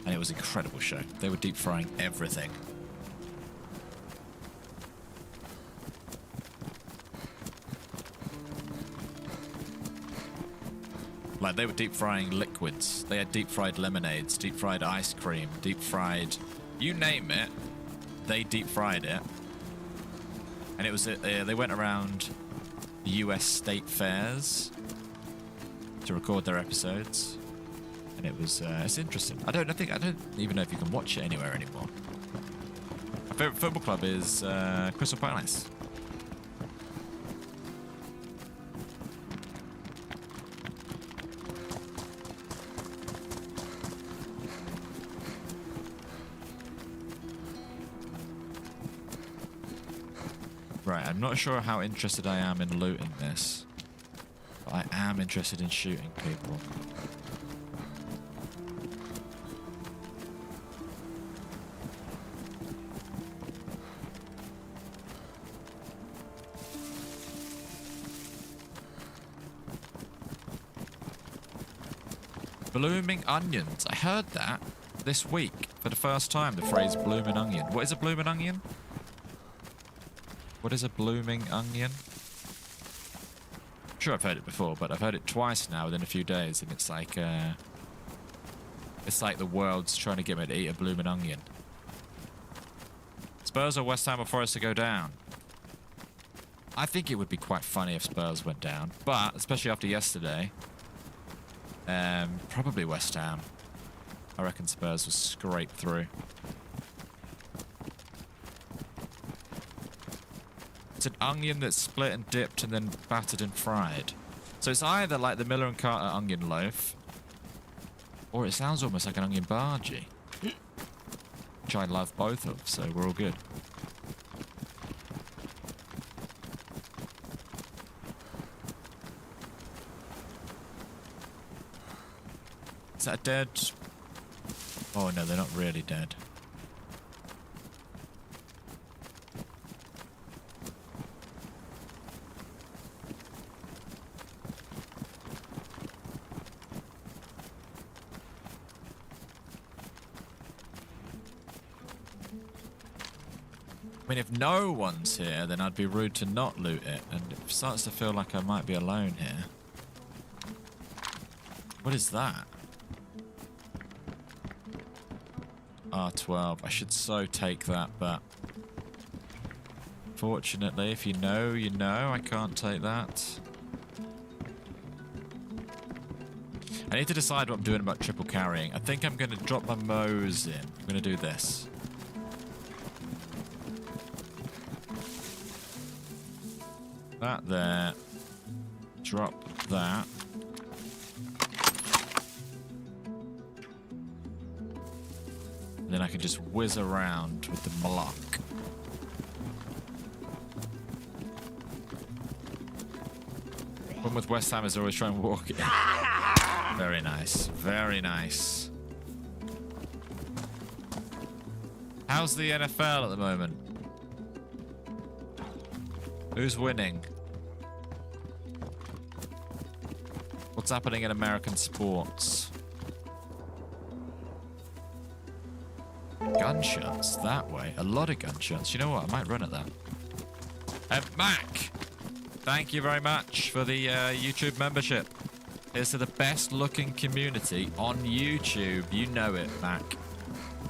and it was an incredible show. They were deep frying everything. Like, they were deep frying liquids. They had deep fried lemonades, deep fried ice cream, deep fried, you name it, they deep fried it. And it was, they went around the US state fairs to record their episodes. And it was, it's interesting. I don't even know if you can watch it anywhere anymore. My favourite football club is Crystal Palace. Right, I'm not sure how interested I am in looting this, but I am interested in shooting people. Blooming onions. I heard that this week for the first time, the phrase blooming onion. What is a blooming onion? What is a blooming onion? I'm sure I've heard it before, but I've heard it twice now within a few days, and it's like the world's trying to get me to eat a blooming onion. Spurs or West Ham or Forest to go down? I think it would be quite funny if Spurs went down, but especially after yesterday, probably West Ham. I reckon Spurs will scrape through. It's an onion that's split and dipped and then battered and fried. So it's either like the Miller and Carter onion loaf, or it sounds almost like an onion bhaji, which I love both of, so we're all good. Is that dead? Oh no, they're not really dead. I mean, if no one's here, then I'd be rude to not loot it, and it starts to feel like I might be alone here. What is that? R12. I should so take that, but fortunately, if you know, you know. I can't take that. I need to decide what I'm doing about triple carrying. I think I'm going to drop my Moes in. I'm going to do this. That there. Drop that. And then I can just whiz around with the block. One with West Ham is always trying to walk it. Very nice. Very nice. How's the NFL at the moment? Who's winning? What's happening in American sports? Gunshots that way. A lot of gunshots. You know what? I might run at that. Mac! Thank you very much for the YouTube membership. It's the best looking community on YouTube. You know it, Mac.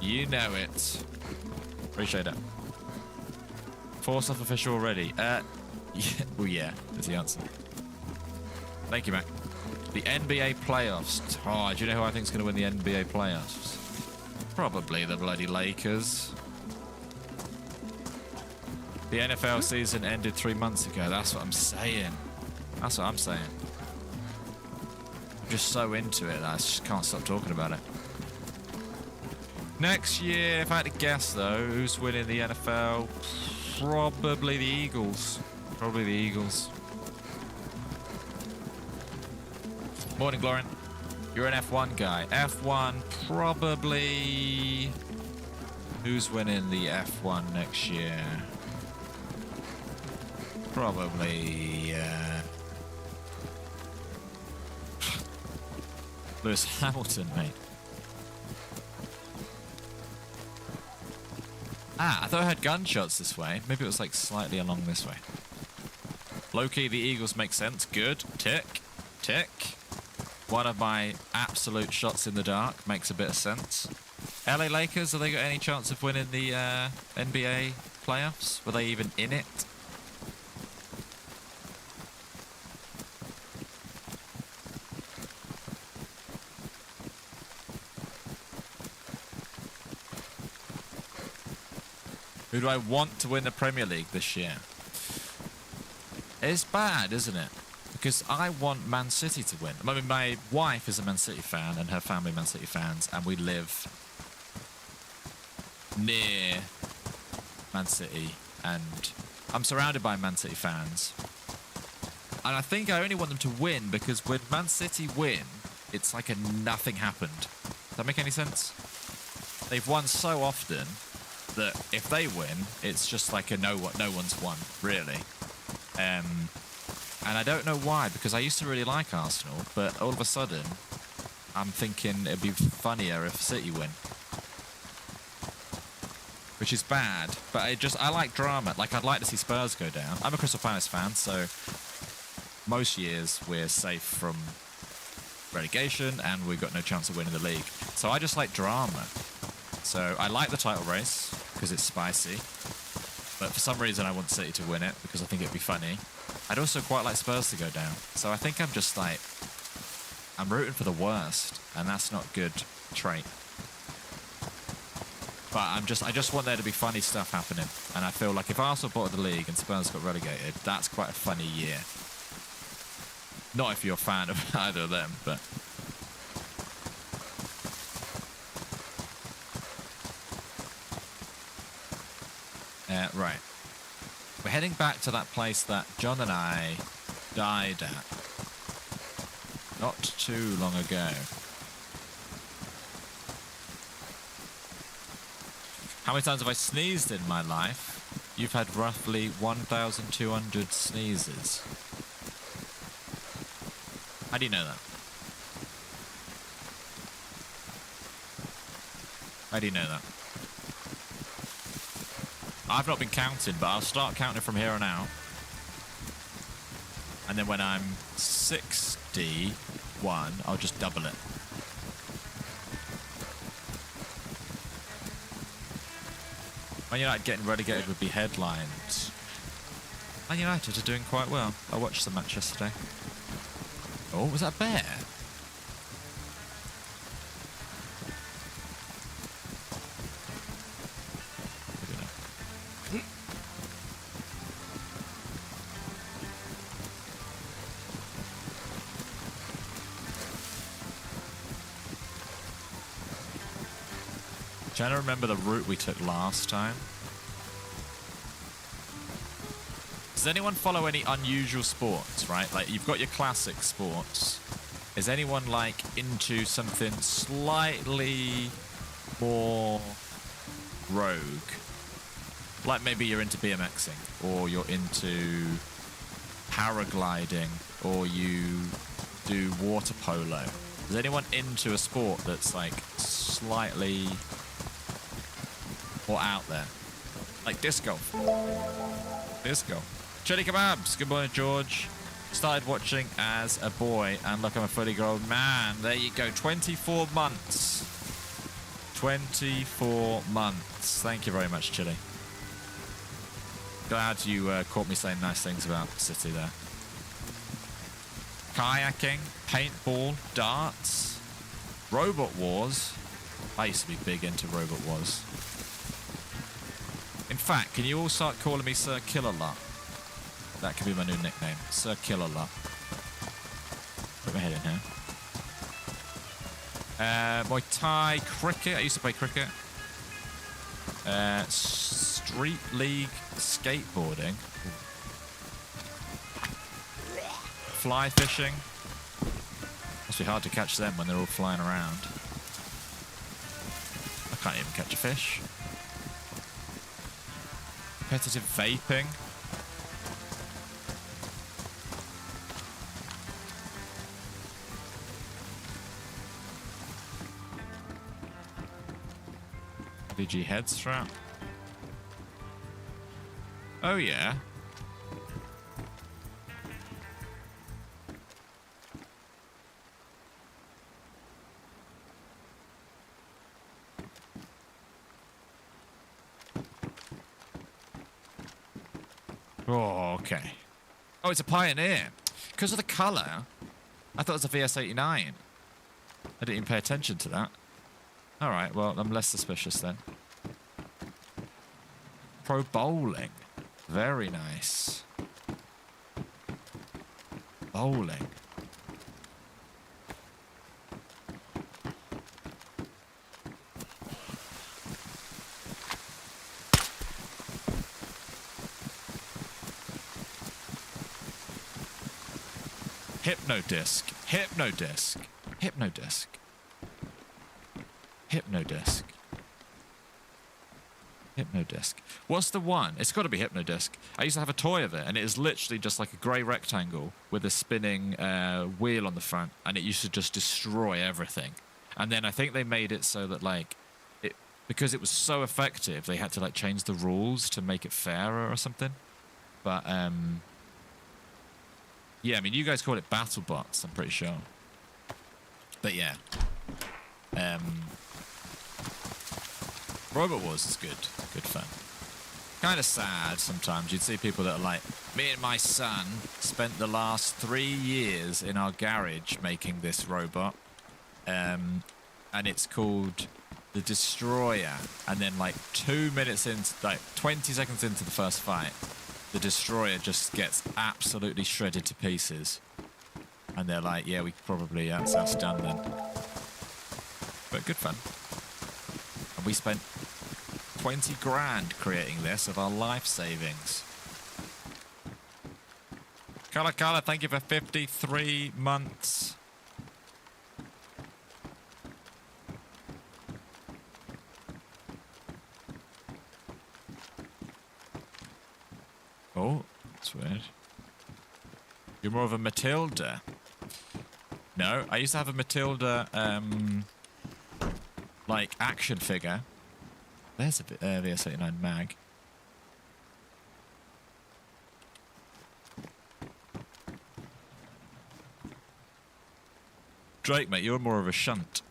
You know it. Appreciate it. Force off official already. Yeah, well, yeah, is the answer. Thank you, Mac. The NBA playoffs. Oh, do you know who I think is going to win the NBA playoffs? Probably the bloody Lakers. The NFL season ended 3 months ago. That's what I'm saying. That's what I'm saying. I'm just so into it that I just can't stop talking about it. Next year, if I had to guess though, who's winning the NFL? Probably the Eagles. Probably the Eagles. Morning, Glorin. You're an F1 guy. F1 probably... Who's winning the F1 next year? Probably... Lewis Hamilton, mate. Ah, I thought I heard gunshots this way. Maybe it was like slightly along this way. Low-key, the Eagles make sense. Good. Tick. Tick. One of my absolute shots in the dark. Makes a bit of sense. LA Lakers, have they got any chance of winning the NBA playoffs? Were they even in it? Who do I want to win the Premier League this year? It's bad, isn't it? Because I want Man City to win. I mean, my wife is a Man City fan and her family Man City fans, and we live near Man City, and I'm surrounded by Man City fans. And I think I only want them to win because when Man City win, it's like a nothing happened. Does that make any sense? They've won so often that if they win, it's just like a no one's won, really. And I don't know why, because I used to really like Arsenal, but all of a sudden, I'm thinking it'd be funnier if City win. Which is bad, but I like drama. Like, I'd like to see Spurs go down. I'm a Crystal Palace fan, so most years we're safe from relegation, and we've got no chance of winning the league. So I just like drama. So I like the title race, because it's spicy. But for some reason I want City to win it, because I think it'd be funny. I'd also quite like Spurs to go down. So I think I'm just like... I'm rooting for the worst, and that's not a good trait. But I just want there to be funny stuff happening. And I feel like if Arsenal bottled the league and Spurs got relegated, that's quite a funny year. Not if you're a fan of either of them, but... right. We're heading back to that place that John and I died at not too long ago. How many times have I sneezed in my life? You've had roughly 1,200 sneezes. How do you know that? How do you know that? I've not been counting, but I'll start counting from here on out. And then when I'm 61, I'll just double it. Man United getting relegated would be headlines. Man United are doing quite well. I watched the match yesterday. Oh, was that a bear? Trying to remember the route we took last time. Does anyone follow any unusual sports, right? Like, you've got your classic sports. Is anyone, like, into something slightly more rogue? Like, maybe you're into BMXing, or you're into paragliding, or you do water polo. Is anyone into a sport that's, like, slightly... or out there? Like disc golf. Disc golf. Chili Kebabs. Good morning, George. Started watching as a boy, and look, I'm a fully grown man. There you go. 24 months. 24 months. Thank you very much, Chili. Glad you caught me saying nice things about City there. Kayaking, paintball, darts, Robot Wars. I used to be big into Robot Wars. In fact, can you all start calling me Sir Killalot? That could be my new nickname, Sir Killalot. Put my head in here. Muay Thai, cricket. I used to play cricket. Street League, skateboarding. Fly fishing. Must be hard to catch them when they're all flying around. I can't even catch a fish. Competitive vaping. VG head strap. Oh yeah. Oh, okay. Oh, it's a Pioneer. Because of the colour, I thought it was a VS89. I didn't even pay attention to that. Alright, well, I'm less suspicious then. Pro bowling. Very nice. Bowling. Hypnodisc. Hypnodisc. Hypnodisc. Hypnodisc. Hypnodisc. What's the one? It's got to be Hypnodisc. I used to have a toy of it, and it is literally just like a grey rectangle with a spinning wheel on the front, and it used to just destroy everything. And then I think they made it so that, like, because it was so effective, they had to, like, change the rules to make it fairer or something. But, yeah, I mean, you guys call it BattleBots, I'm pretty sure. But, yeah. Robot Wars is good. Good fun. Kind of sad sometimes. You'd see people that are like, me and my son spent the last 3 years in our garage making this robot. And it's called the Destroyer. And then like 2 minutes into, like 20 seconds into the first fight, the Destroyer just gets absolutely shredded to pieces. And they're like, yeah, we probably, that's done then. But good fun. And we spent 20 grand creating this of our life savings. Kala, thank you for 53 months. Oh, that's weird. You're more of a Matilda. No, I used to have a Matilda, like, action figure. There's a bit VS89 mag. Drake, mate, you're more of a shunt.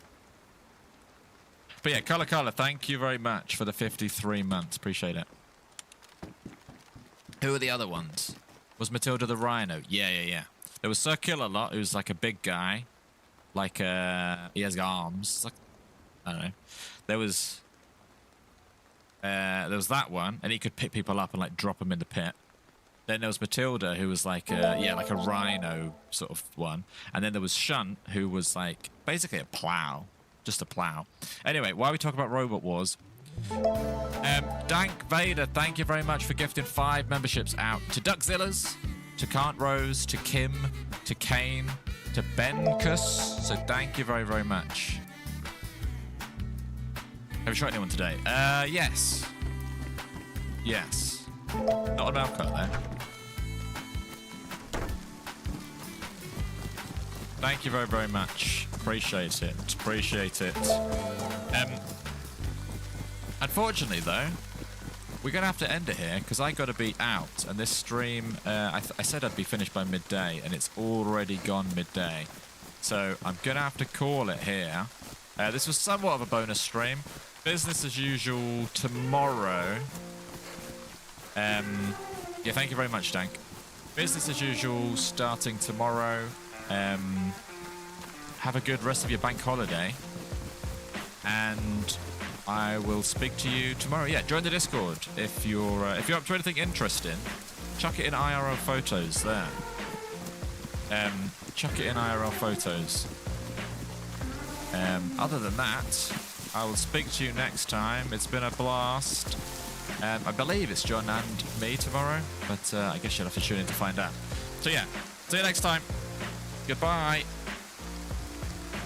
But yeah, Kala, thank you very much for the 53 months. Appreciate it. Who are the other ones? Was Matilda the Rhino? Yeah. There was Sir Killalot, who's like a big guy. Like, he has arms. Like, I don't know. There was that one, and he could pick people up and like drop them in the pit. Then there was Matilda, who was like like a rhino sort of one. And then there was Shunt, who was like basically a plow, just a plow. Anyway, while we talk about Robot Wars, Dank Vader, thank you very much for gifting 5 memberships out to Duckzillas, to Can't Rose, to Kim, to Kane, to Benkus. So thank you very, very much. Have you shot anyone today? Yes. Yes. Not on Melkart, though. Thank you very, very much. Appreciate it. Appreciate it. Unfortunately, though, we're going to have to end it here because I got to be out. And this stream, I said I'd be finished by midday, and it's already gone midday. So I'm going to have to call it here. This was somewhat of a bonus stream. Business as usual tomorrow. Yeah, thank you very much, Dank. Business as usual starting tomorrow. Have a good rest of your bank holiday. And I will speak to you tomorrow. Yeah, join the Discord if you're up to anything interesting. Chuck it in IRL photos there. Chuck it in IRL photos. Other than that, I will speak to you next time. It's been a blast. I believe it's John and me tomorrow, but I guess you'll have to tune in to find out. So yeah, see you next time. Goodbye.